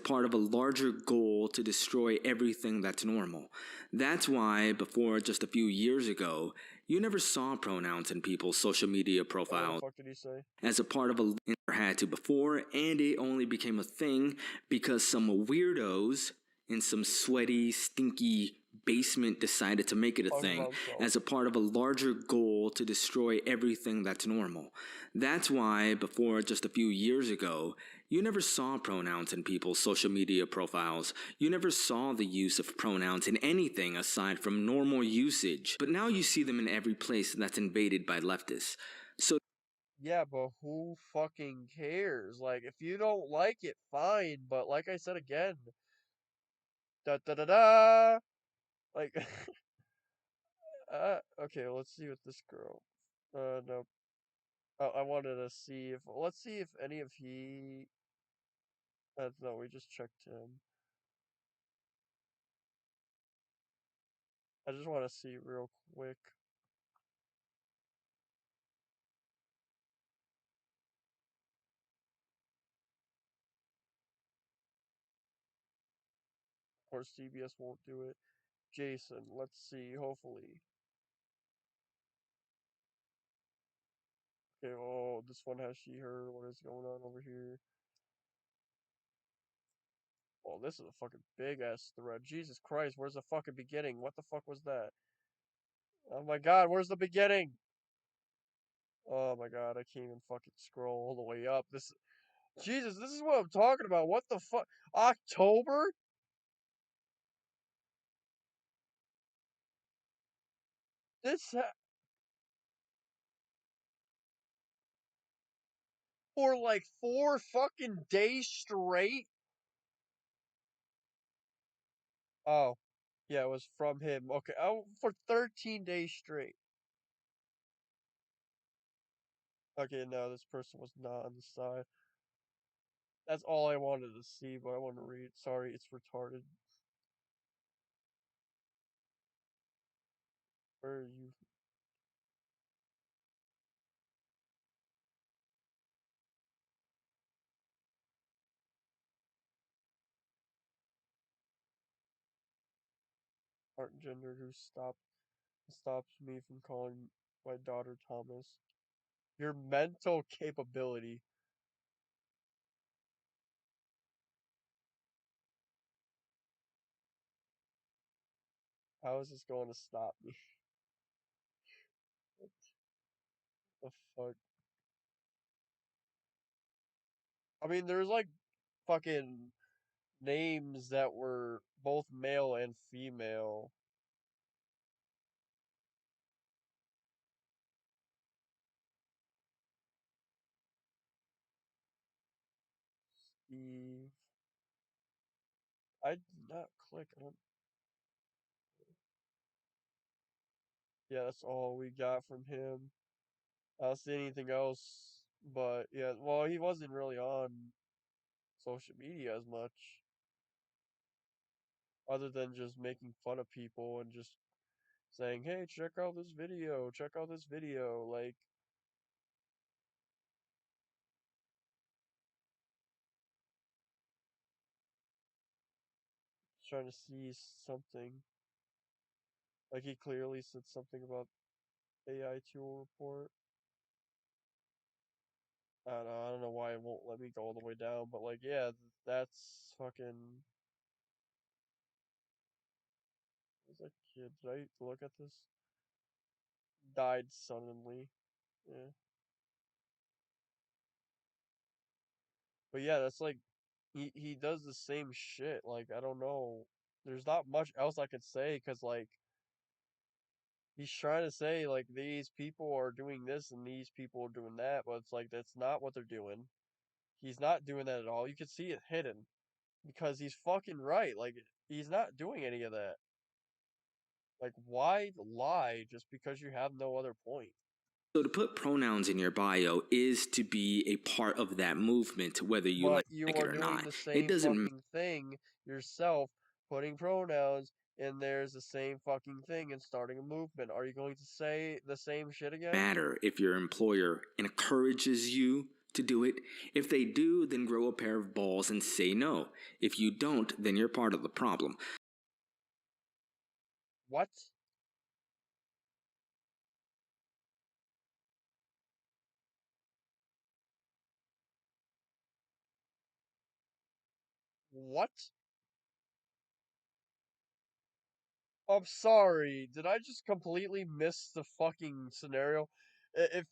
Part of a larger goal to destroy everything that's normal. That's why, before just a few years ago, you never saw pronouns in people's social media What the profiles fuck did he say? as a part of a never had to before, and it only became a thing because some weirdos in some sweaty, stinky basement decided to make it a Talking thing about himself. as a part of a larger goal to destroy everything that's normal. That's why, before just a few years ago, you never saw pronouns in people's social media profiles. You never saw the use of pronouns in anything aside from normal usage. But now you see them in every place that's invaded by leftists. So Yeah, but who fucking cares? Like, if you don't like it, fine. But like I said again, da da da da. Like, okay, let's see with this girl. No, I wanted to see if let's see if any of he. No, we just checked him. I just want to see real quick. Of course, CBS won't do it. Jason, let's see. Hopefully. Okay. Oh, this one has she her. What is going on over here? Oh, this is a fucking big ass thread. Jesus Christ, where's the fucking beginning? What the fuck was that? Oh my god, where's the beginning? Oh my god, I can't even fucking scroll all the way up. Jesus, this is what I'm talking about. What the fuck? October? This ha- for like 4 fucking days straight? Oh, yeah, it was from him. Okay, oh, for 13 days straight. Okay, no, this person was not on the side. That's all I wanted to see, but I want to read. Sorry, it's retarded. Where are you? Art gender who stops me from calling my daughter Thomas. Your mental capability. How is this going to stop me? The fuck? I mean, there's like fucking names that were both male and female. Steve. I did not click on. Yeah, that's all we got from him. I don't see anything else, but yeah, well, he wasn't really on social media as much, other than just making fun of people and just saying, "Hey, check out this video, check out this video." Like, trying to see something. Like, he clearly said something about AI tool report. I don't know why it won't let me go all the way down, but like, yeah, that's fucking. Was that kid? Did I look at this? Died suddenly. Yeah. But yeah, that's like he does the same shit. Like I don't know. There's not much else I could say because like he's trying to say like these people are doing this and these people are doing that, but it's like that's not what they're doing. He's not doing that at all. You can see it hidden because he's fucking right. Like he's not doing any of that. Like why lie just because you have no other point? So to put pronouns in your bio is to be a part of that movement, whether you But like you it are or doing not. the It same doesn't fucking thing yourself, putting pronouns, and there's the same fucking thing and starting a movement. Are you going to say the same shit again? matter if your employer encourages you to do it. If they do, then grow a pair of balls and say no. If you don't, then you're part of the problem. What? What? I'm sorry. Did I just completely miss the fucking scenario? If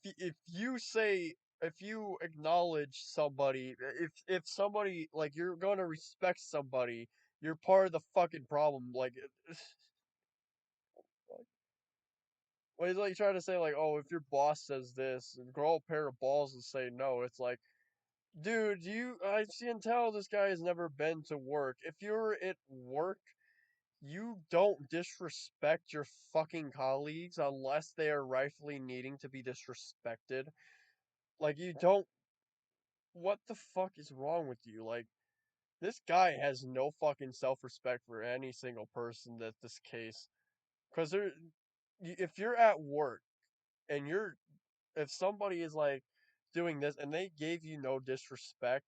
you say if you acknowledge somebody, if somebody like you're gonna respect somebody, you're part of the fucking problem. Like, well, he's like trying to say like, oh, if your boss says this, and grow a pair of balls and say no. It's like, dude, I can tell this guy has never been to work. If you're at work, you don't disrespect your fucking colleagues unless they are rightfully needing to be disrespected. Like, you don't. What the fuck is wrong with you? Like, this guy has no fucking self respect for any single person that's this case. Because if you're at work and if somebody is like doing this and they gave you no disrespect,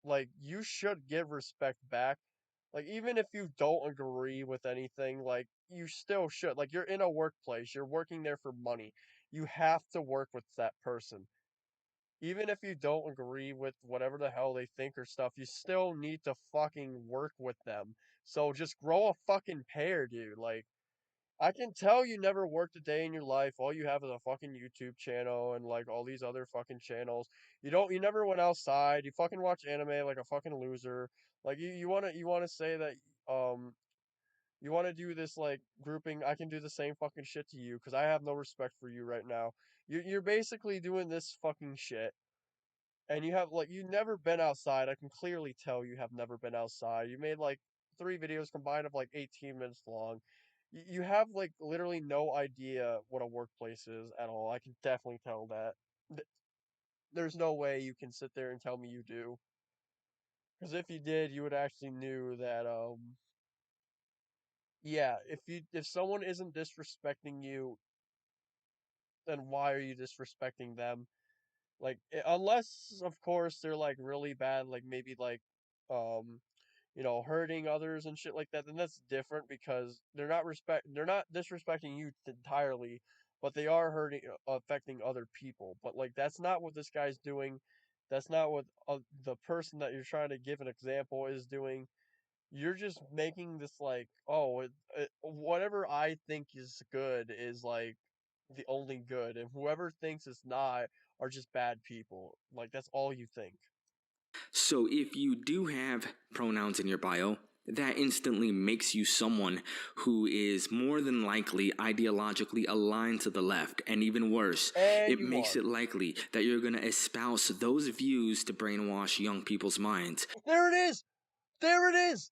like, you should give respect back. Like, even if you don't agree with anything, like, you still should. Like, you're in a workplace, you're working there for money. You have to work with that person. Even if you don't agree with whatever the hell they think or stuff, you still need to fucking work with them. So just grow a fucking pair, dude. Like, I can tell you never worked a day in your life. All you have is a fucking YouTube channel and like all these other fucking channels. You never went outside. You fucking watch anime like a fucking loser. Like you wanna say that um you wanna do this like grouping. I can do the same fucking shit to you because I have no respect for you right now. You're basically doing this fucking shit. And you have like you've never been outside. I can clearly tell you have never been outside. You made like 3 videos combined of like 18 minutes long. You have like literally no idea what a workplace is at all. I can definitely tell that. There's no way you can sit there and tell me you do. Because if you did, you would actually knew that yeah, if someone isn't disrespecting you, then why are you disrespecting them? Like unless of course they're like really bad, like maybe like um hurting others and shit like that, then that's different because they're not disrespecting you entirely, but they are hurting affecting other people. But like that's not what this guy's doing. That's not what the person that you're trying to give an example is doing. You're just making this like, oh, whatever I think is good is like the only good, and whoever thinks it's not are just bad people. Like that's all you think. So if you do have pronouns in your bio, that instantly makes you someone who is more than likely ideologically aligned to the left. And even worse, And it you makes are. it likely that you're going to espouse those views to brainwash young people's minds. There it is. There it is.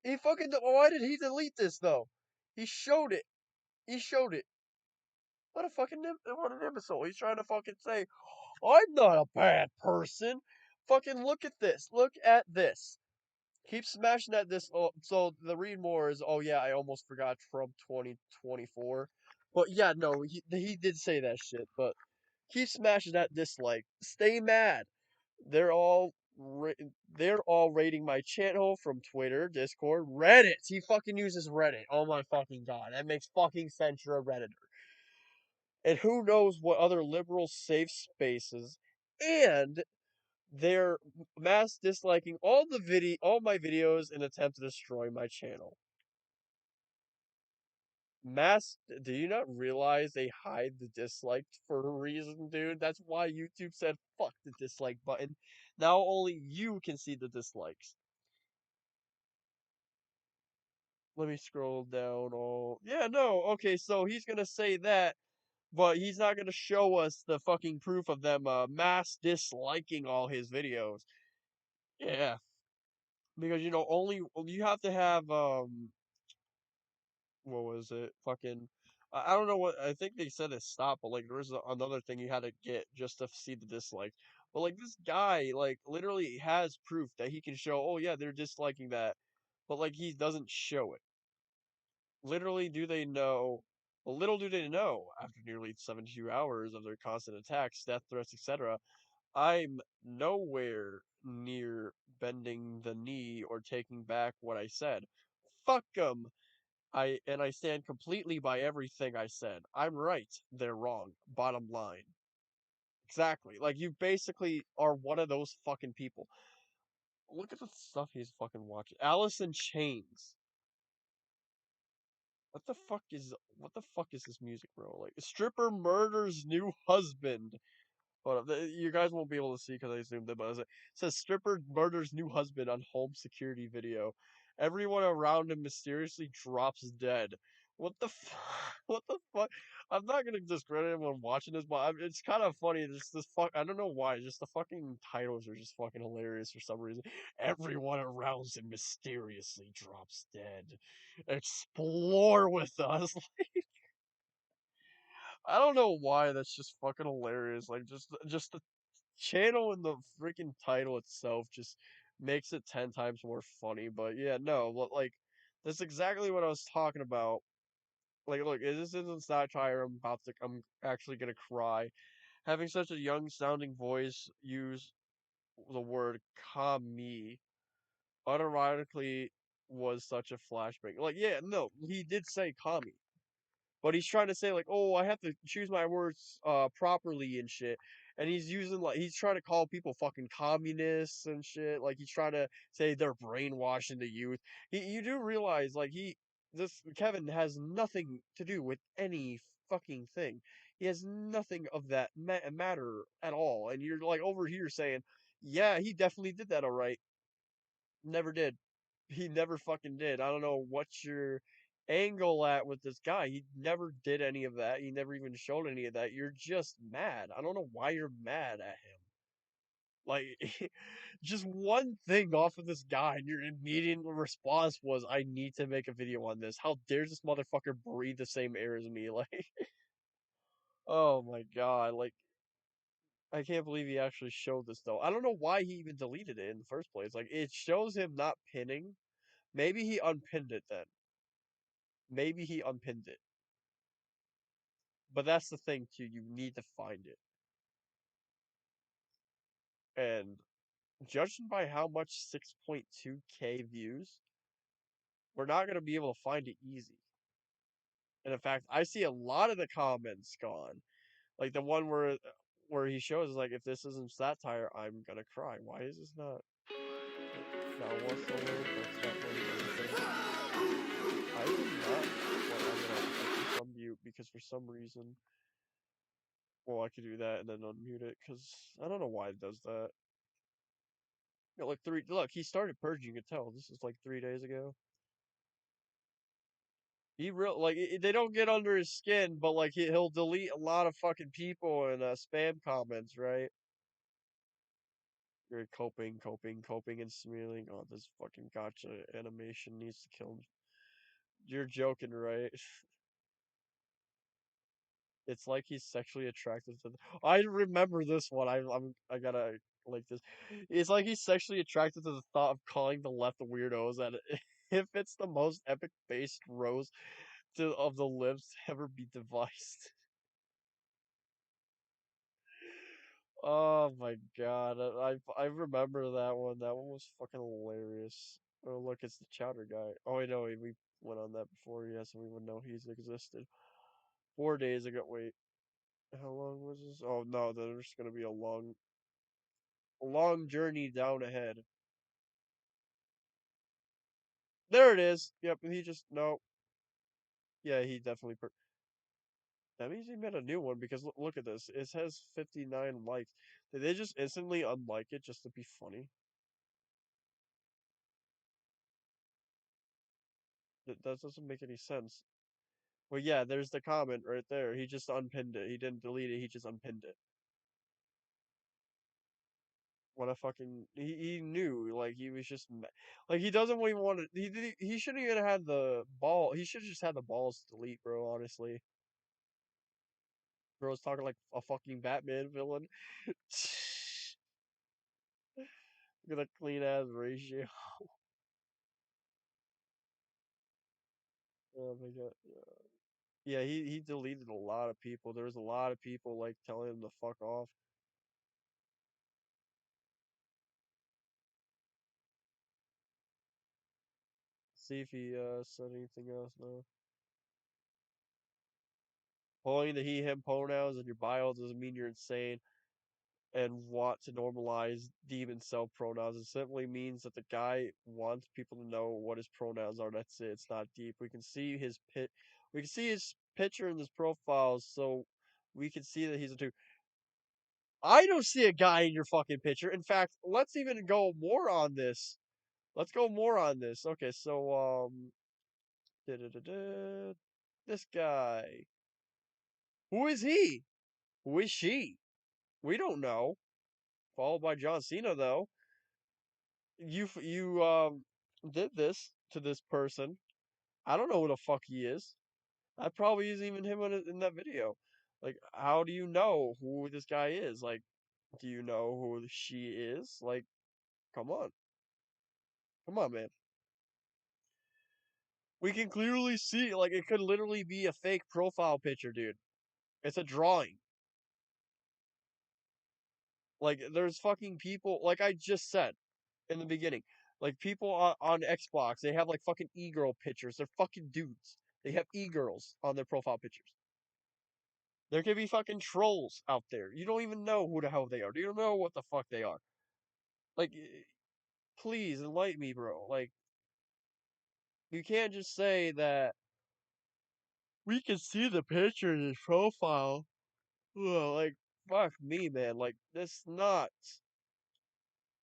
He fucking. Why did he delete this though? He showed it. He showed it. What a fucking what an imbecile. He's trying to fucking say, I'm not a bad person. Fucking look at this. Look at this. Keep smashing at this. Oh, so the read more is, oh yeah, I almost forgot Trump 2024. But yeah, no, he did say that shit. But keep smashing that dislike. Stay mad. They're all ra- they're all rating my channel from Twitter, Discord, Reddit. He fucking uses Reddit. Oh my fucking god, that makes fucking sense. You're a redditor. And who knows what other liberal safe spaces. And they're mass disliking all my videos in attempt to destroy my channel. Mass, do you not realize they hide the dislikes for a reason, dude? That's why YouTube said fuck the dislike button. Now only you can see the dislikes. Let me scroll down. Oh, yeah, no. Okay, so he's gonna say that, but he's not gonna show us the fucking proof of them mass disliking all his videos. Yeah, because only you have to have what was it? Fucking I don't know what I think they said it stopped, but like there was another thing you had to get just to see the dislikes. But like this guy like literally has proof that he can show, oh yeah, they're disliking that. But like he doesn't show it. Literally do they know well, little do they know, after nearly 72 hours of their constant attacks, death threats, etc., I'm nowhere near bending the knee or taking back what I said. Fuck 'em. I stand completely by everything I said. I'm right, they're wrong. Bottom line. Exactly. Like you basically are one of those fucking people. Look at the stuff he's fucking watching. Alice in Chains. What the fuck is this music, bro? Like stripper murders new husband. Hold up, you guys won't be able to see because I zoomed in, but it says stripper murders new husband on home security video. Everyone around him mysteriously drops dead. What the fuck? What the fuck? I'm not gonna discredit him when watching this, but it's kind of funny. This fuck. I don't know why. Just the fucking titles are just fucking hilarious for some reason. Everyone around him mysteriously drops dead. Explore with us. I don't know why that's just fucking hilarious. Like just the channel and the freaking title itself just makes it 10 times more funny. But yeah, no, like that's exactly what I was talking about. Like, look, this isn't satire. I'm actually gonna cry. Having such a young sounding voice use the word "kami" unironically was such a flashback. Like, yeah, no, he did say "kami." But he's trying to say like, oh, I have to choose my words properly and shit. And he's using like he's trying to call people fucking communists and shit. Like he's trying to say they're brainwashing the youth. You do realize like this Kevin has nothing to do with any fucking thing. He has nothing of that matter at all. And you're like over here saying, yeah, he definitely did that all right. Never did. He never fucking did. I don't know what's your angle at with this guy. He never did any of that. He never even showed any of that. You're just mad. I don't know why you're mad at him. Like, just one thing off of this guy, and your immediate response was, "I need to make a video on this." How dare this motherfucker breathe the same air as me? Like, oh my god! Like, I can't believe he actually showed this though. I don't know why he even deleted it in the first place. Like, it shows him not pinning. Maybe he unpinned it then. Maybe he unpinned it. But that's the thing too. You need to find it. And judging by how much 6.2K views, we're not gonna be able to find it easy. And in fact, I see a lot of the comments gone. Like the one where he shows like if this isn't satire, I'm gonna cry. Why is this not now what's the word? That's not really anything. I did not well I'm gonna put this on mute because for some reason well I could do that and then unmute it because I don't know why it does that. Look, he started purging, you can tell. This is like 3 days ago. He real like they don't get under his skin, but like he'll delete a lot of fucking people and spam comments, right? You're coping, and smearing. Oh, this fucking gotcha animation needs to kill him. You're joking, right? It's like he's sexually attracted to. I remember this one. I gotta like this. It's like he's sexually attracted to the thought of calling the left weirdos, and if it's the most epic based rose of the lips ever be devised. Oh my god, I remember that one. That one was fucking hilarious. Oh look, it's the chowder guy. Oh I know we went on that before. Yes, we would know he's existed. 4 days ago. Wait, how long was this? Oh no, there's gonna be a long journey down ahead. There it is. Yep, he just no. Yeah, he definitely. That means he made a new one because look at this. It has 59 likes. Did they just instantly unlike it just to be funny? That doesn't make any sense. Well, yeah, there's the comment right there. He just unpinned it. He didn't delete it. He just unpinned it. What a fucking he knew like he was just like he doesn't even want to. He shouldn't even had the ball. He should have just had the balls to delete, bro. Honestly, bro's talking like a fucking Batman villain. Look at the clean ass ratio. Oh my god. Yeah, he deleted a lot of people. There was a lot of people like telling him to fuck off. See if he said anything else now. Pulling the he him pronouns in your bio doesn't mean you're insane and want to normalize demon self pronouns. It simply means that the guy wants people to know what his pronouns are. That's it. It's not deep. We can see his pit. We can see his picture in his profile, so we can see that he's a two. I don't see a guy in your fucking picture. In fact, let's even go more on this. Let's go more on this. Okay, so da-da-da-da. This guy. Who is he? Who is she? We don't know. Followed by John Cena though. You did this to this person. I don't know who the fuck he is. That probably isn't even him in that video. Like, how do you know who this guy is? Like, do you know who she is? Like, come on, come on, man. We can clearly see, like, it could literally be a fake profile picture, dude. It's a drawing. Like, there's fucking people, like I just said in the beginning, like people on Xbox, they have like fucking e-girl pictures. They're fucking dudes. They have e-girls on their profile pictures. There could be fucking trolls out there. You don't even know who the hell they are. You don't know what the fuck they are. Like, please enlighten me, bro. Like, You can't just say that we can see the picture in his profile. Ugh, like, fuck me, man. Like, that's not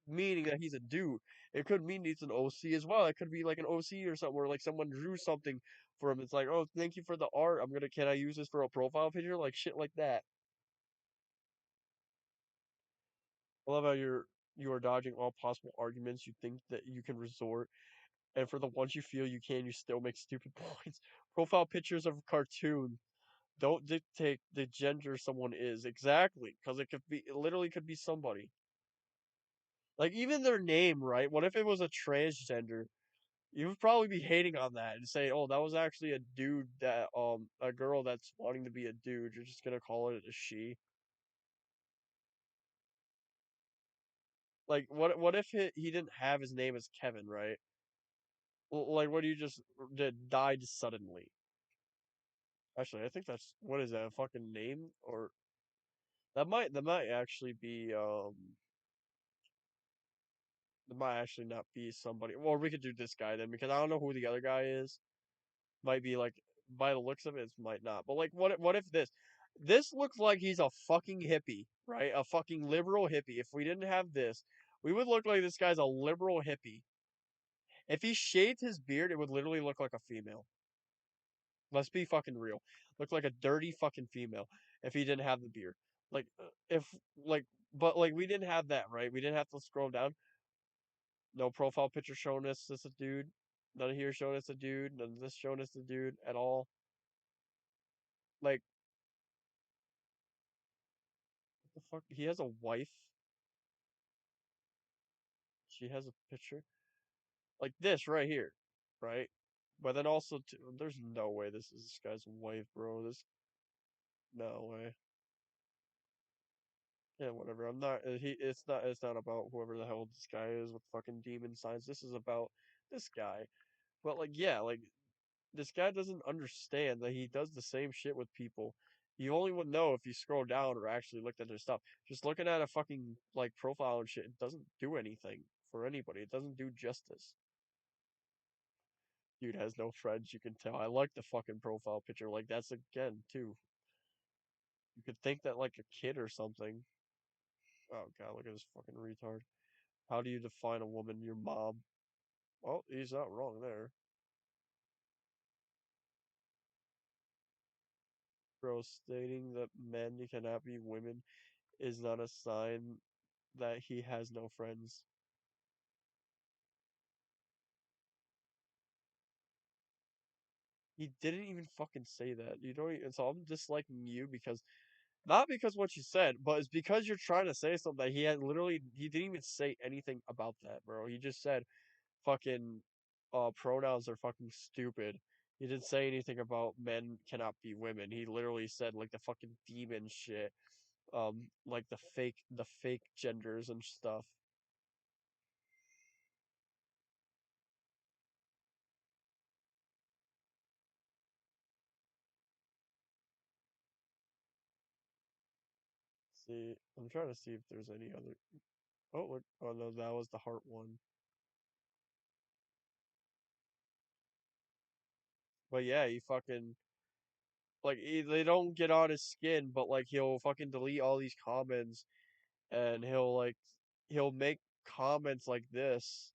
meaning that he's a dude. It could mean he's an OC as well. It could be like an OC or something where like someone drew something for him. It's like, oh, thank you for the art. Can I use this for a profile picture? Like shit like that. I love how you are dodging all possible arguments you think that you can resort, and for the ones you feel you can, you still make stupid points. Profile pictures of cartoon don't dictate the gender someone is exactly, because it literally could be somebody. Like even their name, right? What if it was a transgender? You would probably be hating on that and say, "Oh, that was actually a dude a girl that's wanting to be a dude. You're just gonna call it a she." Like, what if he didn't have his name as Kevin, right? Like, what do you just did died suddenly? Actually, I think that's what is that a fucking name or that might actually be that might actually not be somebody. Well, we could do this guy then because I don't know who the other guy is. Might be like by the looks of it, it might not. But like, what if this looks like he's a fucking hippie, right? A fucking liberal hippie. If we didn't have this, we would look like this guy's a liberal hippie. If he shaved his beard, it would literally look like a female. Let's be fucking real. Look like a dirty fucking female if he didn't have the beard. Like if like but like we didn't have that, right? We didn't have to scroll down. No profile picture showing us this a dude. None of here showing us a dude. None of this showing us a dude at all. Like what the fuck? He has a wife. She has a picture like this right here, right? But then also, there's no way this is this guy's wife, bro. This no way. Yeah, whatever. I'm not. He. It's not. It's not about whoever the hell this guy is with fucking demon signs. This is about this guy. But like, yeah, like this guy doesn't understand that he does the same shit with people. You only would know if you scroll down or actually looked at their stuff. Just looking at a fucking like profile and shit, it doesn't do anything for anybody. It doesn't do justice. Dude has no friends, you can tell. I like the fucking profile picture. Like that's again too. You could think that like a kid or something. Oh god, look at this fucking retard. How do you define a woman? Your mom. Well, he's not wrong there. Bro, stating that men cannot be women is not a sign that he has no friends. He didn't even fucking say that. You know, and so I'm disliking you because not because what you said, but it's because you're trying to say something that he didn't even say anything about that, bro. He just said fucking pronouns are fucking stupid. He didn't say anything about men cannot be women. He literally said like the fucking demon shit. Like the fake genders and stuff. See, I'm trying to see if there's any other. Oh look, oh no, that was the heart one. But yeah, he fucking like they don't get on his skin, but like he'll fucking delete all these comments and he'll make comments like this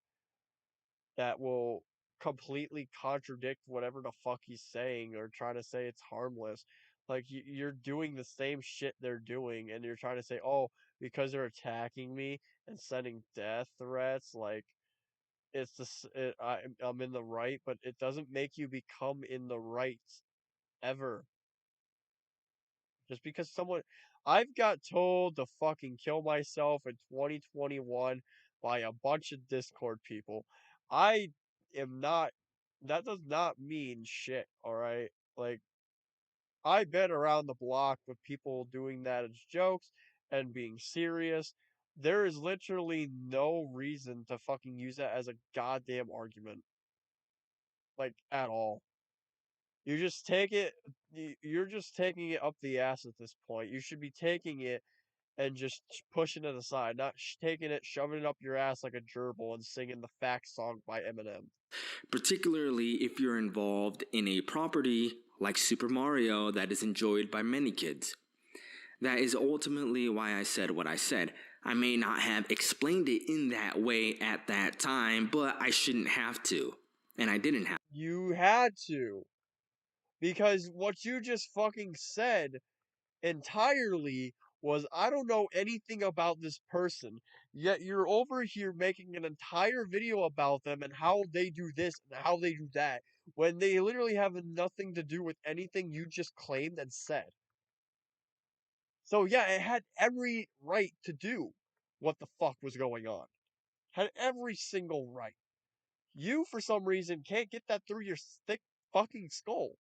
that will completely contradict whatever the fuck he's saying or trying to say it's harmless. Like you're doing the same shit they're doing, and you're trying to say, "Oh, because they're attacking me and sending death threats, like it's this, I'm in the right." But it doesn't make you become in the right ever. Just because I've got told to fucking kill myself in 2021 by a bunch of Discord people. I am not, that does not mean shit, alright? Like, I've been around the block with people doing that as jokes and being serious. There is literally no reason to fucking use that as a goddamn argument. Like, at all. You just take it, you're just taking it up the ass at this point. You should be taking it and just pushing it aside, not taking it, shoving it up your ass like a gerbil, and singing the Facts song by Eminem. particularly if you're involved in a property like Super Mario that is enjoyed by many kids. That is ultimately why I said what I said. I may not have explained it in that way at that time, but I shouldn't have to. And I didn't have. You had to. Because what you just fucking said entirely was, I don't know anything about this person, yet you're over here making an entire video about them and how they do this and how they do that, when they literally have nothing to do with anything you just claimed and said. So yeah, it had every right to do what the fuck was going on. Had every single right. You, for some reason, can't get that through your thick fucking skull.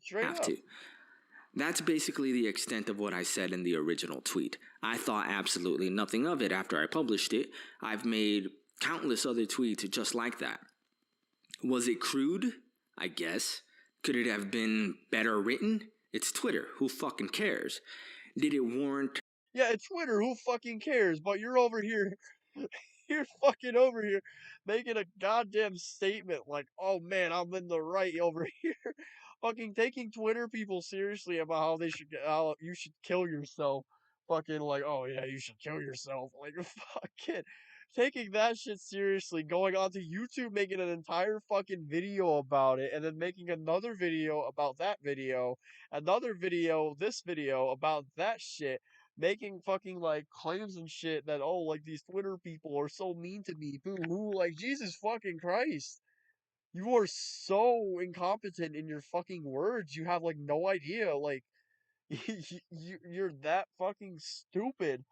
Straight Have up. to. That's basically the extent of what I said in the original tweet. I thought absolutely nothing of it after I published it. I've made countless other tweets just like that. Was it crude? I guess. Could it have been better written? It's Twitter. Who fucking cares? Did it warrant Yeah, it's Twitter. Who fucking cares? But you're over here, you're fucking over here making a goddamn statement like, "Oh man, I'm in the right over here." Fucking taking Twitter people seriously about how they should how you should kill yourself. Fucking like, "Oh yeah, you should kill yourself." Like fucking taking that shit seriously, going on to YouTube, making an entire fucking video about it, and then making another video about that video, another video, this video about that shit, making fucking like claims and shit that, oh, like these Twitter people are so mean to me, boo hoo, like Jesus fucking Christ. You are so incompetent in your fucking words. You have like no idea. Like you're that fucking stupid.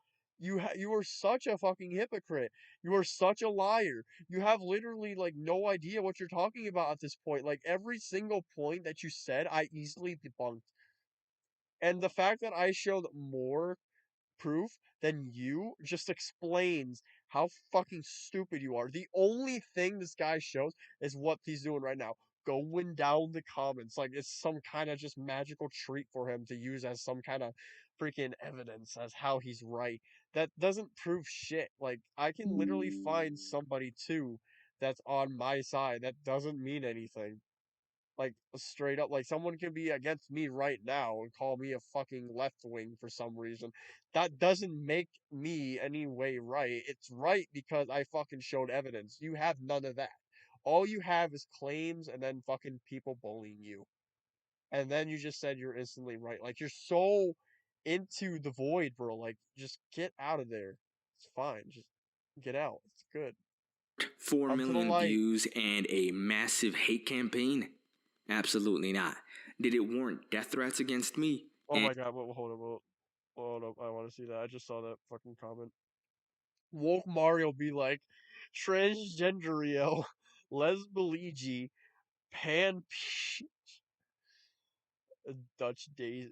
You are such a fucking hypocrite. You are such a liar. You have literally like no idea what you're talking about at this point. Like every single point that you said, I easily debunked. And the fact that I showed more proof than you just explains how fucking stupid you are. The only thing this guy shows is what he's doing right now. Going down the comments like it's some kind of just magical treat for him to use as some kind of freaking evidence as how he's right. That doesn't prove shit. Like I can literally find somebody too that's on my side. That doesn't mean anything. Like straight up, like someone can be against me right now and call me a fucking left wing for some reason. That doesn't make me any way right. It's right because I fucking showed evidence. You have none of that. All you have is claims and then fucking people bullying you. And then you just said you're instantly right. Like you're so into the void, bro. Like just get out of there. It's fine. Just get out. It's good. 4 Come to the million light. views and a massive hate campaign? Absolutely not. Did it warrant death threats against me? Oh And my god, hold up. Hold up, I want to see that. I just saw that fucking comment. Woke Mario be like, transgenderio, lesbiligi, pan Dutch days,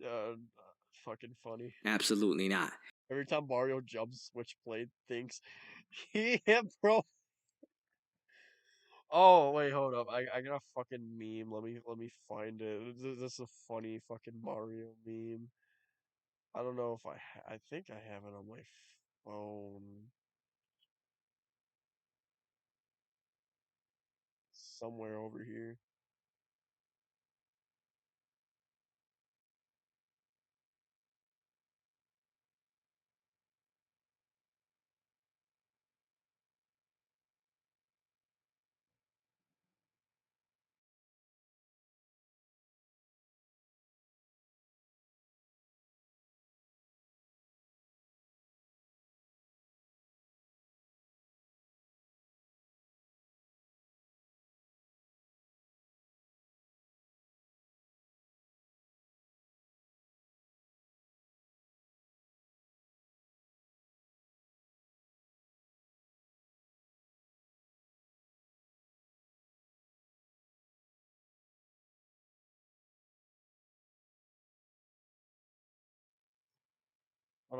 fucking funny. absolutely not. Every time Mario jumps, SwitchPlayed thinks, yeah, bro. Oh wait, hold up. I got a fucking meme. Let me find it. This is a funny fucking Mario meme. I don't know if I think I have it on my phone somewhere over here.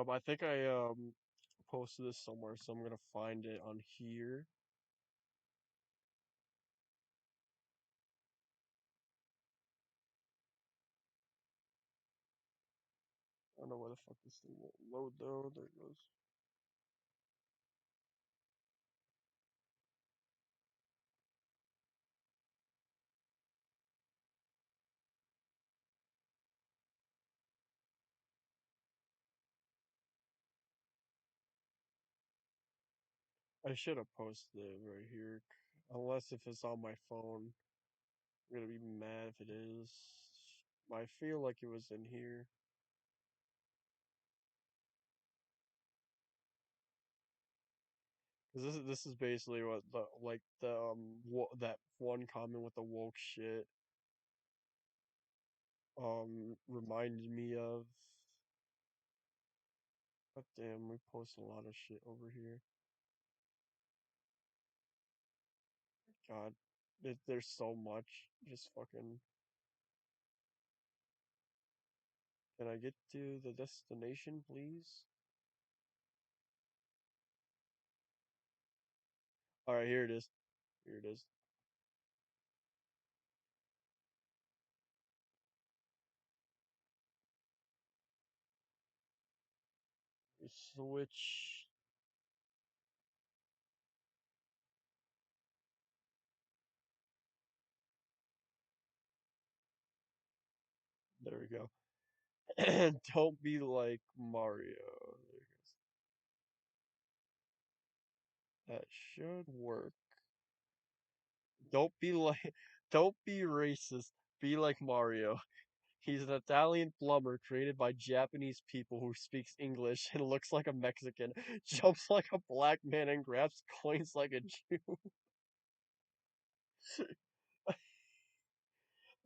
I think I posted this somewhere, so I'm gonna find it on here. I don't know where the fuck this thing won't load though. There it goes. I should have posted it right here. Unless if it's on my phone. I'm gonna be mad if it is. I feel like it was in here. Cause this is basically what the like the that one comment with the woke shit reminded me of. But damn, we post a lot of shit over here. God, there's so much. Just fucking. Can I get to the destination, please? All right, here it is. Here it is. Switch. There we go. Don't be like Mario. There it goes. That should work. Don't be like, don't be racist. Be like Mario. He's an Italian plumber created by Japanese people who speaks English and looks like a Mexican, jumps like a black man and grabs coins like a Jew.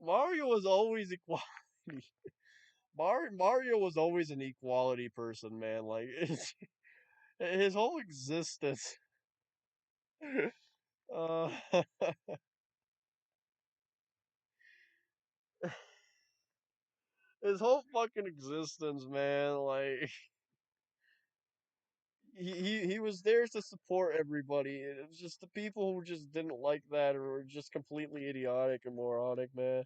Mario was always equality. Mario was always an equality person, man. Like his whole existence. Uh, his whole fucking existence, man. Like he was there to support everybody. It was just the people who just didn't like that or were just completely idiotic and moronic, man.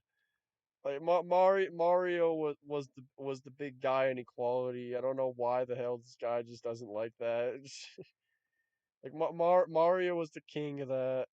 Like Mario was the big guy in equality. I don't know why the hell this guy just doesn't like that. Like Mario was the king of that.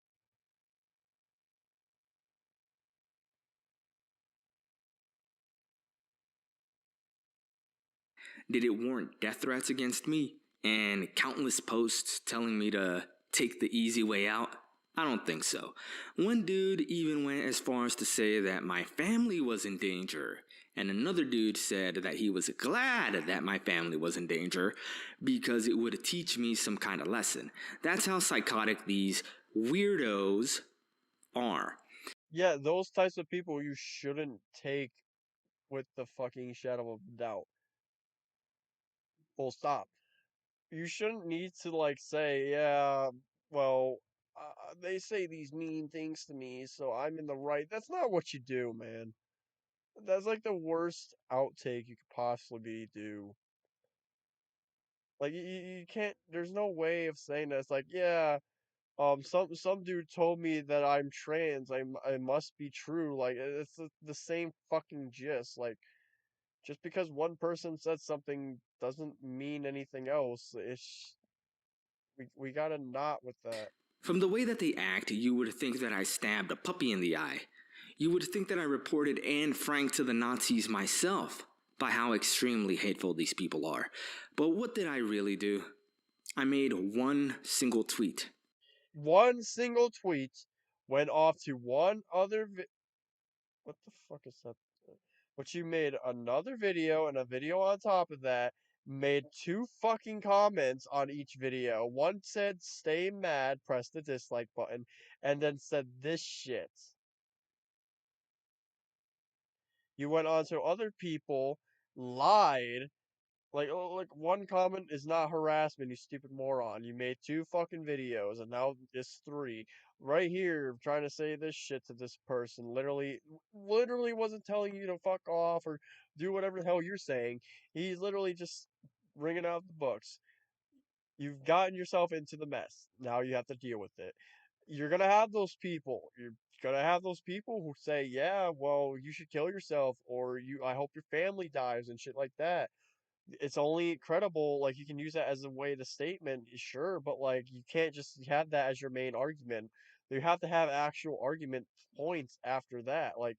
Did it warrant death threats against me and countless posts telling me to take the easy way out? I don't think so. One dude even went as far as to say that my family was in danger, and another dude said that he was glad that my family was in danger because it would teach me some kind of lesson. That's how psychotic these weirdos are. Yeah, those types of people you shouldn't take with the fucking shadow of doubt. Full stop. You shouldn't need to like say, yeah, well, they say these mean things to me, so I'm in the right. That's not what you do, man. That's like the worst outtake you could possibly do. Like you can't. There's no way of saying that. It's like, yeah, some dude told me that I'm trans. I must be true. Like it's the same fucking gist. Like just because one person said something doesn't mean anything else. We gotta not with that. From the way that they act, you would think that I stabbed a puppy in the eye. You would think that I reported Anne Frank to the Nazis myself by how extremely hateful these people are. But what did I really do? I made one single tweet. One single tweet went off to one other what the fuck is that? But you made another video and a video on top of that, made two fucking comments on each video. One said stay mad, press the dislike button, and then said this shit. You went on to other people, lied. Like one comment is not harassment, you stupid moron. You made two fucking videos, and now it's three. Right here, trying to say this shit to this person. Literally wasn't telling you to fuck off or do whatever the hell you're saying. He's literally just ringing out the books. You've gotten yourself into the mess. Now you have to deal with it. You're gonna have those people. You're gonna have those people who say, "Yeah, well, you should kill yourself," or "I hope your family dies," and shit like that. It's only credible, like you can use that as a way to statement, sure, but like you can't just have that as your main argument. You have to have actual argument points after that. Like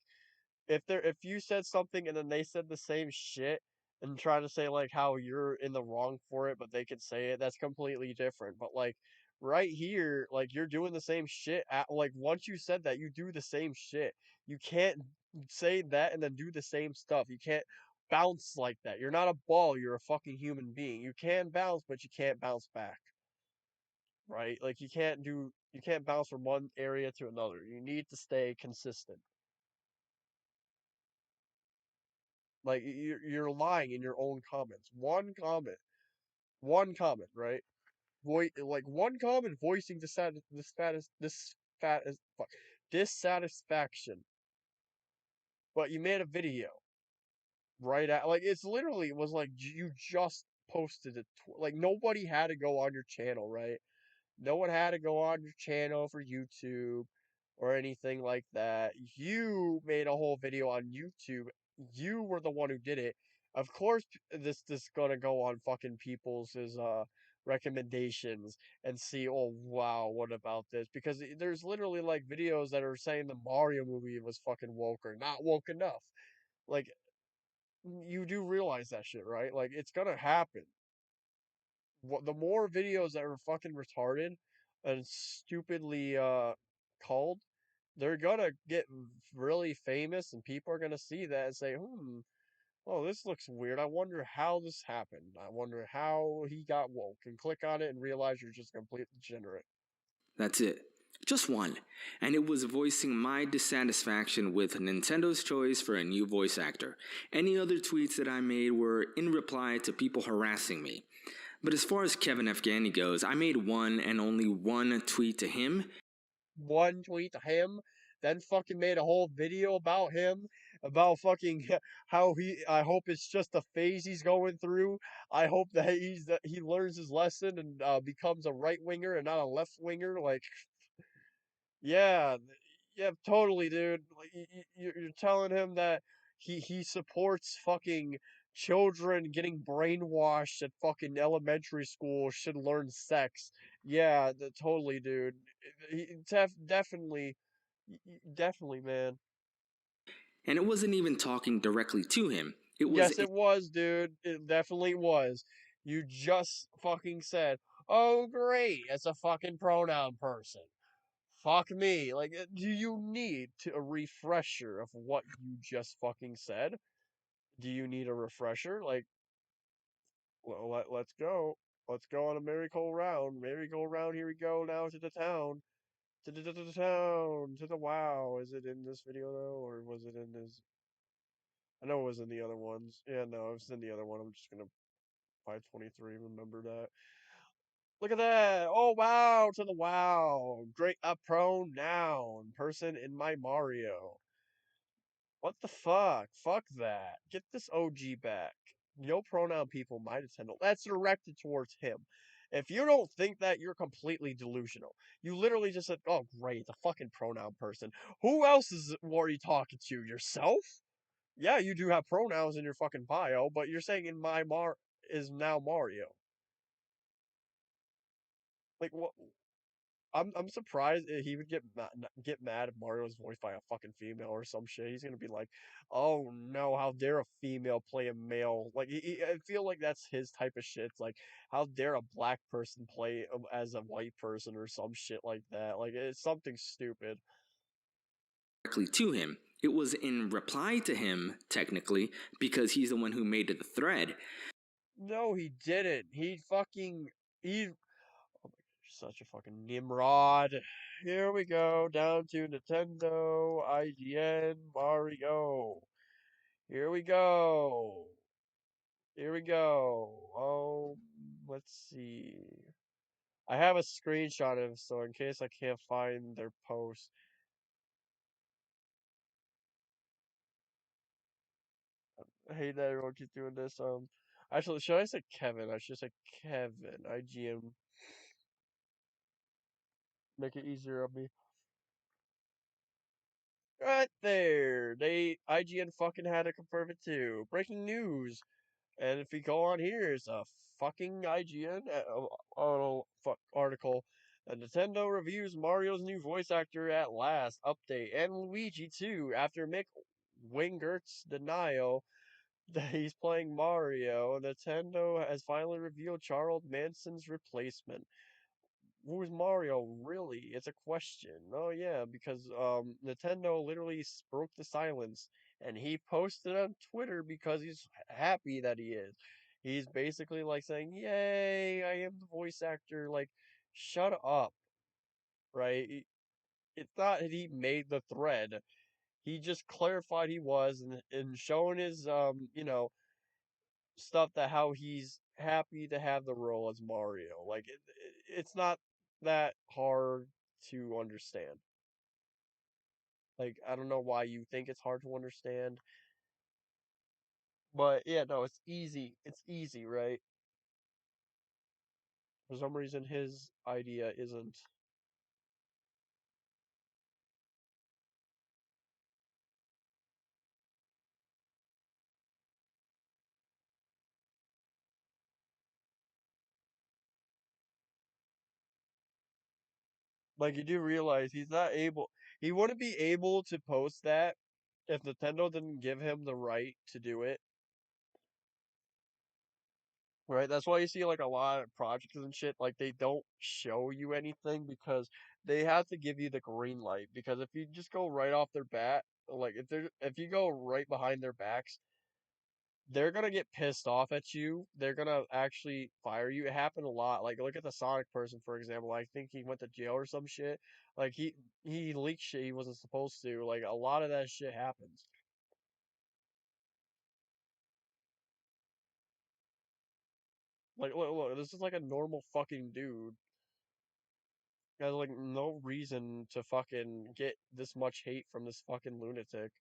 if you said something and then they said the same shit and try to say like how you're in the wrong for it, but they could say it, that's completely different. But like right here, like you're doing the same shit like once you said that, you do the same shit. You can't say that and then do the same stuff. You can't bounce like that. You're not a ball, you're a fucking human being. You can bounce, but you can't bounce back. Right? Like you can't bounce from one area to another. You need to stay consistent. Like you're lying in your own comments. One comment, right? Like one comment voicing fuck, dissatisfaction, but you made a video right at like it's literally was like you just posted it. Like nobody had to go on your channel, right? No one had to go on your channel for YouTube or anything like that. You made a whole video on YouTube. You were the one who did it. Of course, this gonna go on fucking people's recommendations and see. Oh wow, what about this? Because there's literally like videos that are saying the Mario movie was fucking woke or not woke enough. Like you do realize that shit, right? Like it's gonna happen. The more videos that are fucking retarded and stupidly called, they're gonna get really famous and people are gonna see that and say, oh, this looks weird. I wonder how this happened. I wonder how he got woke, and click on it and realize you're just a complete degenerate. That's it. Just one. And it was voicing my dissatisfaction with Nintendo's choice for a new voice actor. Any other tweets that I made were in reply to people harassing me. But as far as Kevin Afghani goes, I made one and only one tweet to him. One tweet to him, then fucking made a whole video about him, about fucking how I hope it's just a phase he's going through. I hope that he learns his lesson and becomes a right winger and not a left winger. Like, yeah, yeah, totally, dude. Like, you're telling him that he supports fucking children getting brainwashed at fucking elementary school should learn sex. Yeah, totally, dude. Definitely, definitely, man. And it wasn't even talking directly to him. It was Yes, it was, dude. It definitely was. You just fucking said, "Oh, great, it's a fucking pronoun person." Fuck me. Like, do you need a refresher of what you just fucking said? Do you need a refresher? Like, well, let's go. Let's go on a merry-go-round. Merry-go-round, here we go now to the town. To the town. To the wow. Is it in this video, though? Or was it in this? I know it was in the other ones. Yeah, no, it was in the other one. I'm just gonna 523, remember that. Look at that. Oh, wow. To the wow. Great. A pronoun. Person in my Mario. What the fuck? Fuck that. Get this OG back. No pronoun people, my Nintendo. That's directed towards him. If you don't think that, you're completely delusional. You literally just said, oh, great, the fucking pronoun person. Who else are you talking to? Yourself? Yeah, you do have pronouns in your fucking bio, but you're saying in my Mar is now Mario. Like, what? I'm surprised he would get mad if Mario was voiced by a fucking female or some shit. He's gonna be like, "Oh no, how dare a female play a male?" Like I feel like that's his type of shit. It's like, how dare a black person play as a white person or some shit like that. Like it's something stupid. directly to him. It was in reply to him, technically, because he's the one who made the thread. No, he didn't. He. Oh my gosh, such a fucking Nimrod. Here we go down to Nintendo, IGN, Mario. Here we go. Here we go. Let's see. I have a screenshot of, so in case I can't find their post. I hate that everyone keeps doing this. Actually, should I say Kevin? I should say Kevin. IGN. Make it easier on me. Right there. IGN fucking had to confirm it too. Breaking news. And if we go on here, it's a fucking IGN article. Nintendo reviews Mario's new voice actor at last update, and Luigi too. After Mick Wingert's denial that he's playing Mario, Nintendo has finally revealed Charles Manson's replacement. Who's Mario really? It's a question. Oh yeah, because Nintendo literally broke the silence and he posted on Twitter because he's happy that he is. He's basically like saying, "Yay, I am the voice actor." Like, shut up, right? It's not that he made the thread. He just clarified he was and showing his stuff that how he's happy to have the role as Mario. Like it's not that hard to understand. Like I don't know why you think it's hard to understand, but yeah, no, it's easy. It's easy, right? For some reason, his idea isn't. Like you do realize he's not able. He wouldn't be able to post that if Nintendo didn't give him the right to do it. Right, that's why you see like a lot of projects and shit, like they don't show you anything because they have to give you the green light. Because if you just go right off their bat, like if you go right behind their backs, they're gonna get pissed off at you. They're gonna actually fire you. It happened a lot. Like look at the Sonic person for example. I think he went to jail or some shit. Like he leaked shit he wasn't supposed to. Like a lot of that shit happens. Like look, this is like a normal fucking dude. Has like no reason to fucking get this much hate from this fucking lunatic.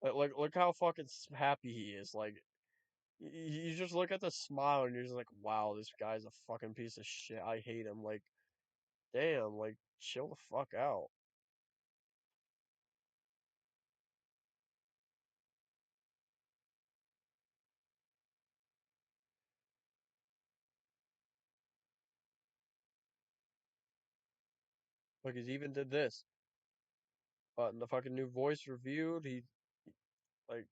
Like look how fucking happy he is. Like you just look at the smile and you're just like, wow, this guy's a fucking piece of shit. I hate him. Like, damn, like chill the fuck out. Like he's even did this. But in the fucking new voice reviewed, he like,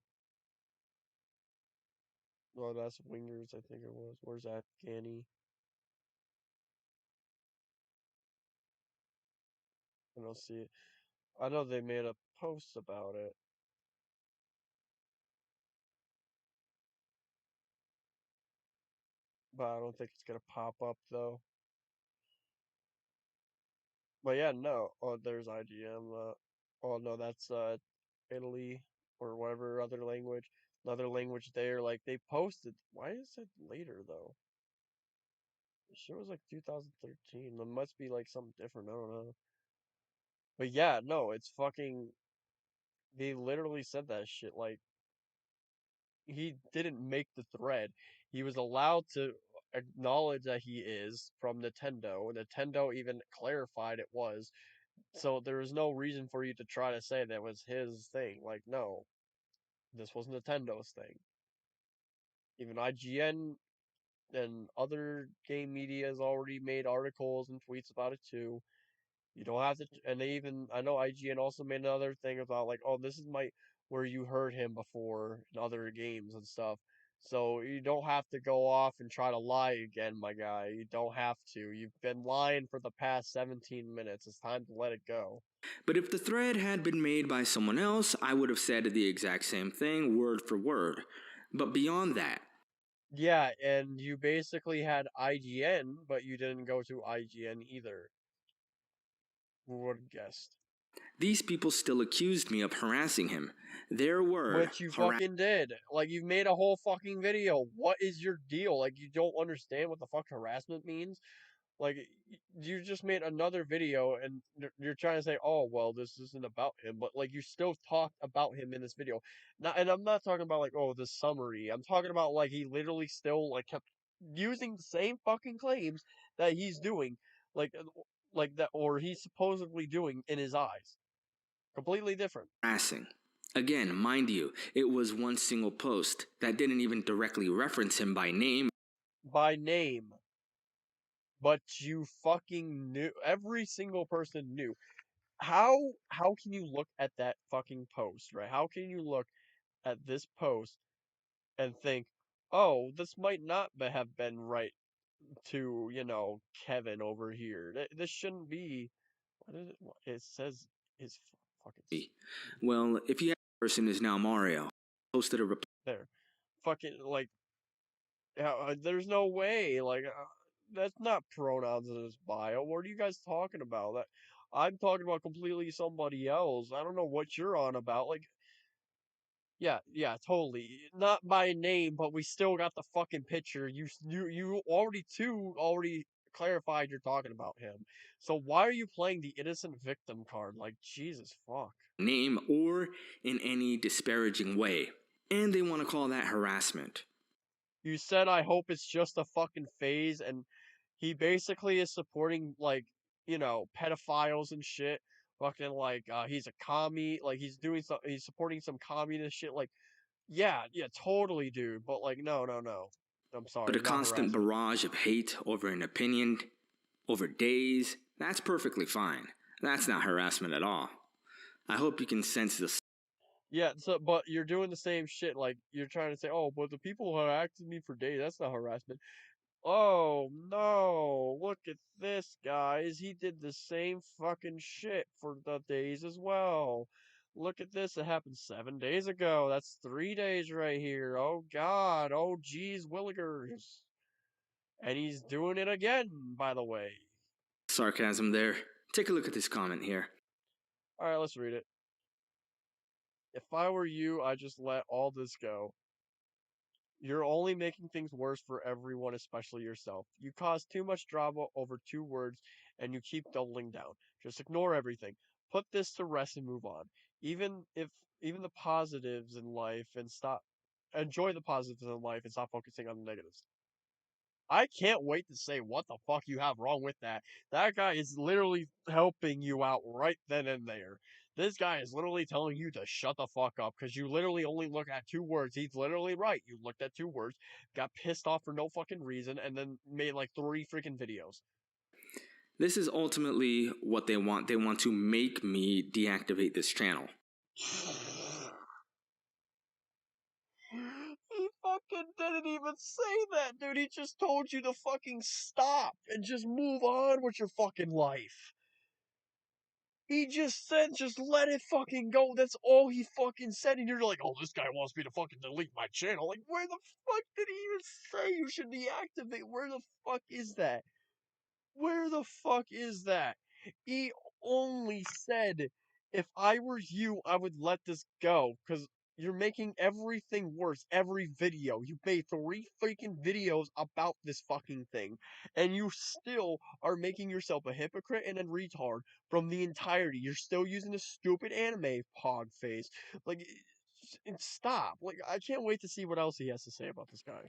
well, that's Wingers, I think it was. Where's that, Ganny? I don't see it. I know they made a post about it, but I don't think it's gonna pop up though. But yeah, no. Oh, there's IGM. Oh no, that's Italy or whatever other language. Another language there. Like they posted. Why is it later though? The shit was like 2013. There must be like something different. I don't know. But yeah, no, it's fucking. They literally said that shit. Like he didn't make the thread. He was allowed to acknowledge that he is from Nintendo. Nintendo even clarified it was. So there was no reason for you to try to say that was his thing. Like, no, this was Nintendo's thing. Even IGN and other game media has already made articles and tweets about it too. You don't have to, and they even, I know IGN also made another thing about like, oh, this is my where you heard him before in other games and stuff. So you don't have to go off and try to lie again, my guy. You don't have to. You've been lying for the past 17 minutes. It's time to let it go. But if the thread had been made by someone else, I would have said the exact same thing, word for word. But beyond that, Yeah, and you basically had IGN, but you didn't go to IGN either. Who would have guessed? these people still accused me of harassing him. Their word, Which you harass. fucking did. Like, you've made a whole fucking video. What is your deal? Like, you don't understand what the fuck harassment means? Like, you just made another video and you're trying to say, oh, well, this isn't about him. But, like, you still talked about him in this video. Not, and I'm not talking about, like, oh, the summary. I'm talking about, like, he literally still, like, kept using the same fucking claims that he's doing. Like, like that, or he's supposedly doing in his eyes. Completely different. Harassing. Again, mind you, it was one single post that didn't even directly reference him by name. By name. But you fucking knew. Every single person knew. How can you look at that fucking post, right? How can you look at this post and think, oh, this might not have been right to, Kevin over here. This shouldn't be. What is it? It says his fucking Well, if you have a person is now Mario, posted a reply. there. Fucking like, there's no way. Like, that's not pronouns in his bio. What are you guys talking about? That I'm talking about completely somebody else. I don't know what you're on about. Like, yeah, totally. Not by name, but we still got the fucking picture. You already clarified you're talking about him. So why are you playing the innocent victim card? Like, Jesus fuck. Name or in any disparaging way. And they want to call that harassment. You said I hope it's just a fucking phase, and he basically is supporting like, pedophiles and shit. Fucking like he's a commie, like he's supporting some communist shit. Like, yeah, totally, dude. But like, no. I'm But a sorry, not constant harassment. barrage of hate over an opinion, over days, that's perfectly fine. That's not harassment at all. I hope you can sense the Yeah, so but you're doing the same shit. Like you're trying to say, oh, but the people who harassed me for days, that's not harassment. Oh no, look at this, guys. He did the same fucking shit for the days as well. Look at this, it happened 7 days ago. That's 3 days right here. Oh god, oh geez, Willigers. And he's doing it again, by the way. sarcasm there. Take a look at this comment here. Alright, let's read it. If I were you, I'd just let all this go. You're only making things worse for everyone, especially yourself. You cause too much drama over 2 words, and you keep doubling down. Just ignore everything. Put this to rest and move on. Even the positives in life and stop enjoy the positives in life and stop focusing on the negatives. I can't wait to say what the fuck you have wrong with that. That guy is literally helping you out right then and there. This guy is literally telling you to shut the fuck up because you literally only look at 2 words. He's literally right. You looked at 2 words, got pissed off for no fucking reason, and then made like 3 freaking videos. This is ultimately what they want. They want to make me deactivate this channel. He fucking didn't even say that, dude. He just told you to fucking stop and just move on with your fucking life. He just said, just let it fucking go. That's all he fucking said. And you're like, oh, this guy wants me to fucking delete my channel. Like, where the fuck did he even say you should deactivate? Where the fuck is that? Where the fuck is that? He only said, if I were you, I would let this go. Because you're making everything worse. Every video. You made 3 freaking videos about this fucking thing. And you still are making yourself a hypocrite and a retard from the entirety. You're still using the stupid anime pog face. Like, stop. Like, I can't wait to see what else he has to say about this guy.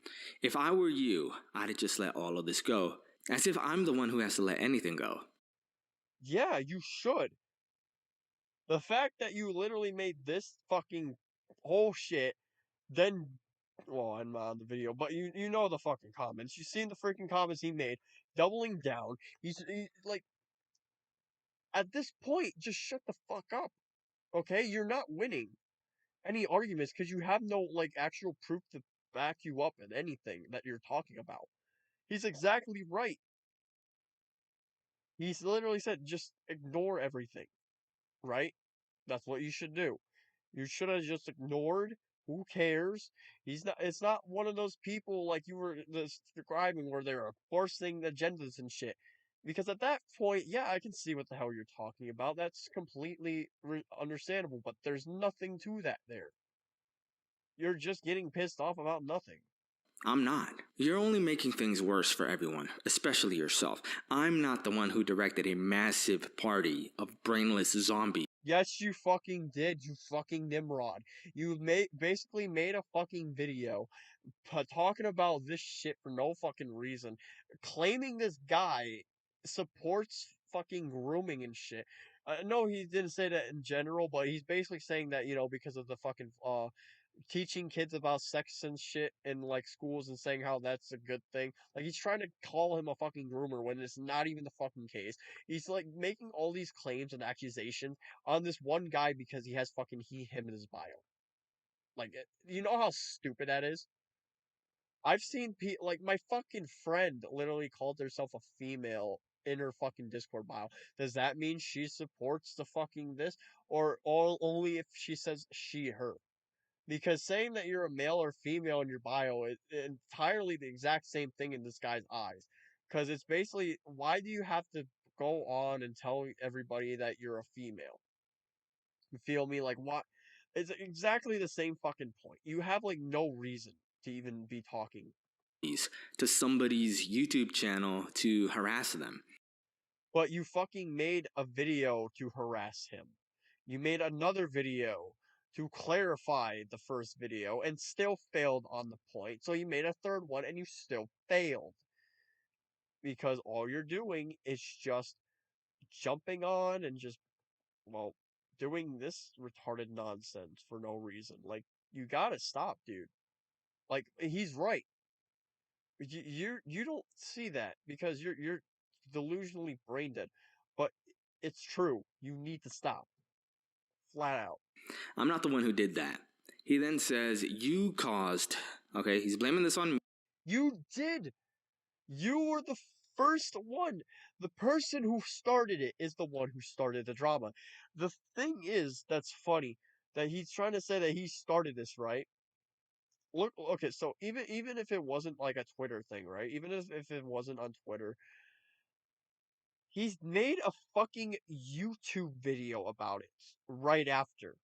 If I were you, I'd just let all of this go. As if I'm the one who has to let anything go. Yeah, you should. The fact that you literally made this fucking whole shit, then, well, I'm not on the video, but you know the fucking comments. You seen the freaking comments he made, doubling down. Like, at this point, just shut the fuck up, okay? You're not winning any arguments because you have no, like, actual proof to back you up in anything that you're talking about. He's exactly right. He's literally said, just ignore everything, right? That's what you should do. You should have just ignored. Who cares? He's not. It's not one of those people like you were describing where they're forcing agendas and shit. Because at that point, yeah, I can see what the hell you're talking about. That's completely understandable. But there's nothing to that there. You're just getting pissed off about nothing. I'm not. You're only making things worse for everyone, especially yourself. I'm not the one who directed a massive party of brainless zombies. Yes, you fucking did, you fucking Nimrod. Basically made a fucking video talking about this shit for no fucking reason, claiming this guy supports fucking grooming and shit. No, he didn't say that in general, but he's basically saying that, because of the fucking teaching kids about sex and shit in like schools and saying how that's a good thing. Like he's trying to call him a fucking groomer when it's not even the fucking case. He's like making all these claims and accusations on this one guy because he has fucking him in his bio. Like, you know how stupid that is? I've seen like my fucking friend literally called herself a female in her fucking Discord bio. Does that mean she supports the fucking this, or all only if she says she her? Because saying that you're a male or female in your bio is entirely the exact same thing in this guy's eyes. Because it's basically, why do you have to go on and tell everybody that you're a female? You feel me? Like, what? It's exactly the same fucking point. You have, like, no reason to even be talking. To somebody's YouTube channel to harass them. But you fucking made a video to harass him. You made another video to clarify the first video and still failed on the point. So you made a third one and you still failed. Because all you're doing is just jumping on and just, well, doing this retarded nonsense for no reason. Like, you gotta stop, dude. Like, he's right. You don't see that because you're delusionally brain dead. But it's true. You need to stop. Flat out. I'm not the one who did that. He then says, you caused, okay, he's blaming this on me. You did. You were the first one. The person who started it is the one who started the drama. The thing is, that's funny that he's trying to say that he started this, right? Look, okay, so even if it wasn't like a Twitter thing, right? Even if it wasn't on Twitter, he's made a fucking YouTube video about it right after.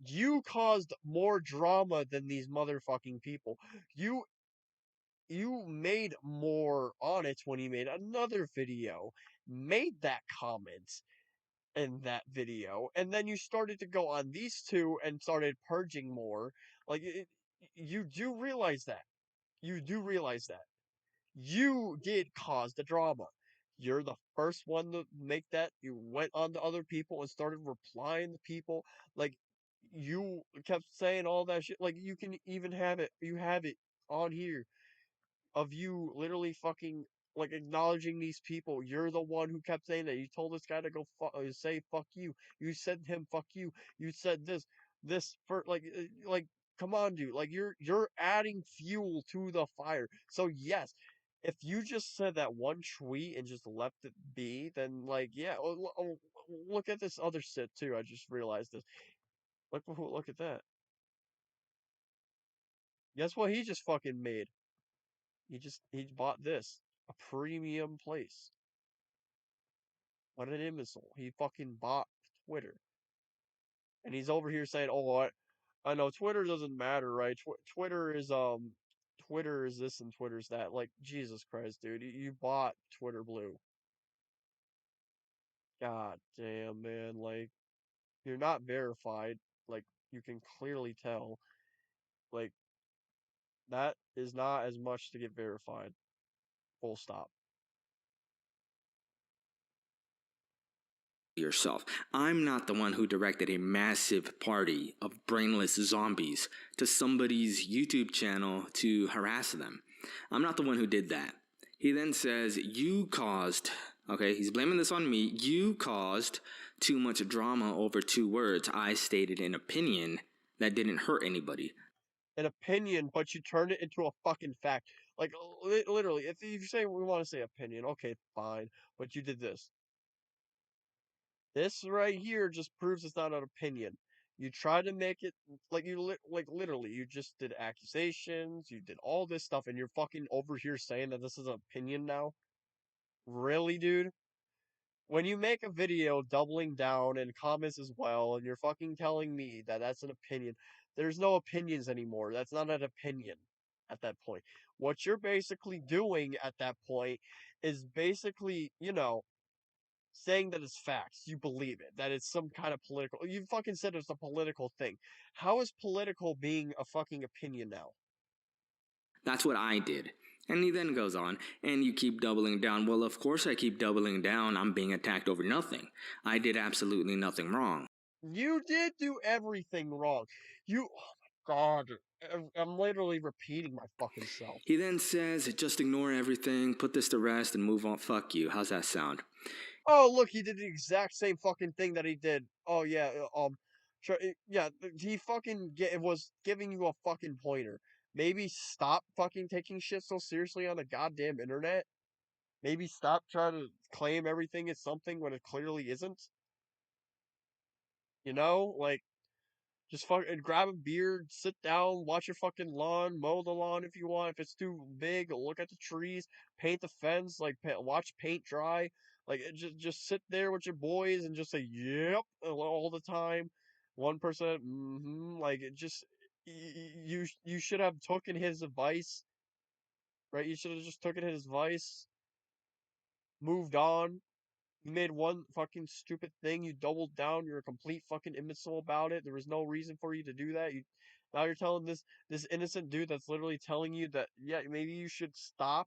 You caused more drama than these motherfucking people. You you made more on it when you made another video, made that comment in that video, and then you started to go on these two and started purging more. Like, you do realize that. You do realize that. You did cause the drama. You're the first one to make that. You went on to other people and started replying to people. Like, you kept saying all that shit. Like, you can even have it. You have it on here of you literally fucking like acknowledging these people. You're the one who kept saying that. You told this guy to go say fuck you. You said to him fuck you. You said this for like come on, dude. Like you're adding fuel to the fire. So yes, if you just said that one tweet and just left it be, then like yeah. Look at this other shit too. I just realized this. Look at that. Guess what he just fucking made? He bought this. A premium place. What an imbecile. He fucking bought Twitter. And he's over here saying, "Oh, I know Twitter doesn't matter, right? Twitter is this and Twitter's that." Like, Jesus Christ, dude. You bought Twitter Blue. God damn, man. Like, you're not verified. Like, you can clearly tell. Like, that is not as much to get verified. Full stop. Yourself. I'm not the one who directed a massive party of brainless zombies to somebody's YouTube channel to harass them. I'm not the one who did that. He then says, you caused, okay, he's blaming this on me, you caused too much drama over two words. I stated an opinion that didn't hurt anybody. An opinion, but you turned it into a fucking fact. Like, literally, if you say we want to say opinion, okay, fine, but you did this. This right here just proves it's not an opinion. You try to make it like like literally, you just did accusations, you did all this stuff, and you're fucking over here saying that this is an opinion now. Really, dude? When you make a video doubling down and comments as well, and you're fucking telling me that that's an opinion, there's no opinions anymore. That's not an opinion at that point. What you're basically doing at that point is basically, saying that it's facts. You believe it, that it's some kind of political. You fucking said it's a political thing. How is political being a fucking opinion now? That's what I did. And he then goes on, and you keep doubling down. Well, of course I keep doubling down. I'm being attacked over nothing. I did absolutely nothing wrong. You did do everything wrong. Oh my God. I'm literally repeating my fucking self. He then says, just ignore everything, put this to rest, and move on. Fuck you. How's that sound? Oh, look, he did the exact same fucking thing that he did. Oh, yeah, yeah, he fucking was giving you a fucking pointer. Maybe stop fucking taking shit so seriously on the goddamn internet. Maybe stop trying to claim everything is something when it clearly isn't. You know? Like, just fucking grab a beer, sit down, watch your fucking lawn, mow the lawn if you want. If it's too big, look at the trees, paint the fence, like watch paint dry. Like just sit there with your boys and just say yep all the time. 1%, like it just you should have taken his advice, right? You should have just taken his advice, moved on. You made one fucking stupid thing. You doubled down. You're a complete fucking imbecile about it. There was no reason for you to do that. Now you're telling this innocent dude that's literally telling you that yeah maybe you should stop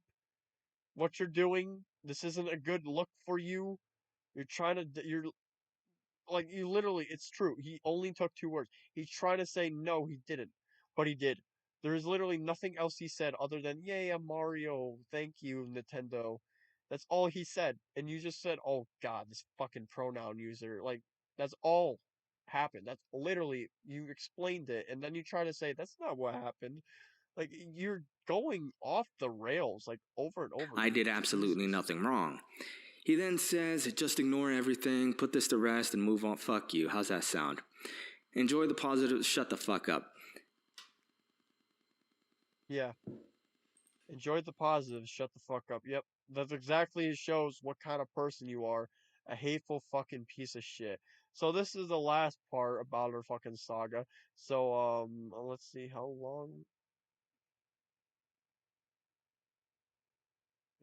what you're doing. This isn't a good look for you. You're like you literally it's true. He only took two words. He's trying to say no, he didn't, but he did. There is literally nothing else he said other than "Yay, I'm Mario. Thank you, Nintendo." That's all he said, and you just said, "Oh God, this fucking pronoun user." Like that's all happened. That's literally you explained it, and then you try to say that's not what happened. Like you're going off the rails like over and over I again. did absolutely Jesus. nothing wrong. He then says, just ignore everything, put this to rest, and move on. Fuck you. How's that sound? Enjoy the positives, shut the fuck up. Yeah. Enjoy the positives, shut the fuck up. Yep. That's exactly shows what kind of person you are. A hateful fucking piece of shit. So this is the last part about our fucking saga. So let's see how long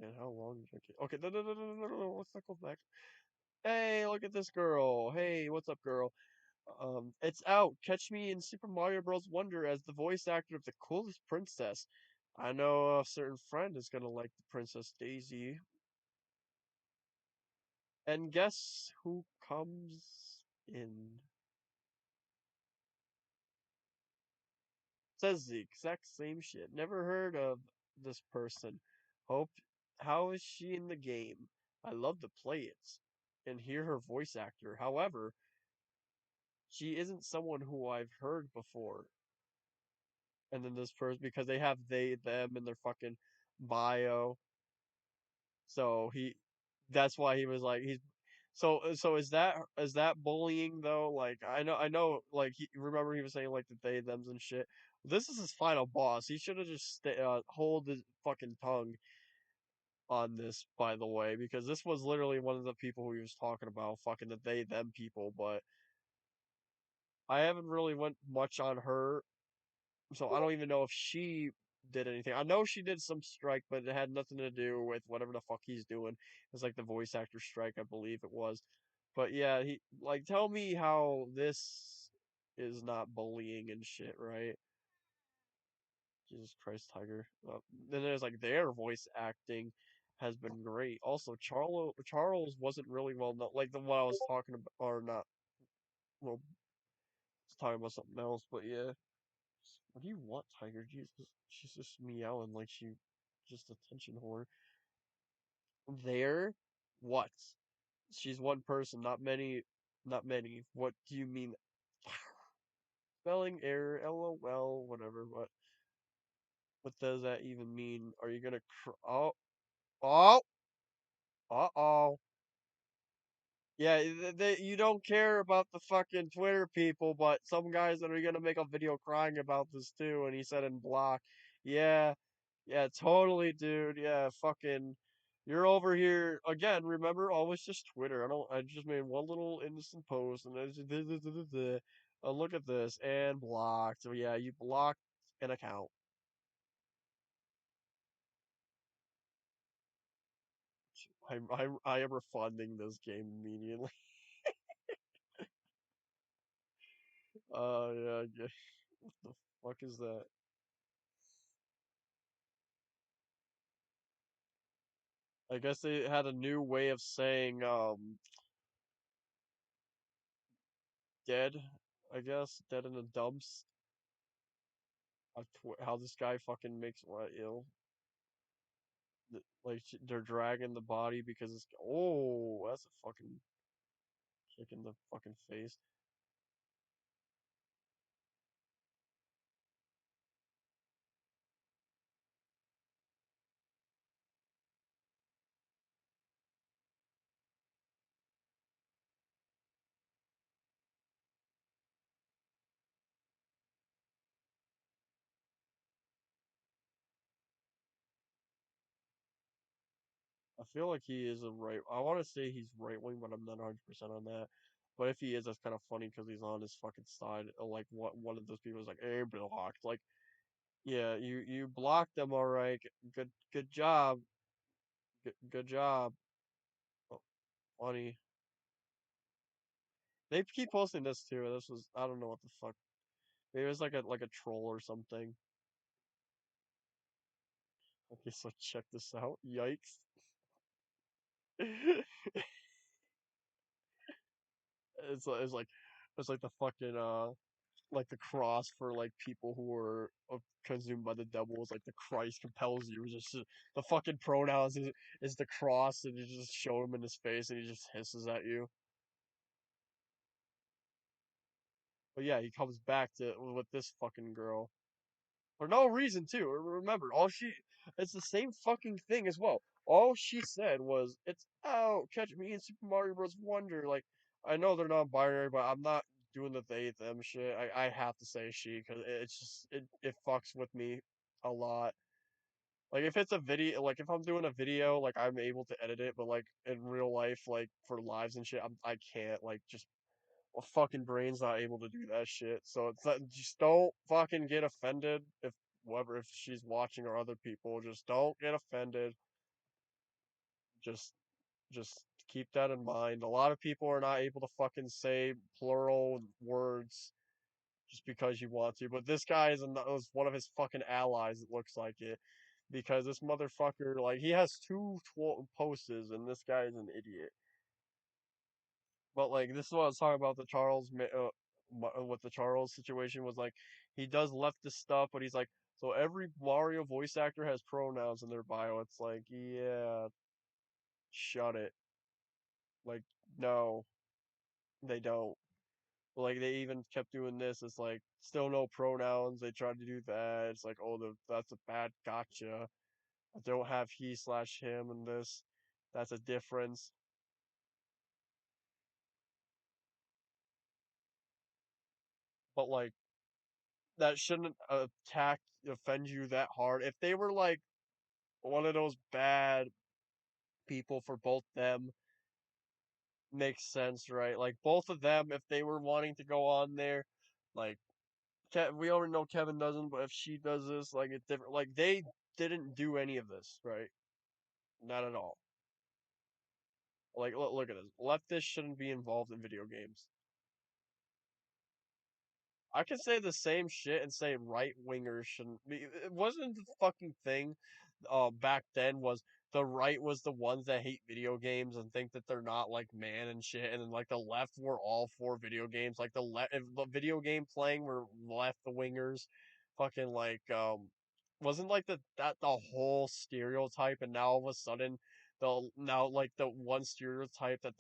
and how long okay, no, let's not go back. Hey, look at this girl. Hey, what's up, girl? It's out. Catch me in Super Mario Bros. Wonder as the voice actor of the coolest princess. I know a certain friend is gonna like the Princess Daisy. And guess who comes in? Says the exact same shit. Never heard of this person. Hope, how is she in the game? I love to play it and hear her voice actor. However, she isn't someone who I've heard before. And then this person, because they have they, them in their fucking bio. So that's why he was like, so is that bullying though? Like I know, like remember he was saying like the they them's and shit. This is his final boss. He should have just hold his fucking tongue on this, by the way, because this was literally one of the people who he was talking about, fucking the they them people. But I haven't really went much on her, so I don't even know if she did anything. I know she did some strike, but it had nothing to do with whatever the fuck he's doing. It's like the voice actor strike, I believe it was. But yeah, he like tell me how this is not bullying and shit, right? Jesus Christ, Tiger. Then there's like their voice acting has been great. Also, Charles wasn't really well known. Like the one I was talking about, or not. Well, I was talking about something else, but yeah. What do you want, Tiger? Jesus, she's just meowing like she just attention whore. There, what? She's one person, not many, not many. What do you mean? Spelling error, LOL, whatever. What does that even mean? Are you gonna oh, oh, uh-oh. Yeah, you don't care about the fucking Twitter people, but some guys that are gonna make a video crying about this too, and he said in block. Yeah, yeah, totally, dude. Yeah, fucking, you're over here again. Remember, always just Twitter. I just made one little innocent post, and it's just, look at this and blocked. So yeah, you blocked an account. I am refunding this game immediately. Yeah, yeah. What the fuck is that? I guess they had a new way of saying dead. I guess dead in the dumps. How this guy fucking makes what ill. Like they're dragging the body because it's oh that's a fucking kick in the fucking face. I feel like he is a right. I want to say he's right wing, but I'm not 100% on that. But if he is, that's kind of funny because he's on his fucking side. Like what one of those people is like, "Hey, Bill Hawk." Like, yeah, you blocked them, all right. Good job. Good job. Oh, funny. They keep posting this too. This was I don't know what the fuck. Maybe it was like a troll or something. Okay, so check this out. Yikes. It's like the fucking like the cross for like people who are consumed by the devil is like the Christ compels you. Just the fucking pronouns is the cross, and you just show him in his face, and he just hisses at you. But yeah, he comes back to with this fucking girl for no reason too. Remember, it's the same fucking thing as well. All she said was, "It's out, catch me in Super Mario Bros. Wonder." Like, I know they're not binary, but I'm not doing the they them shit. I have to say she because it's just it fucks with me a lot. Like if it's a video, like if I'm doing a video, like I'm able to edit it, but like in real life, like for lives and shit, I can't. Like just my fucking brain's not able to do that shit. So it's not, just don't fucking get offended if she's watching or other people. Just don't get offended. Just just keep that in mind. A lot of people are not able to fucking say plural words just because you want to. But this guy was one of his fucking allies. It looks like it. Because this motherfucker, like, he has two posters, and this guy is an idiot. But like this is what I was talking about the with the Charles situation was like he does leftist stuff, but he's like so every Mario voice actor has pronouns in their bio. It's like yeah, shut it. Like no, they don't. But, like they even kept doing this. It's like still no pronouns. They tried to do that. It's like oh that's a bad gotcha. I don't have he slash him in this. That's a difference. But like that shouldn't offend you that hard. If they were like one of those bad people for both them, makes sense, right? Like both of them, if they were wanting to go on there, like we already know Kevin doesn't, but if she does this, like it's different. Like they didn't do any of this, right? Not at all. Like look at this. Leftists shouldn't be involved in video games. I can say the same shit and say right wingers shouldn't be. It wasn't the fucking thing. Back then was the right was the ones that hate video games and think that they're not like man and shit, and then like the left were all for video games. Like the left, if the video game playing were left the wingers, fucking like wasn't like the whole stereotype, and now all of a sudden the one stereotype that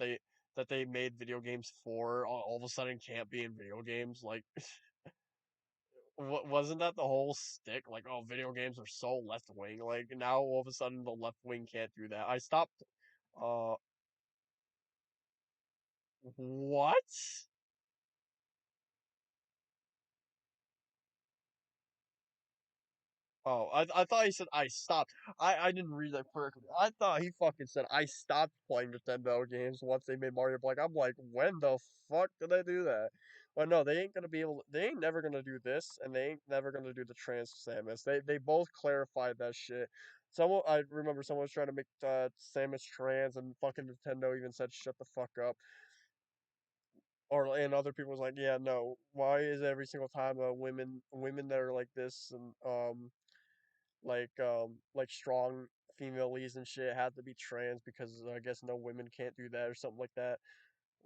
they made video games for all of a sudden can't be in video games like wasn't that the whole stick? Like, oh, video games are so left wing. Like now, all of a sudden, the left wing can't do that. I stopped. Uh, what? Oh, I thought he said I stopped. I didn't read that correctly. I thought he fucking said I stopped playing Nintendo games once they made Mario Black. I'm like, when the fuck did they do that? But no, they ain't gonna be able. They ain't never gonna do this, and they ain't never gonna do the trans Samus. They both clarified that shit. Someone I remember someone was trying to make Samus trans, and fucking Nintendo even said shut the fuck up. Or and other people was like, yeah, no. Why is every single time women that are like this and like strong female leads and shit had to be trans because I guess no women can't do that or something like that.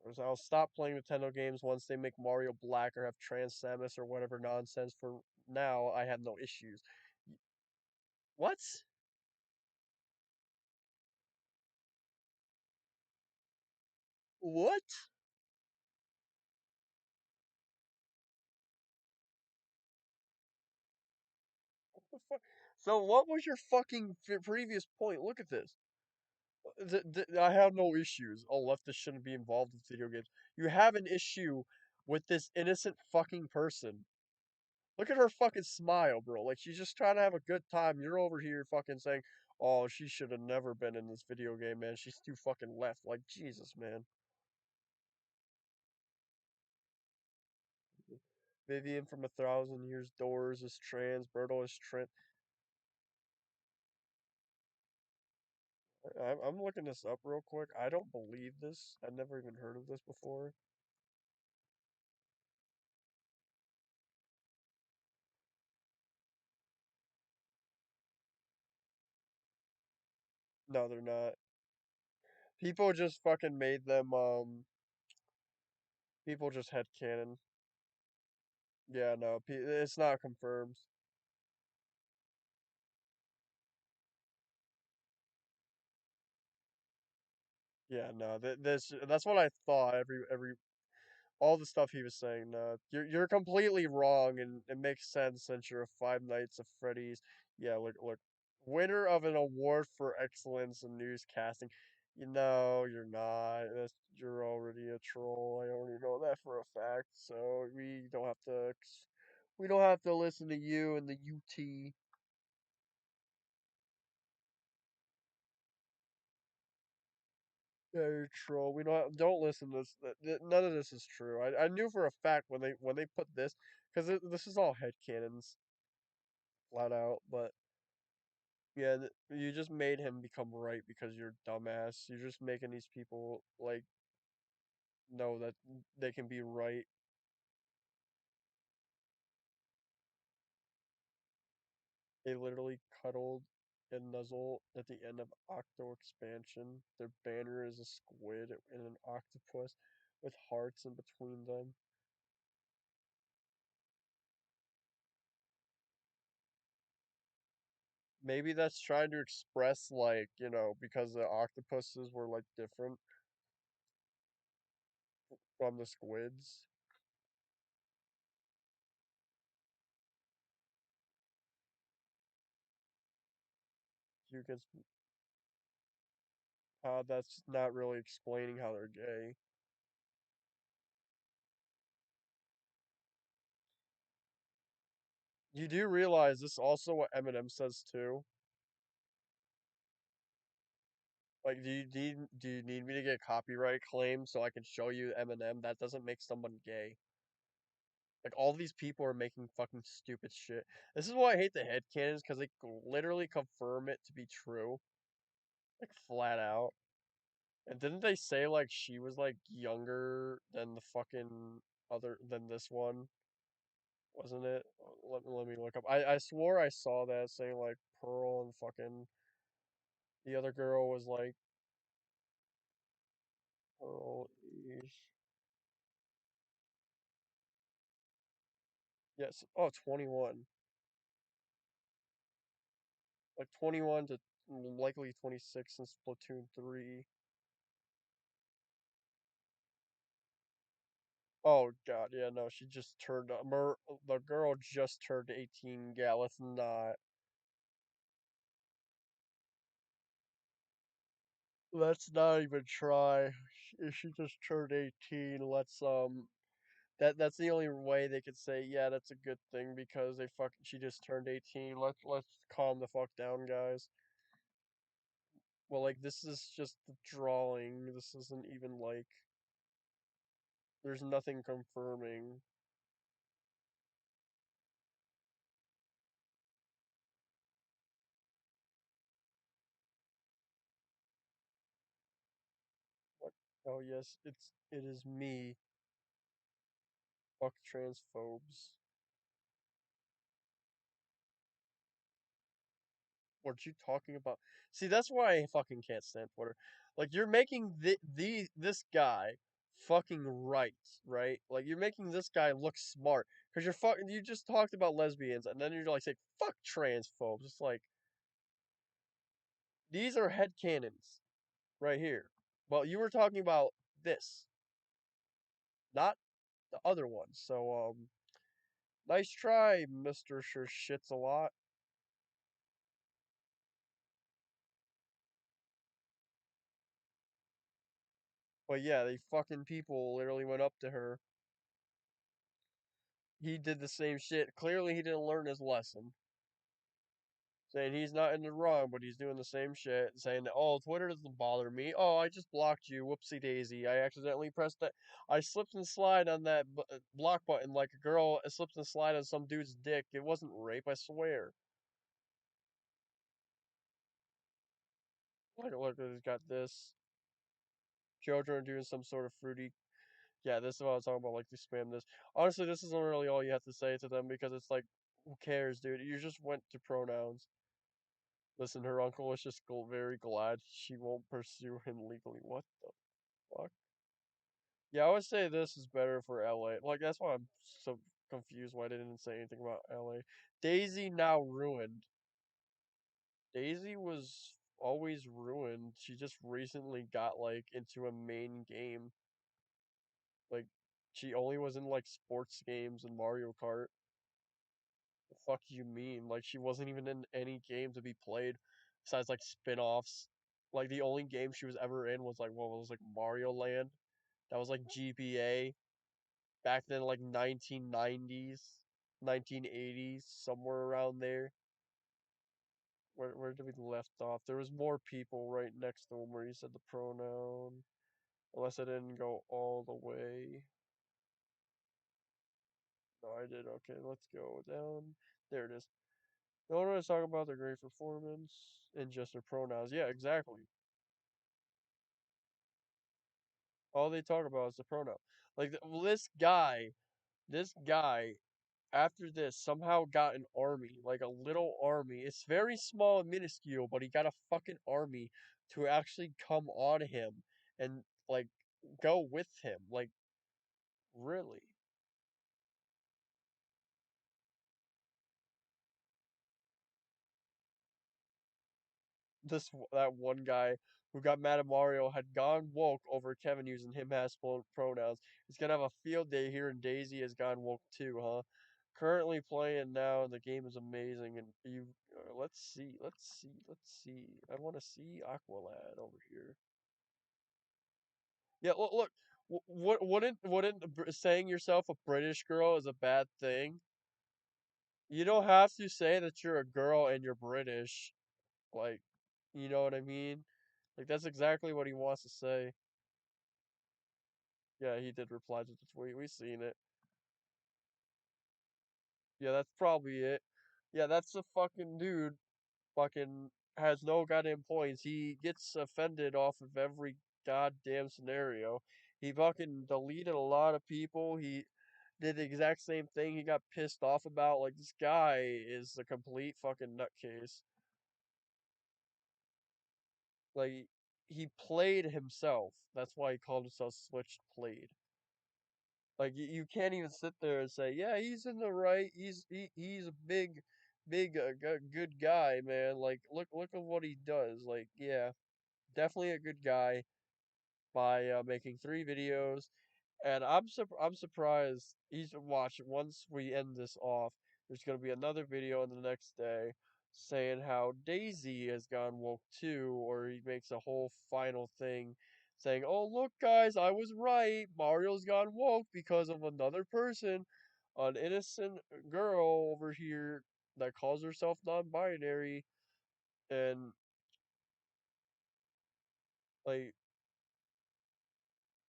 Or I'll stop playing Nintendo games once they make Mario Black or have trans Samus or whatever nonsense. For now, I have no issues. What? What? What the fuck? So what was your fucking previous point? Look at this. I have no issues. Oh, leftists shouldn't be involved with video games. You have an issue with this innocent fucking person. Look at her fucking smile, bro. Like she's just trying to have a good time. You're over here fucking saying, "Oh, she should have never been in this video game, man. She's too fucking left." Like Jesus, man. Vivian from A Thousand Years Doors is trans. Berto is trans. I'm looking this up real quick. I don't believe this. I've never even heard of this before. No, they're not. People just fucking made them. People just headcanon. Yeah, no, it's not confirmed. Yeah, no, that's what I thought. Every all the stuff he was saying. No, you're completely wrong, and it makes sense since you're a Five Nights at Freddy's. Yeah, look, winner of an award for excellence in newscasting. You know you're not. You're already a troll. I already know that for a fact. So we don't have to listen to you and the UT. Yeah, you're a troll. We don't listen to this. None of this is true. I knew for a fact when they put this because this is all headcanons flat out. But yeah, you just made him become right because you're dumbass. You're just making these people like know that they can be right. They literally cuddled and nuzzle at the end of Octo expansion. Their banner is a squid and an octopus with hearts in between them. Maybe that's trying to express like, because the octopuses were like different from the squids. You can that's not really explaining how they're gay. You do realize this is also what Eminem says too. Like, do you need me to get copyright claims so I can show you Eminem? That doesn't make someone gay. Like all these people are making fucking stupid shit. This is why I hate the headcanons because they literally confirm it to be true, like flat out. And didn't they say like she was like younger than the fucking other than this one? Wasn't it? Let me look up. I swore I saw that saying like Pearl and fucking the other girl was like Pearl ish. Yes. Oh, 21. Like 21 to likely 26 in Splatoon 3. Oh god, yeah, no, she just turned the girl just turned 18. Yeah, let's not. Let's not even try. If she just turned 18, that's the only way they could say, yeah, that's a good thing because she just turned 18. Let's calm the fuck down, guys. Well, like this is just the drawing. This isn't even like there's nothing confirming. What? Oh yes, it is me. Fuck transphobes. What you talking about? See, that's why I fucking can't stand Twitter. Like you're making this guy fucking right? Like you're making this guy look smart because you just talked about lesbians and then you're like saying fuck transphobes. It's like these are headcanons right here. Well, you were talking about this, not the other one. So nice try, Mister Sure Shits a lot. But yeah, they fucking people literally went up to her. He did the same shit. Clearly, he didn't learn his lesson. Saying he's not in the wrong, but he's doing the same shit. Saying that, oh, Twitter doesn't bother me. Oh, I just blocked you. Whoopsie daisy. I accidentally pressed that. I slipped and slide on that block button like a girl slips and slide on some dude's dick. It wasn't rape, I swear. Look, he's got this. Children doing some sort of fruity. Yeah, this is what I was talking about. Like, they spam this. Honestly, this isn't really all you have to say to them because it's like, who cares, dude? You just went to pronouns. Listen, her uncle is just very glad she won't pursue him legally. What the fuck? Yeah, I would say this is better for LA. Like, that's why I'm so confused why they didn't say anything about LA. Daisy now ruined. Daisy was always ruined. She just recently got, like, into a main game. Like, she only was in, like, sports games and Mario Kart. The fuck you mean? Like, she wasn't even in any game to be played besides, like, spin offs. Like, the only game she was ever in was, like, what was, like, Mario Land. That was, like, GBA. Back then, like, 1990s, 1980s, somewhere around there. Where did we left off? There was more people right next to him where he said the pronoun. Unless I didn't go all the way. No, I did. Okay, let's go down. There it is. No one was talking about their great performance and just their pronouns. Yeah, exactly. All they talk about is the pronoun. Like this guy, after this somehow got an army, like a little army. It's very small and minuscule, but he got a fucking army to actually come on him and like go with him. Like really. That one guy who got mad at Mario had gone woke over Kevin using him as pronouns. He's gonna have a field day here, and Daisy has gone woke too, huh? Currently playing now, and the game is amazing. And you, let's see. I want to see Aqualad over here. Yeah, look. Wouldn't saying yourself a British girl is a bad thing? You don't have to say that you're a girl and you're British. Like, you know what I mean? Like that's exactly what he wants to say. Yeah, he did reply to the tweet. We seen it. Yeah, that's probably it. Yeah, that's the fucking dude. Fucking has no goddamn points. He gets offended off of every goddamn scenario. He fucking deleted a lot of people. He did the exact same thing he got pissed off about. Like this guy is a complete fucking nutcase. Like he played himself. That's why he called himself SwitchPlayed. Like you can't even sit there and say, yeah, he's in the right. He's a big good guy, man. Like look at what he does. Like yeah, definitely a good guy by making 3 videos. And I'm surprised. He's watch once we end this off. There's gonna be another video on the next day saying how Daisy has gone woke too, or he makes a whole final thing saying, "Oh look, guys, I was right. Mario's gone woke because of another person, an innocent girl over here that calls herself non-binary." And like,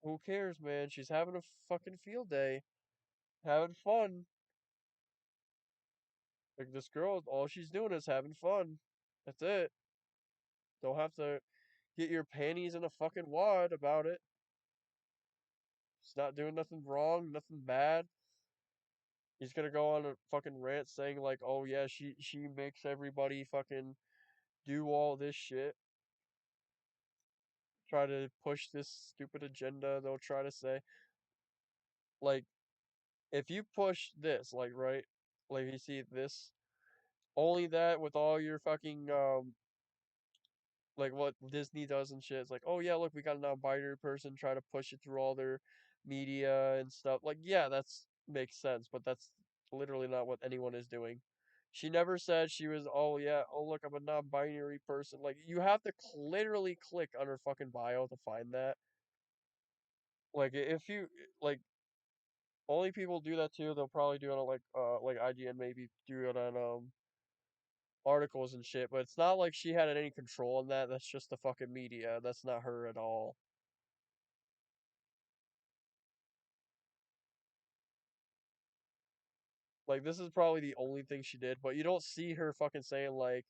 who cares, man? She's having a fucking field day, having fun. Like this girl, all she's doing is having fun. That's it. Don't have to get your panties in a fucking wad about it. She's not doing nothing wrong, nothing bad. He's gonna go on a fucking rant saying like, "Oh yeah, she makes everybody fucking do all this shit, try to push this stupid agenda. They'll try to say, like, if you push this, like, right, like, you see this, only that with all your fucking, like, what Disney does and shit. It's like, oh, yeah, look, we got a non-binary person try to push it through all their media and stuff. Like, yeah, that's makes sense, but that's literally not what anyone is doing. She never said she was, oh, yeah, oh, look, I'm a non-binary person. Like, you have to literally click on her fucking bio to find that. Like, if you, like, only people do that too. They'll probably do it on like IGN, maybe do it on articles and shit. But it's not like she had any control on that. That's just the fucking media. That's not her at all. Like this is probably the only thing she did. But you don't see her fucking saying like,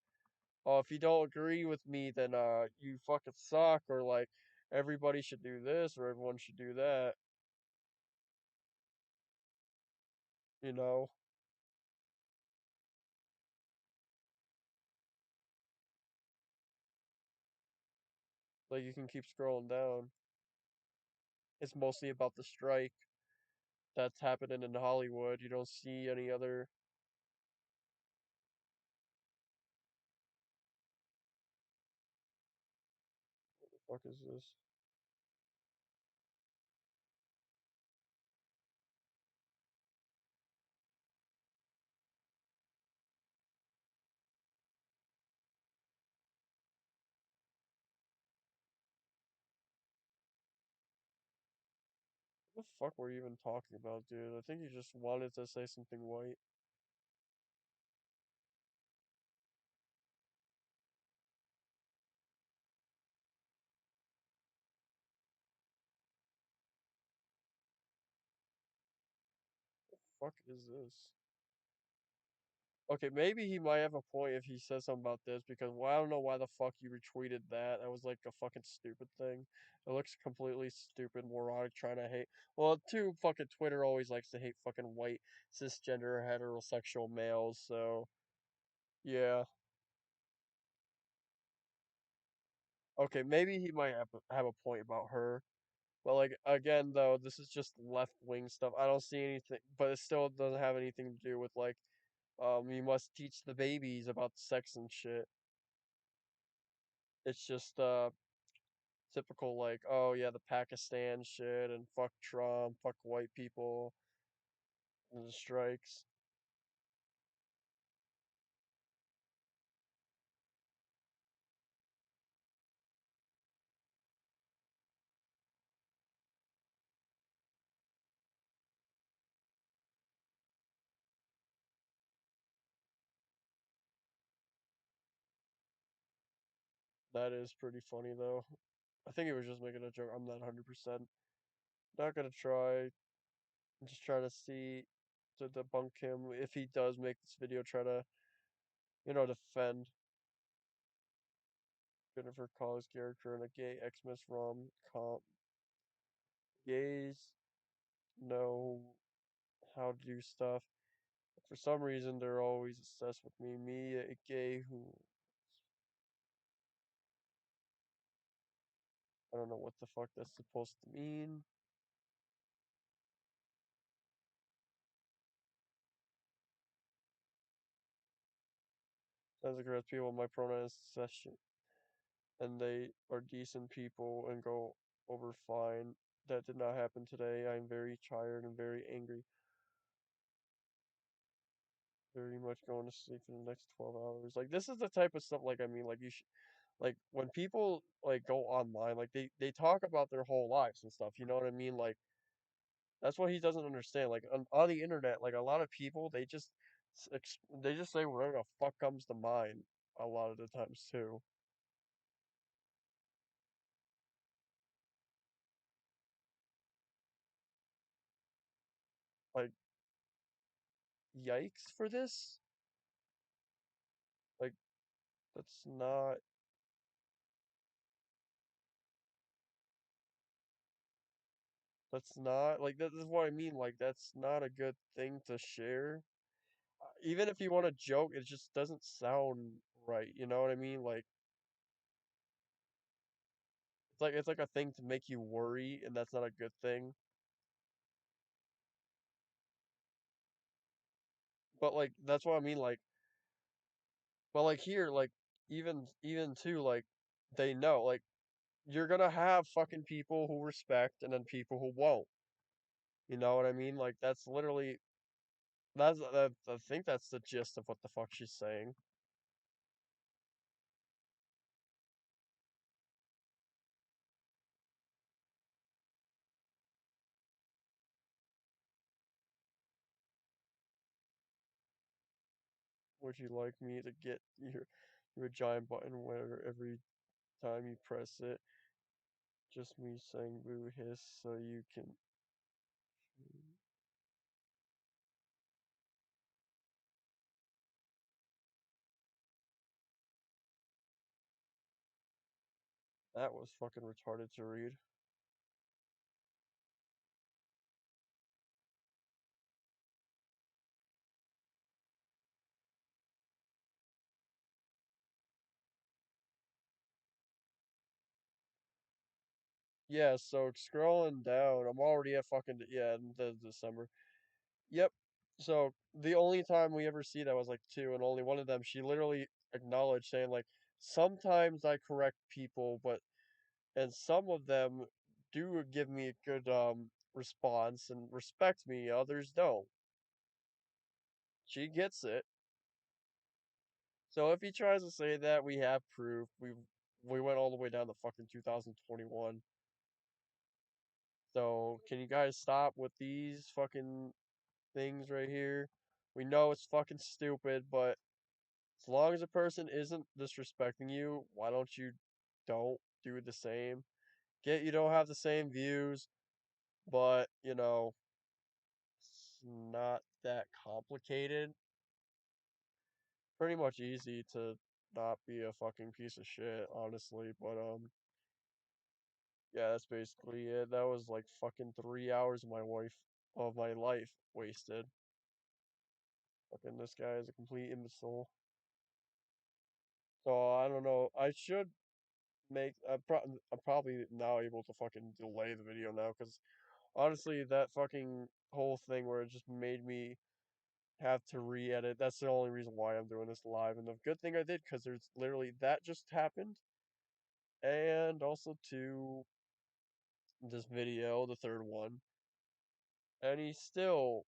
"Oh, if you don't agree with me, then you fucking suck," or like everybody should do this or everyone should do that. You know, like you can keep scrolling down. It's mostly about the strike that's happening in Hollywood. You don't see any other. What the fuck is this? What the fuck were you even talking about, dude? I think you just wanted to say something white. Fuck is this? Okay, maybe he might have a point if he says something about this because well, I don't know why the fuck you retweeted that. That was like a fucking stupid thing. It looks completely stupid, moronic, trying to hate. Well, too, fucking Twitter always likes to hate fucking white, cisgender, heterosexual males. So yeah, okay, maybe he might have a point about her. But like again, though, this is just left wing stuff. I don't see anything, but it still doesn't have anything to do with like you must teach the babies about sex and shit. It's just typical like, oh yeah, the Pakistan shit and fuck Trump, fuck white people and the strikes. That is pretty funny though. I think he was just making a joke. I'm not 100%. Not gonna try. I'm just trying to see to debunk him if he does make this video. Try to defend Jennifer Connelly's character in a gay Xmas rom com. Gays know how to do stuff. For some reason, they're always obsessed with me. Me, a gay who I don't know what the fuck that's supposed to mean. As aggressive people, my pronoun is session, and they are decent people and go over fine. That did not happen today. I'm very tired and very angry. Very much going to sleep in the next 12 hours. Like this is the type of stuff. Like I mean, like you should. Like when people like go online, like they talk about their whole lives and stuff. You know what I mean? Like that's what he doesn't understand. Like on the internet, like a lot of people, they just say whatever the fuck comes to mind a lot of the times too. Like yikes for this. Like that's not like this is what I mean. Like that's not a good thing to share. Even if you want to joke, it just doesn't sound right. You know what I mean? Like it's like a thing to make you worry, and that's not a good thing. But like that's what I mean. Like, but like here, like even too, like they know, like you're gonna have fucking people who respect and then people who won't. You know what I mean? Like that's literally I think that's the gist of what the fuck she's saying. Would you like me to get your giant button where every time you press it, just me saying boo hiss so you can. That was fucking retarded to read. Yeah, so scrolling down, I'm already at fucking yeah, in the December. Yep. So the only time we ever see that was like two, and only one of them she literally acknowledged saying like sometimes I correct people, but and some of them do give me a good response and respect me, others don't. She gets it. So if he tries to say that, we have proof. We went all the way down to fucking 2021. So can you guys stop with these fucking things right here? We know it's fucking stupid, but as long as a person isn't disrespecting you, why don't do the same? Get you don't have the same views, but it's not that complicated. Pretty much easy to not be a fucking piece of shit, honestly. But yeah, that's basically it. That was like fucking 3 hours of my life wasted. Fucking this guy is a complete imbecile. So I don't know. I'm probably now able to fucking delay the video now because honestly, that fucking whole thing where it just made me have to re-edit. That's the only reason why I'm doing this live. And the good thing I did because there's literally that just happened, and also to this video, the third one, and he still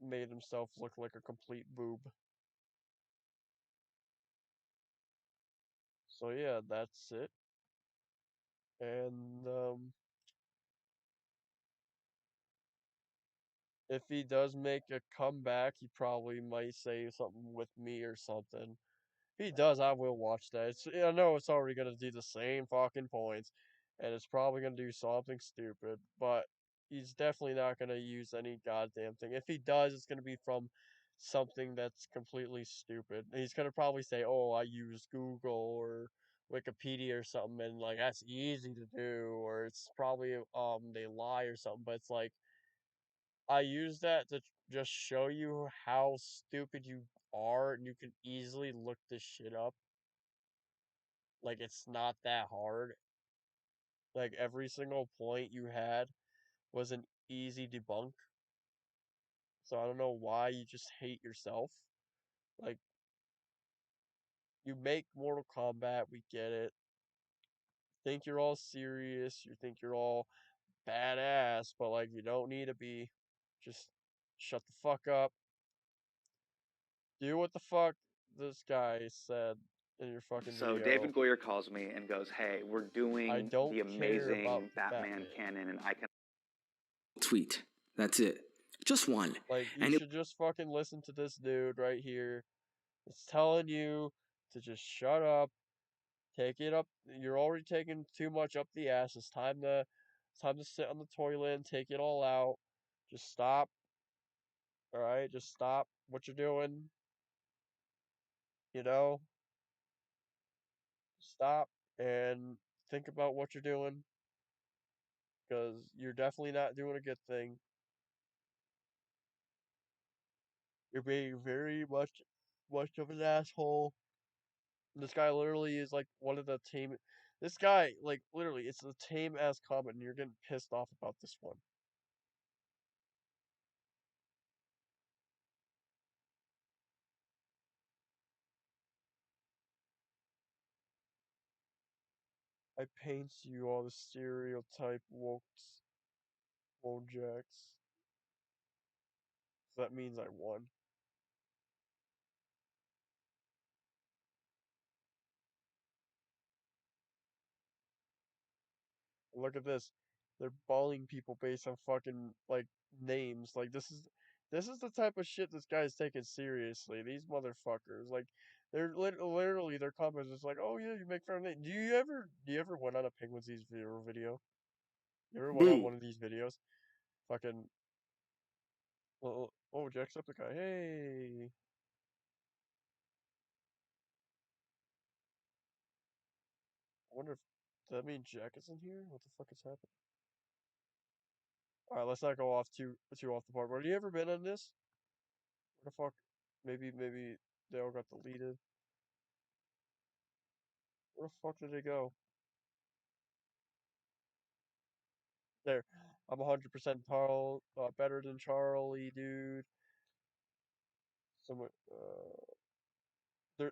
made himself look like a complete boob. So yeah, that's it. And if he does make a comeback, he probably might say something with me or something. If he does, I will watch that. I know it's already gonna do the same fucking points, and it's probably gonna do something stupid, but he's definitely not gonna use any goddamn thing. If he does, it's gonna be from something that's completely stupid. And he's gonna probably say, "Oh, I use Google or Wikipedia or something," and like that's easy to do, or it's probably they lie or something. But it's like I use that to just show you how stupid you are, and you can easily look this shit up. Like, it's not that hard. Like, every single point you had was an easy debunk. So I don't know why you just hate yourself. Like, you make Mortal Kombat, we get it. Think you're all serious, you think you're all badass, but like, you don't need to be. Just shut the fuck up. Do what the fuck this guy said in your fucking So video. David Goyer calls me and goes, "Hey, we're I doing don't the care about amazing the Batman Batman. canon, and I can." Tweet. That's it. Just one. Like, you And it should just fucking listen to this dude right here. It's telling you to just shut up, take it up. You're already taking too much up the ass. It's time to sit on the toilet and take it all out. Just stop. All right, just stop what you're doing. You know, stop and think about what you're doing because you're definitely not doing a good thing. You're being very much of an asshole. This guy literally is like one of the tame. This guy, like, literally, it's a tame ass comment, and you're getting pissed off about this one. I paints you all the stereotype wojacks. So that means I won. Look at this. They're bullying people based on fucking like names. Like this is the type of shit this guy's taking seriously. These motherfuckers. Like they're literally their comments is like, oh yeah, you make fun of me. Do you ever went on a Penguins video? You ever went on Boo. one of these videos? Fucking oh Jacksepticeye. Hey. I wonder if does that mean Jack is in here? What the fuck is happening? Alright, let's not go off too off the part. Have you ever been on this? Where the fuck? Maybe they all got deleted. Where the fuck did they go? There. I'm 100% better than Charlie, dude. Somewhere,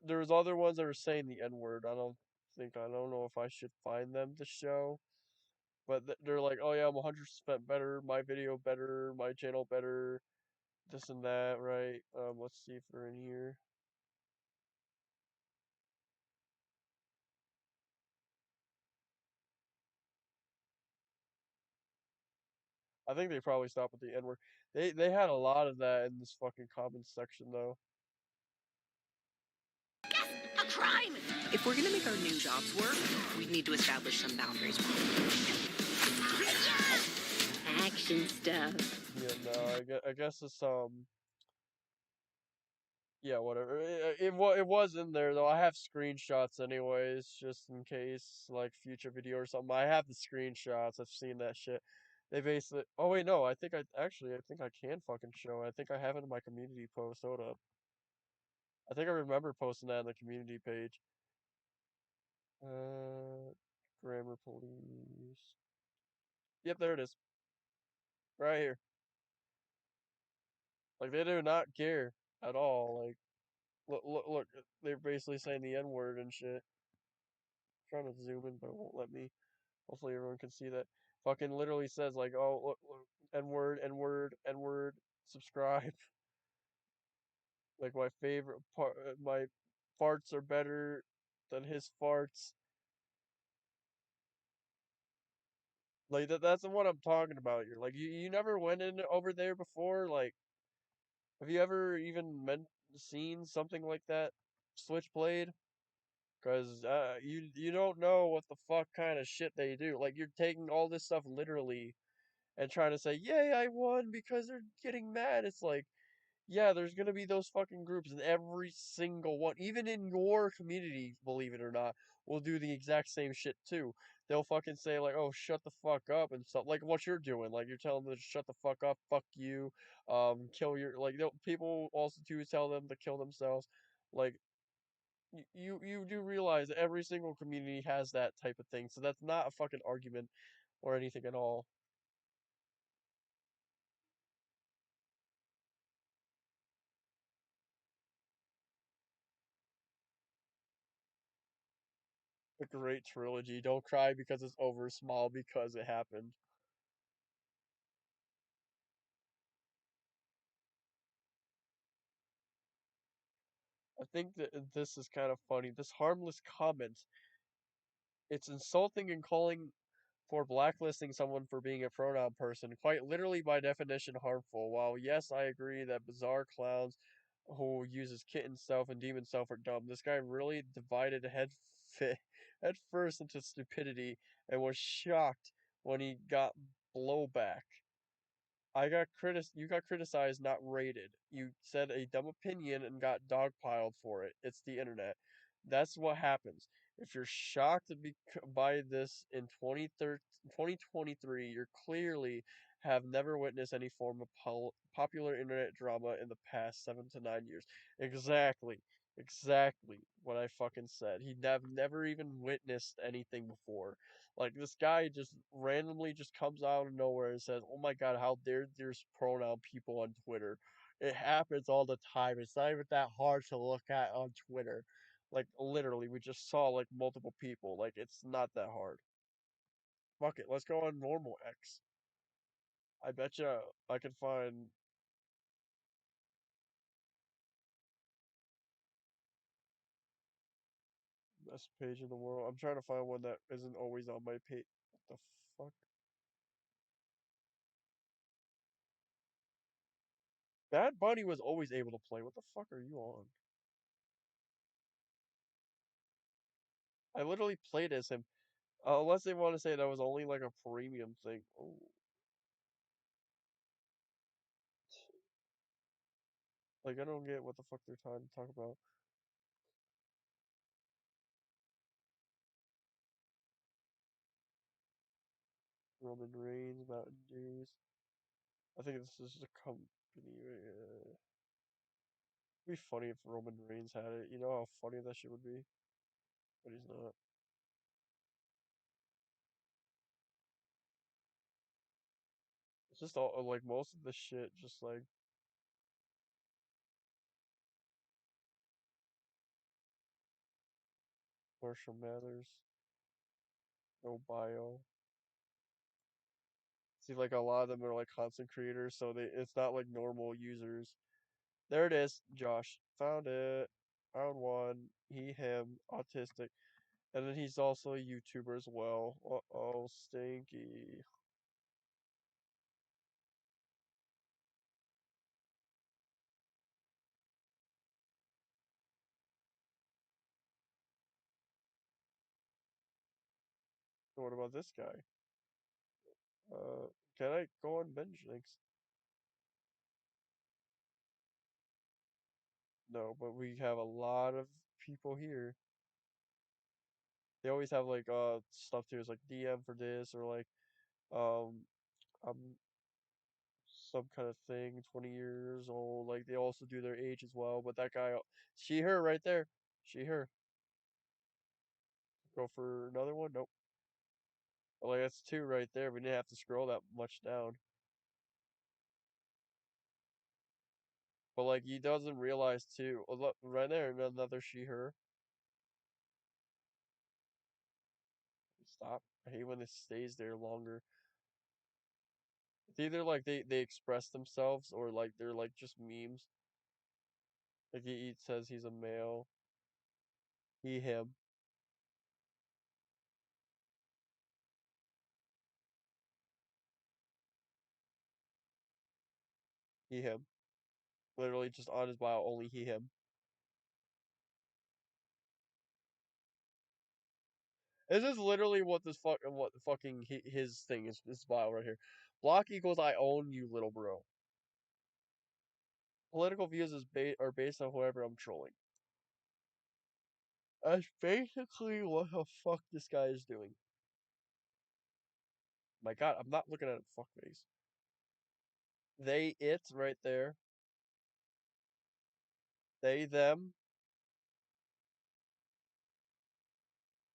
there's other ones that are saying the N word. I don't know if I should find them to show, but they're like, oh yeah, I'm 100% better. My video better. My channel better. This and that, right? Let's see if they're in here. I think they probably stopped with the N word. They had a lot of that in this fucking comments section though. A crime! If we're gonna make our new jobs work, we need to establish some boundaries. Action stuff. Yeah, no, I guess it's yeah, whatever. It was in there though. I have screenshots anyways, just in case like future video or something. I have the screenshots. I've seen that shit. They basically. Oh wait, no. I think I can fucking show it. I think I have it in my community post. Hold up. I think I remember posting that on the community page. Uh, grammar police. Yep, there it is. Right here. Like they do not care at all. Like look. They're basically saying the N word and shit. Trying to zoom in, but it won't let me. Hopefully everyone can see that. Fucking literally says like, oh look, N word, N word, N word. Subscribe. Like my favorite part, my farts are better than his farts. Like that's what I'm talking about. You're like you never went in over there before. Like, have you ever even seen something like that? SwitchPlayed? Cause you don't know what the fuck kind of shit they do. Like you're taking all this stuff literally and trying to say, "Yay, I won," because they're getting mad. It's like, yeah, there's gonna be those fucking groups, and every single one, even in your community, believe it or not, will do the exact same shit too. They'll fucking say like, "Oh, shut the fuck up," and stuff like what you're doing. Like you're telling them to shut the fuck up, fuck you, kill your like. People also do tell them to kill themselves. Like you do realize that every single community has that type of thing, so that's not a fucking argument or anything at all. A great trilogy. Don't cry because it's over, smile because it happened. I think that this is kind of funny. This harmless comment, it's insulting and calling for blacklisting someone for being a pronoun person, quite literally by definition harmful. While yes, I agree that bizarre clowns who uses kitten self and demon self are dumb, this guy really divided head first into stupidity and was shocked when he got blowback. You got criticized, not rated. You said a dumb opinion and got dogpiled for it. It's the internet. That's what happens. If you're shocked by this in 2023, you clearly have never witnessed any form of popular internet drama in the past 7 to 9 years. Exactly. Exactly what I fucking said. He never even witnessed anything before. Like this guy just randomly just comes out of nowhere and says, "Oh my God, how dare there's pronoun people on Twitter." It happens all the time. It's not even that hard to look at on Twitter. Like literally, we just saw like multiple people. Like it's not that hard. Fuck it, let's go on normal X. I bet you I can find best page in the world. I'm trying to find one that isn't always on my page. What the fuck? Bad Bunny was always able to play. What the fuck are you on? I literally played as him. Unless they want to say that was only like a premium thing. Oh, like I don't get what the fuck they're trying to talk about. Roman Reigns, Mountain Dews. I think this is a company. It'd be funny if Roman Reigns had it. You know how funny that shit would be? But he's not. It's just all like most of the shit, just like Marshall Mathers, no bio. See, like a lot of them are like content creators, so it's not like normal users. There it is, Josh. Found it. Found one. He, him, autistic. And then he's also a YouTuber as well. Uh-oh, stinky. So what about this guy? Uh, can I go on binge links? No, but we have a lot of people here. They always have like stuff too. It's like DM for this or like um I'm some kind of thing, 20 years old. Like they also do their age as well. But that guy, she, her right there. She, her. Go for another one? Nope. Well, like that's two right there. We didn't have to scroll that much down. But like he doesn't realize too. Oh, look, right there, another she, her. Stop. I hate when it stays there longer. It's either like they express themselves or like they're like just memes. Like he says he's a male. He, him. He, him. Literally just on his bio, only he, him. This is literally what what the fucking his thing is. This bio right here. Block equals I own you, little bro. Political views are based on whoever I'm trolling. That's basically what the fuck this guy is doing. My God, I'm not looking at a fuckface. They, it, right there. They, them.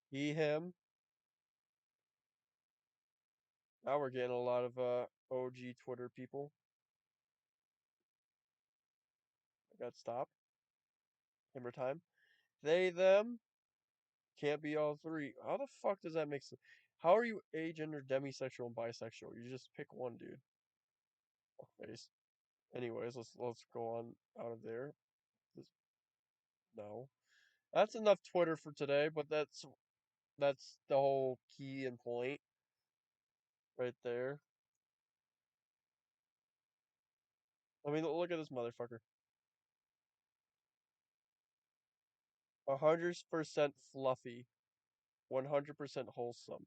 He, him. Now we're getting a lot of OG Twitter people. I got stopped. Hammer time. They, them. Can't be all three. How the fuck does that make sense? How are you agender, demisexual, and bisexual? You just pick one, dude. Fuckface. Anyways, let's go on out of there. This, no. That's enough Twitter for today, but that's the whole key and point right there. I mean, look at this motherfucker. 100% fluffy, 100% wholesome.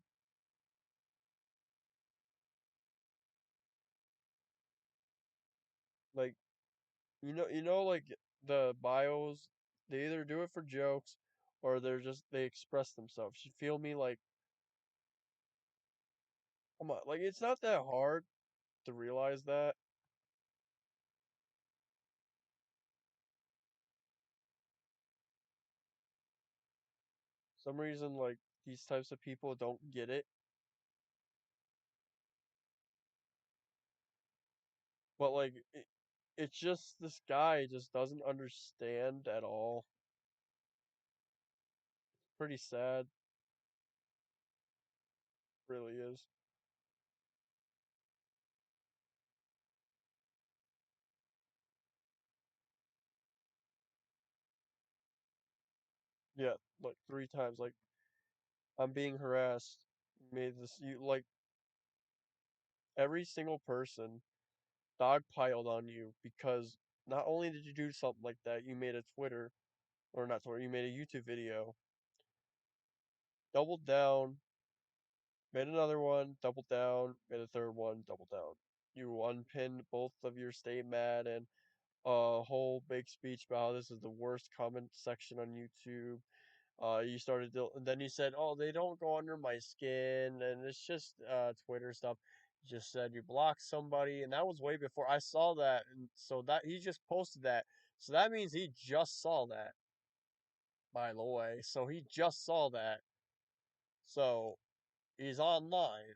Like like the bios, they either do it for jokes or they express themselves. You feel me? Like, come on, like it's not that hard to realize that. Some reason like these types of people don't get it. But like it's just this guy just doesn't understand at all. Pretty sad, really is. Yeah, like 3 times. Like I'm being harassed. Made this you like every single person dogpiled on you because not only did you do something like that, you made a Twitter or not Twitter, you made a YouTube video, doubled down, made another one, doubled down, made a third one, doubled down. You unpinned both of your stay mad and a whole big speech about how this is the worst comment section on YouTube. You started to, and then you said, "Oh, they don't go under my skin, and it's just Twitter stuff." You just said you blocked somebody, and that was way before I saw that, and so that he just posted that, so that means he just saw that, by the way. So he just saw that, so he's online,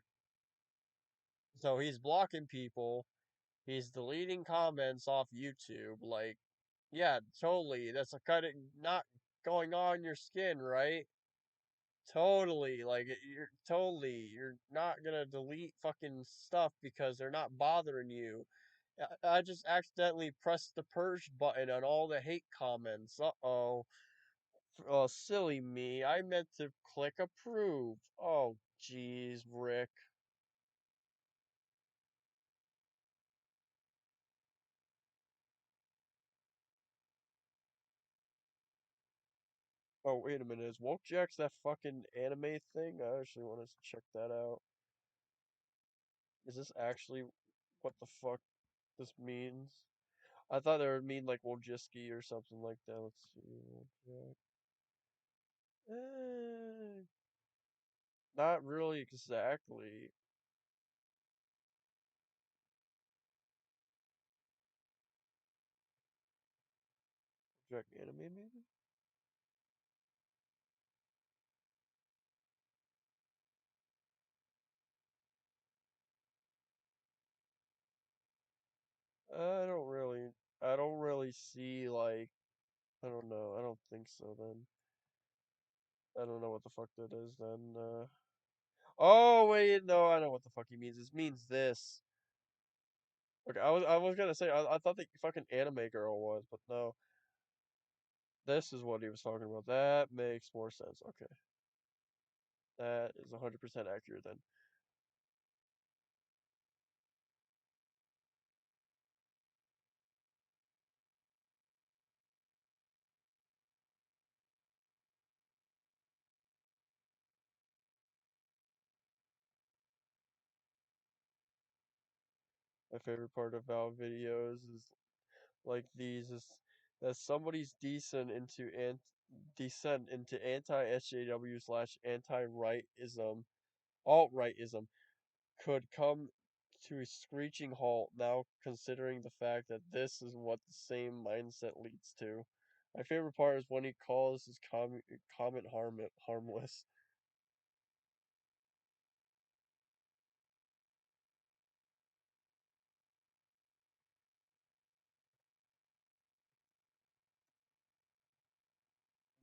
so he's blocking people, he's deleting comments off YouTube, like, yeah, totally. That's a kind of not going on your skin, right? Totally, like you're not gonna delete fucking stuff because they're not bothering you. I just accidentally pressed the purge button on all the hate comments. Uh-oh. Oh, silly me. I meant to click approve. Oh, jeez, Rick. Oh, wait a minute. Is Woke Jacks that fucking anime thing? I actually want to check that out. Is this actually what the fuck this means? I thought it would mean like Wojcicki or something like that. Let's see. Wojak. Eh, not really exactly. Wojak anime maybe? I don't really I don't really see like I don't know. I don't think so then. I don't know what the fuck that is then. Oh wait, no, I know what the fuck he means. It means this. Okay, I was gonna say I thought the fucking anime girl was, but no. This is what he was talking about. That makes more sense. Okay. That is 100% accurate then. My favorite part about videos is like these is that somebody's descent into anti-SJW slash anti-rightism, alt-rightism could come to a screeching halt now, considering the fact that this is what the same mindset leads to. My favorite part is when he calls his comment harmless.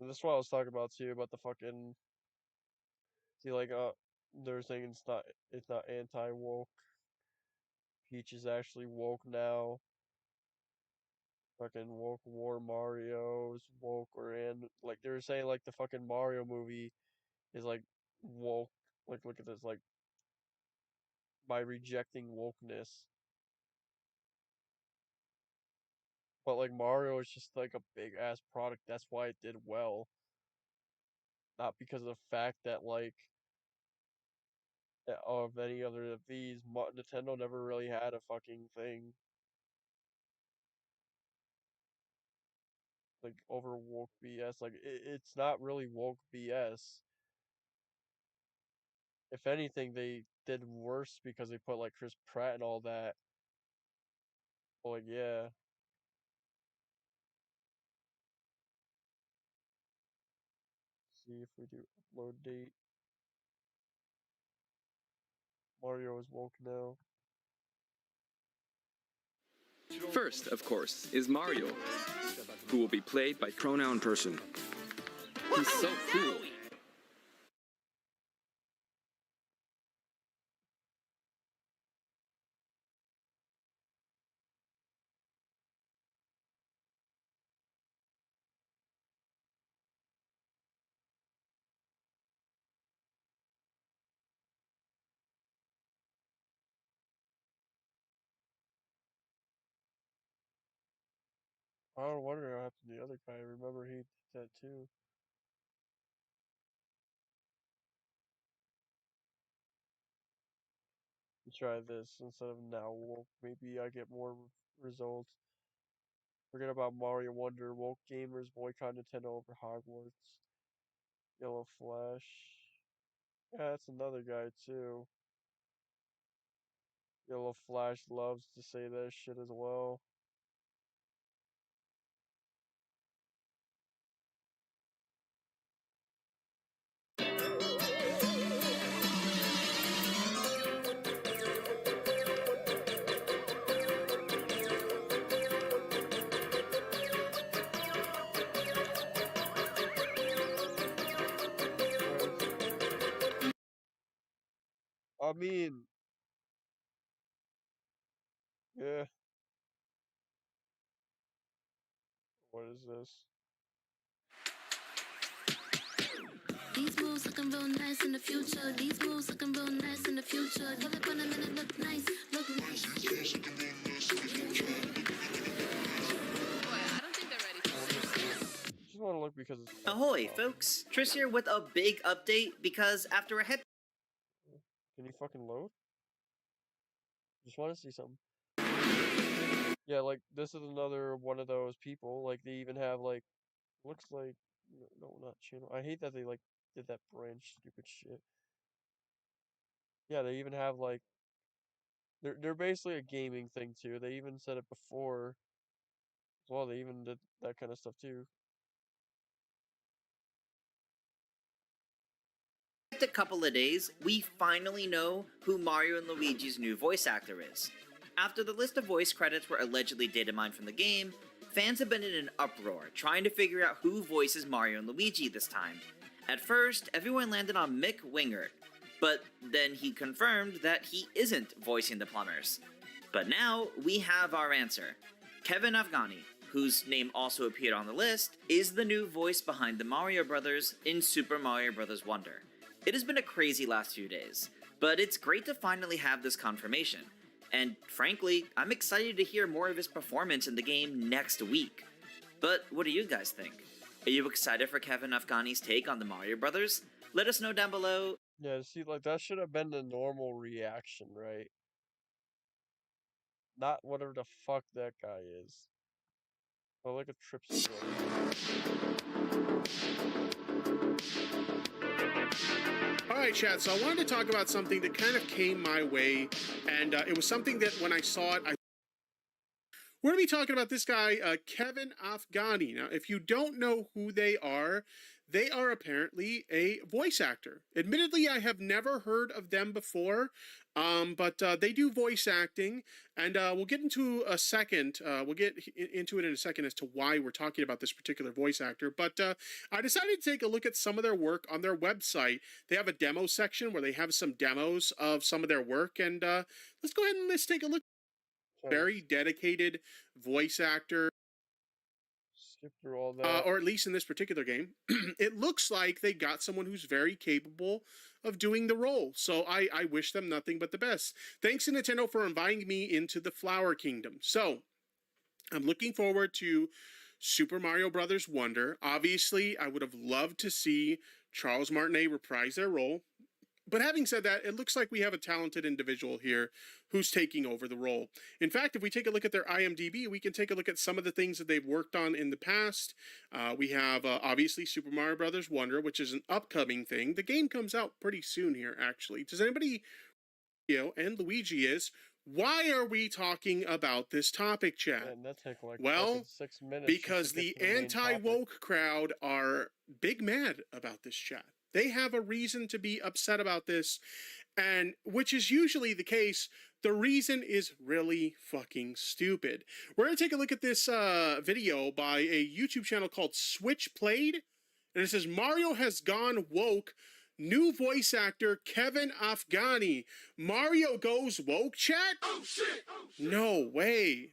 And this is what I was talking about too, about the fucking see like they're saying it's not anti woke. Peach is actually woke now. Fucking woke war Mario's woke or and like they were saying like the fucking Mario movie is like woke. Like look at this like by rejecting wokeness. But like Mario is just like a big ass product. That's why it did well. Not because of the fact that like of any other of these Nintendo never really had a fucking thing like over woke BS. Like it's not really woke BS. If anything, they did worse because they put like Chris Pratt and all that. But like yeah, see if we do upload date. Mario is woke now. First, of course, is Mario, who will be played by Pronoun person. He's so cool. I don't wonder what happened to the other guy. I remember he did that too. Try this instead of now woke. Maybe I get more results. Forget about Mario Wonder. Woke gamers boycott Nintendo over Hogwarts. Yellow Flash. Yeah, that's another guy too. Yellow Flash loves to say that shit as well. I mean, yeah. What is this? These moves looking real nice in the future. These moves looking real nice in the future. Give it one a minute, look nice, look nice. Boy, I don't think they're ready for this. Just want to look because it's. Ahoy, folks! Tris here with a big update because after a head. Can you fucking load? Just want to see something. Yeah, like this is another one of those people. Like they even have like, looks like, no, not channel. I hate that they like did that branch stupid shit. Yeah, they even have like, they're basically a gaming thing too. They even said it before. Well, they even did that kind of stuff too. A couple of days, we finally know who Mario and Luigi's new voice actor is. After the list of voice credits were allegedly data mined from the game, fans have been in an uproar trying to figure out who voices Mario and Luigi this time. At first, everyone landed on Mick Wingert, but then he confirmed that he isn't voicing the plumbers. But now, we have our answer. Kevin Afghani, whose name also appeared on the list, is the new voice behind the Mario Brothers in Super Mario Bros. Wonder. It has been a crazy last few days, but it's great to finally have this confirmation. And frankly, I'm excited to hear more of his performance in the game next week. But what do you guys think? Are you excited for Kevin Afghani's take on the Mario Brothers? Let us know down below. Yeah, see, like that should have been the normal reaction, right? Not whatever the fuck that guy is. Oh, look at Trips. Alright, chat, so I wanted to talk about something that kind of came my way, and it was something that when I saw it, we're going to be talking about this guy, Kevin Afghani. Now, if you don't know who they are apparently a voice actor. Admittedly, I have never heard of them before, but they do voice acting, and we'll get into a second. We'll get into it in a second as to why we're talking about this particular voice actor. But I decided to take a look at some of their work on their website. They have a demo section where they have some demos of some of their work, and let's go ahead and let's take a look. Very dedicated voice actor. Skip through all that. Or at least in this particular game, it looks like they got someone who's very capable of doing the role. So I wish them nothing but the best. Thanks to Nintendo for inviting me into the Flower Kingdom. So I'm looking forward to Super Mario Bros. Wonder. Obviously, I would have loved to see Charles Martinet reprise their role. But having said that, it looks like we have a talented individual here who's taking over the role. In fact, if we take a look at their IMDb, we can take a look at some of the things that they've worked on in the past. We have, obviously, Super Mario Bros. Wonder, which is an upcoming thing. The game comes out pretty soon here, actually. Does anybody, and Luigi is, Why are we talking about this topic, chat? And that took like Well, fucking 6 minutes. because the anti-woke crowd are big mad about this, chat. They have a reason to be upset about this, and which is usually the case. The reason is really fucking stupid. We're going to take a look at this video by a YouTube channel called SwitchPlayed, and it says Mario has gone woke. New voice actor Kevin Afghani. Mario goes woke, chat? Oh shit! Oh shit! No way.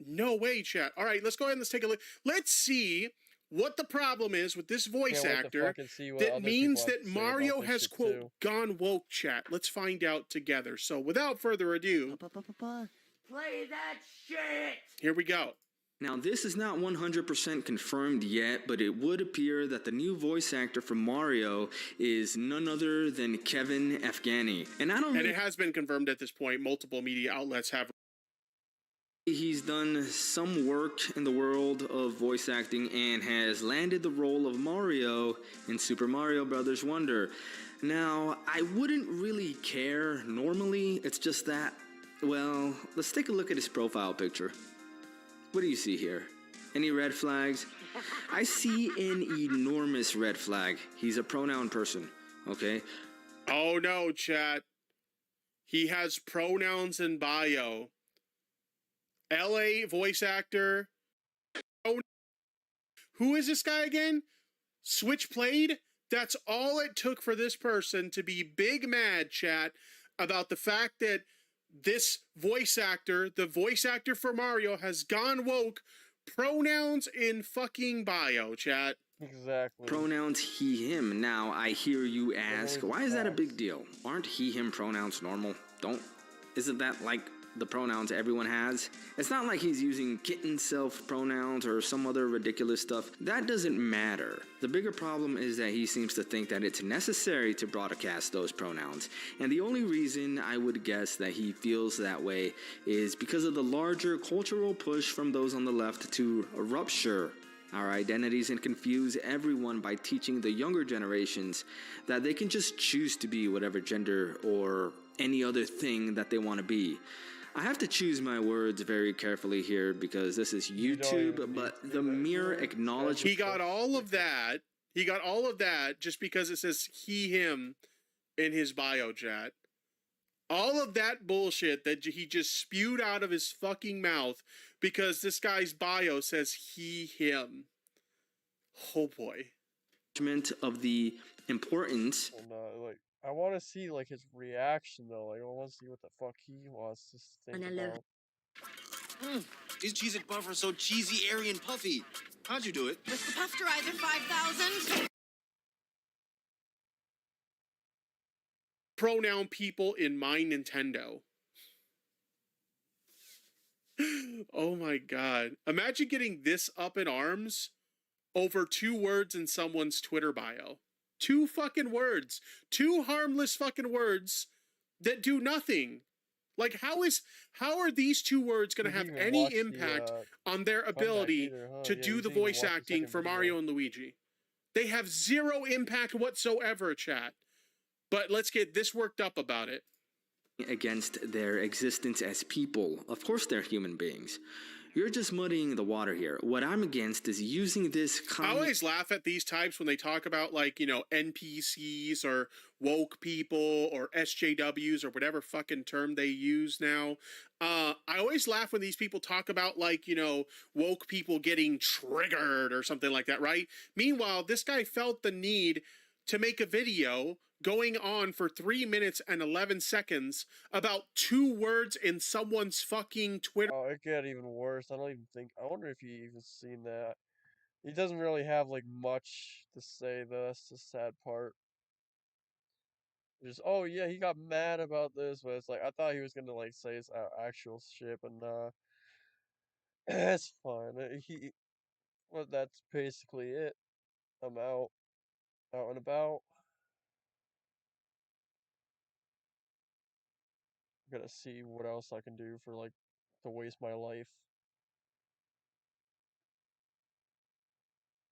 No way, chat. All right, let's go ahead and let's take a look. Let's see what the problem is with this voice actor that means that Mario has, quote, gone woke, chat. Let's find out together. So without further ado, play that shit! Here we go. Now, this is not 100% confirmed yet, but it would appear that the new voice actor for Mario is none other than Kevin Afghani. And it has been confirmed at this point. Multiple media outlets have. He's done some work in the world of voice acting and has landed the role of Mario in Super Mario Bros. Wonder. Now, I wouldn't really care normally. It's just that, well, let's take a look at his profile picture. What do you see here? Any red flags? I see an enormous red flag. He's a pronoun person, okay? Oh no, chat. He has pronouns in bio. LA voice actor. Who is this guy again? SwitchPlayed? That's all it took for this person to be big mad, chat, about the fact that this voice actor, the voice actor for Mario, has gone woke. Pronouns in fucking bio, chat. Exactly. Pronouns he, him. Now, I hear you ask, why is that a big deal? Aren't he, him pronouns normal? Isn't that like the pronouns everyone has? It's not like he's using kitten self pronouns or some other ridiculous stuff. That doesn't matter. The bigger problem is that he seems to think that it's necessary to broadcast those pronouns. And the only reason I would guess that he feels that way is because of the larger cultural push from those on the left to rupture our identities and confuse everyone by teaching the younger generations that they can just choose to be whatever gender or any other thing that they want to be. I have to choose my words very carefully here because this is YouTube, but the mere acknowledgement... He got all of that. He got all of that just because it says he, him in his bio, chat. All of that bullshit that he just spewed out of his fucking mouth because this guy's bio says he, him. Oh boy. Of the importance... I want to see, like, his reaction, though. Like, I want to see what the fuck he wants to think about. These Cheez-It Puffs are so cheesy, airy, and puffy. How'd you do it? With the Puffderizer 5000? Pronoun people in my Nintendo. Oh my god. Imagine getting this up in arms over 2 words in someone's Twitter bio. 2 fucking words. 2 harmless fucking words that do nothing. Like, how are these 2 words going to have any impact on their ability to do the voice acting for Mario and Luigi? They have 0 impact whatsoever, chat. But let's get this worked up about it. Against their existence as people. Of course they're human beings. You're just muddying the water here. What I'm against is using this I always laugh at these types when they talk about, like, you know, NPCs or woke people or SJWs or whatever fucking term they use now. I always laugh when these people talk about, like, you know, woke people getting triggered or something like that, right? Meanwhile, this guy felt the need to make a video going on for 3 minutes and 11 seconds about 2 words in someone's fucking Twitter. Oh, it got even worse. I wonder if he even seen that. He doesn't really have, like, much to say, though. That's the sad part. Just, oh yeah, he got mad about this, but it's like, I thought he was gonna, like, say his actual shit, but nah. It's fine. Well, that's basically it. I'm out and about. Gotta see what else I can do for, like, to waste my life.